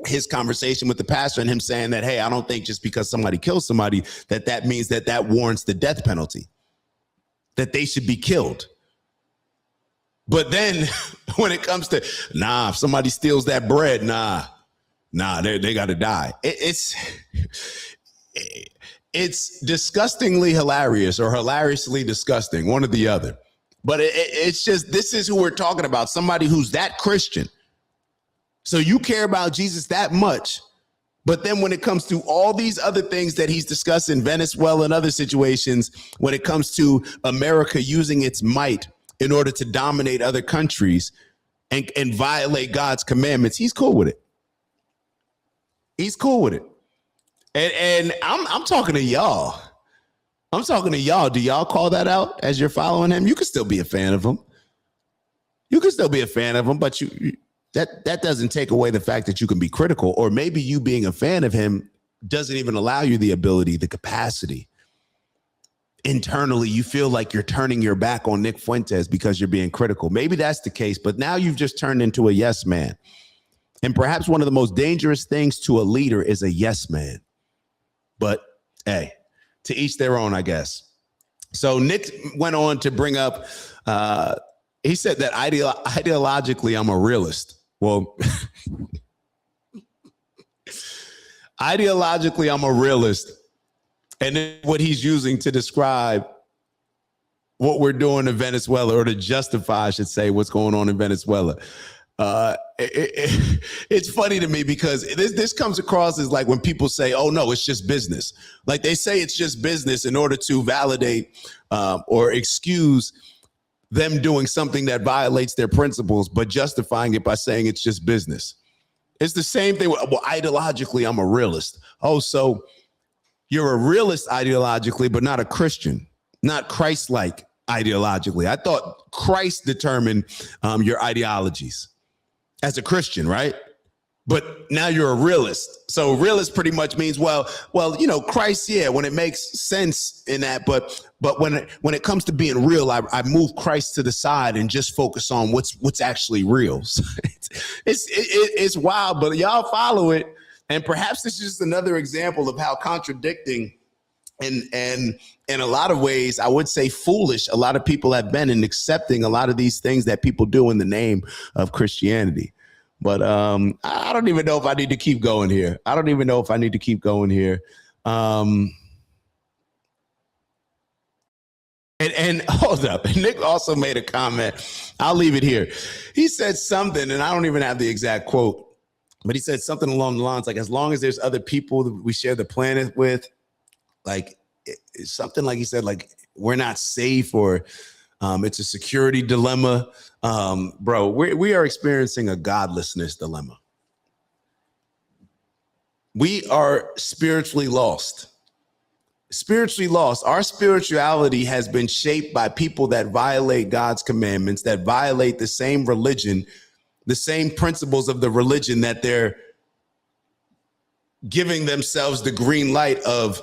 his conversation with the pastor and him saying that, hey, I don't think just because somebody kills somebody that means that warrants the death penalty, that they should be killed. But then when it comes to, if somebody steals that bread, they got to die. It's disgustingly hilarious or hilariously disgusting, one or the other. But it's just, this is who we're talking about, somebody who's that Christian. So you care about Jesus that much. But then when it comes to all these other things that he's discussing, Venezuela and other situations, when it comes to America using its might in order to dominate other countries and violate God's commandments, he's cool with it. He's cool with it. And I'm talking to y'all. I'm talking to y'all. Do y'all call that out as you're following him? You can still be a fan of him. You can still be a fan of him, but that doesn't take away the fact that you can be critical, or maybe you being a fan of him doesn't even allow you the ability, the capacity. Internally, you feel like you're turning your back on Nick Fuentes because you're being critical. Maybe that's the case, but now you've just turned into a yes man. And perhaps one of the most dangerous things to a leader is a yes man. But hey, to each their own, I guess. So Nick went on to bring up, he said that ideologically, I'm a realist. Well, ideologically, I'm a realist. And then what he's using to describe what we're doing in Venezuela, or to justify, I should say, what's going on in Venezuela. It's funny to me because this comes across as like when people say, oh, no, it's just business. Like they say it's just business in order to validate or excuse them doing something that violates their principles, but justifying it by saying it's just business. It's the same thing. Well, ideologically, I'm a realist. Oh, so you're a realist ideologically, but not a Christian, not Christ-like ideologically. I thought Christ determined your ideologies as a Christian, right? But now you're a realist. So realist pretty much means, well, you know, Christ, yeah, when it makes sense in that, but when it comes to being real, I move Christ to the side and just focus on what's actually real. So it's wild, but y'all follow it. And perhaps this is just another example of how contradicting and in a lot of ways, I would say foolish, a lot of people have been in accepting a lot of these things that people do in the name of Christianity. But I don't even know if I need to keep going here. And hold up. Nick also made a comment. I'll leave it here. He said something, and I don't even have the exact quote, but he said something along the lines like, as long as there's other people that we share the planet with, like it's something like he said, like we're not safe, or it's a security dilemma. Bro, we are experiencing a godlessness dilemma. We are spiritually lost. Our spirituality has been shaped by people that violate God's commandments, that violate the same religion, the same principles of the religion that they're giving themselves the green light of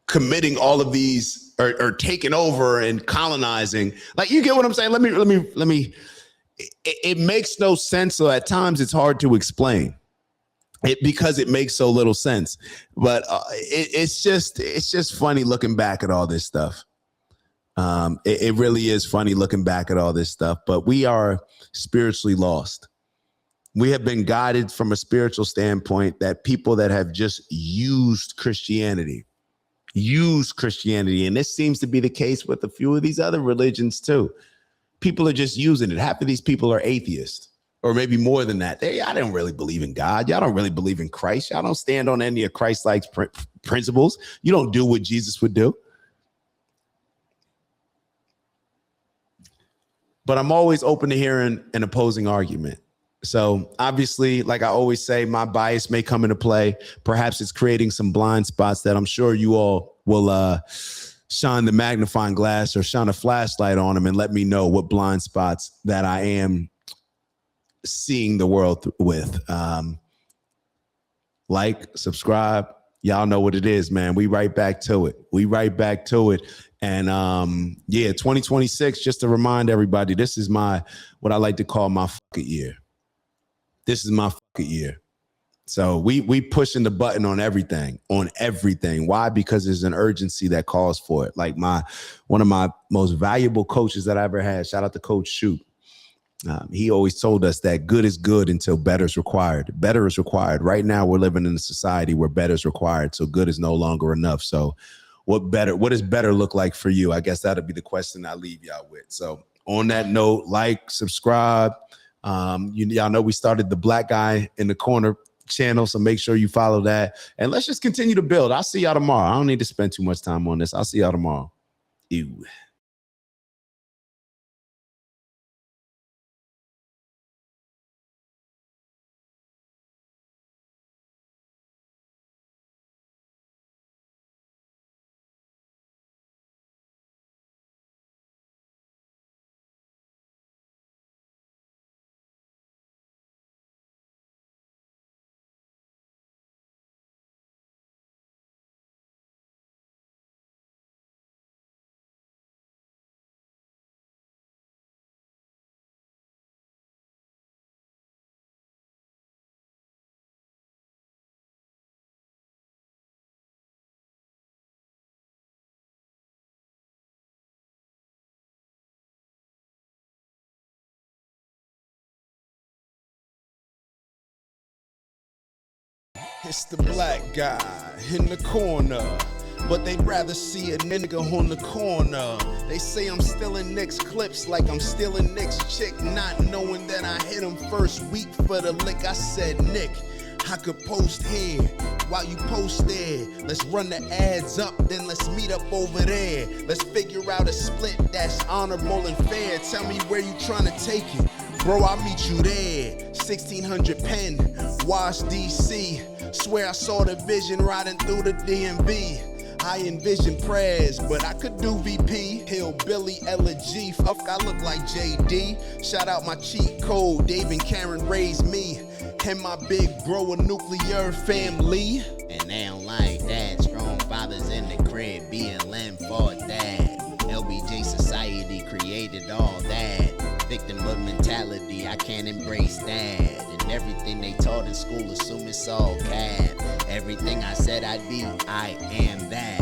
committing all of these or taking over and colonizing. Like, you get what I'm saying? Let me. It makes no sense. So at times it's hard to explain it because it makes so little sense. But it's just funny looking back at all this stuff. It really is funny looking back at all this stuff. But we are spiritually lost. We have been guided from a spiritual standpoint that people that have just used Christianity. And this seems to be the case with a few of these other religions too. People are just using it. Half of these people are atheists, or maybe more than that. I don't really believe in God. Y'all don't really believe in Christ. Y'all don't stand on any of Christ-like principles. You don't do what Jesus would do. But I'm always open to hearing an opposing argument. So obviously, like I always say, my bias may come into play. Perhaps it's creating some blind spots that I'm sure you all will shine the magnifying glass or shine a flashlight on them and let me know what blind spots that I am seeing the world with. Like, subscribe. Y'all know what it is, man. We right back to it. And 2026, just to remind everybody, this is what I like to call my fuck it year. This is my fuck it year. So we pushing the button on everything. Why? Because there's an urgency that calls for it. Like one of my most valuable coaches that I ever had, shout out to Coach Shoot. He always told us that good is good until better is required. Better is required. Right now, we're living in a society where better is required. So good is no longer enough. So what does better look like for you? I guess that'll be the question I leave y'all with. So on that note, like, subscribe. Y'all know we started the Black Guy in the Corner channel, so make sure you follow that. And let's just continue to build. I'll see y'all tomorrow. I don't need to spend too much time on this. I'll see y'all tomorrow. Ew. It's the black guy in the corner, but they'd rather see a nigga on the corner. They say I'm stealing Nick's clips like I'm stealing Nick's chick, not knowing that I hit him first week for the lick. I said, Nick, I could post here while you post there. Let's run the ads up, then let's meet up over there. Let's figure out a split that's honorable and fair. Tell me where you trying to take it. Bro, I'll meet you there. 1600 Penn, Wash, DC. Swear I saw the vision riding through the DMV. I envision prayers, but I could do VP. Hillbilly Elegy, fuck, I look like JD. Shout out my cheat code, Dave and Karen raised me. And my big bro, a nuclear family. And they don't like that. Strong fathers in the crib, BLM fought that. LBJ society created all that. Victimhood mentality, I can't embrace that. And everything they taught in school, assume it's all cap. Everything I said I'd be, I am that.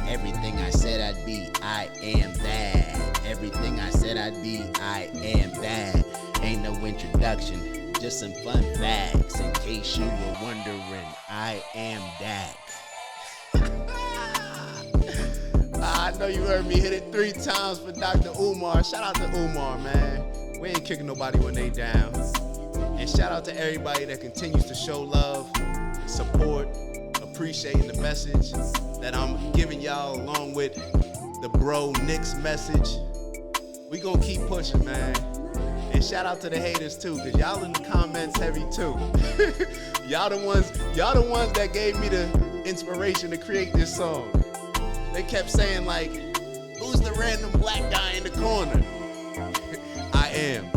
Everything I said I'd be, I am that. Everything I said I'd be, I am that. Ain't no introduction, just some fun facts. In case you were wondering, I am that. I know you heard me hit it 3 times for Dr. Umar. Shout out to Umar, man. We ain't kicking nobody when they down. And shout out to everybody that continues to show love, support, appreciating the message that I'm giving y'all along with the bro Nick's message. We gonna keep pushing, man. And shout out to the haters too, cause y'all in the comments heavy too. y'all the ones that gave me the inspiration to create this song. They kept saying like, who's the random black guy in the corner? I am.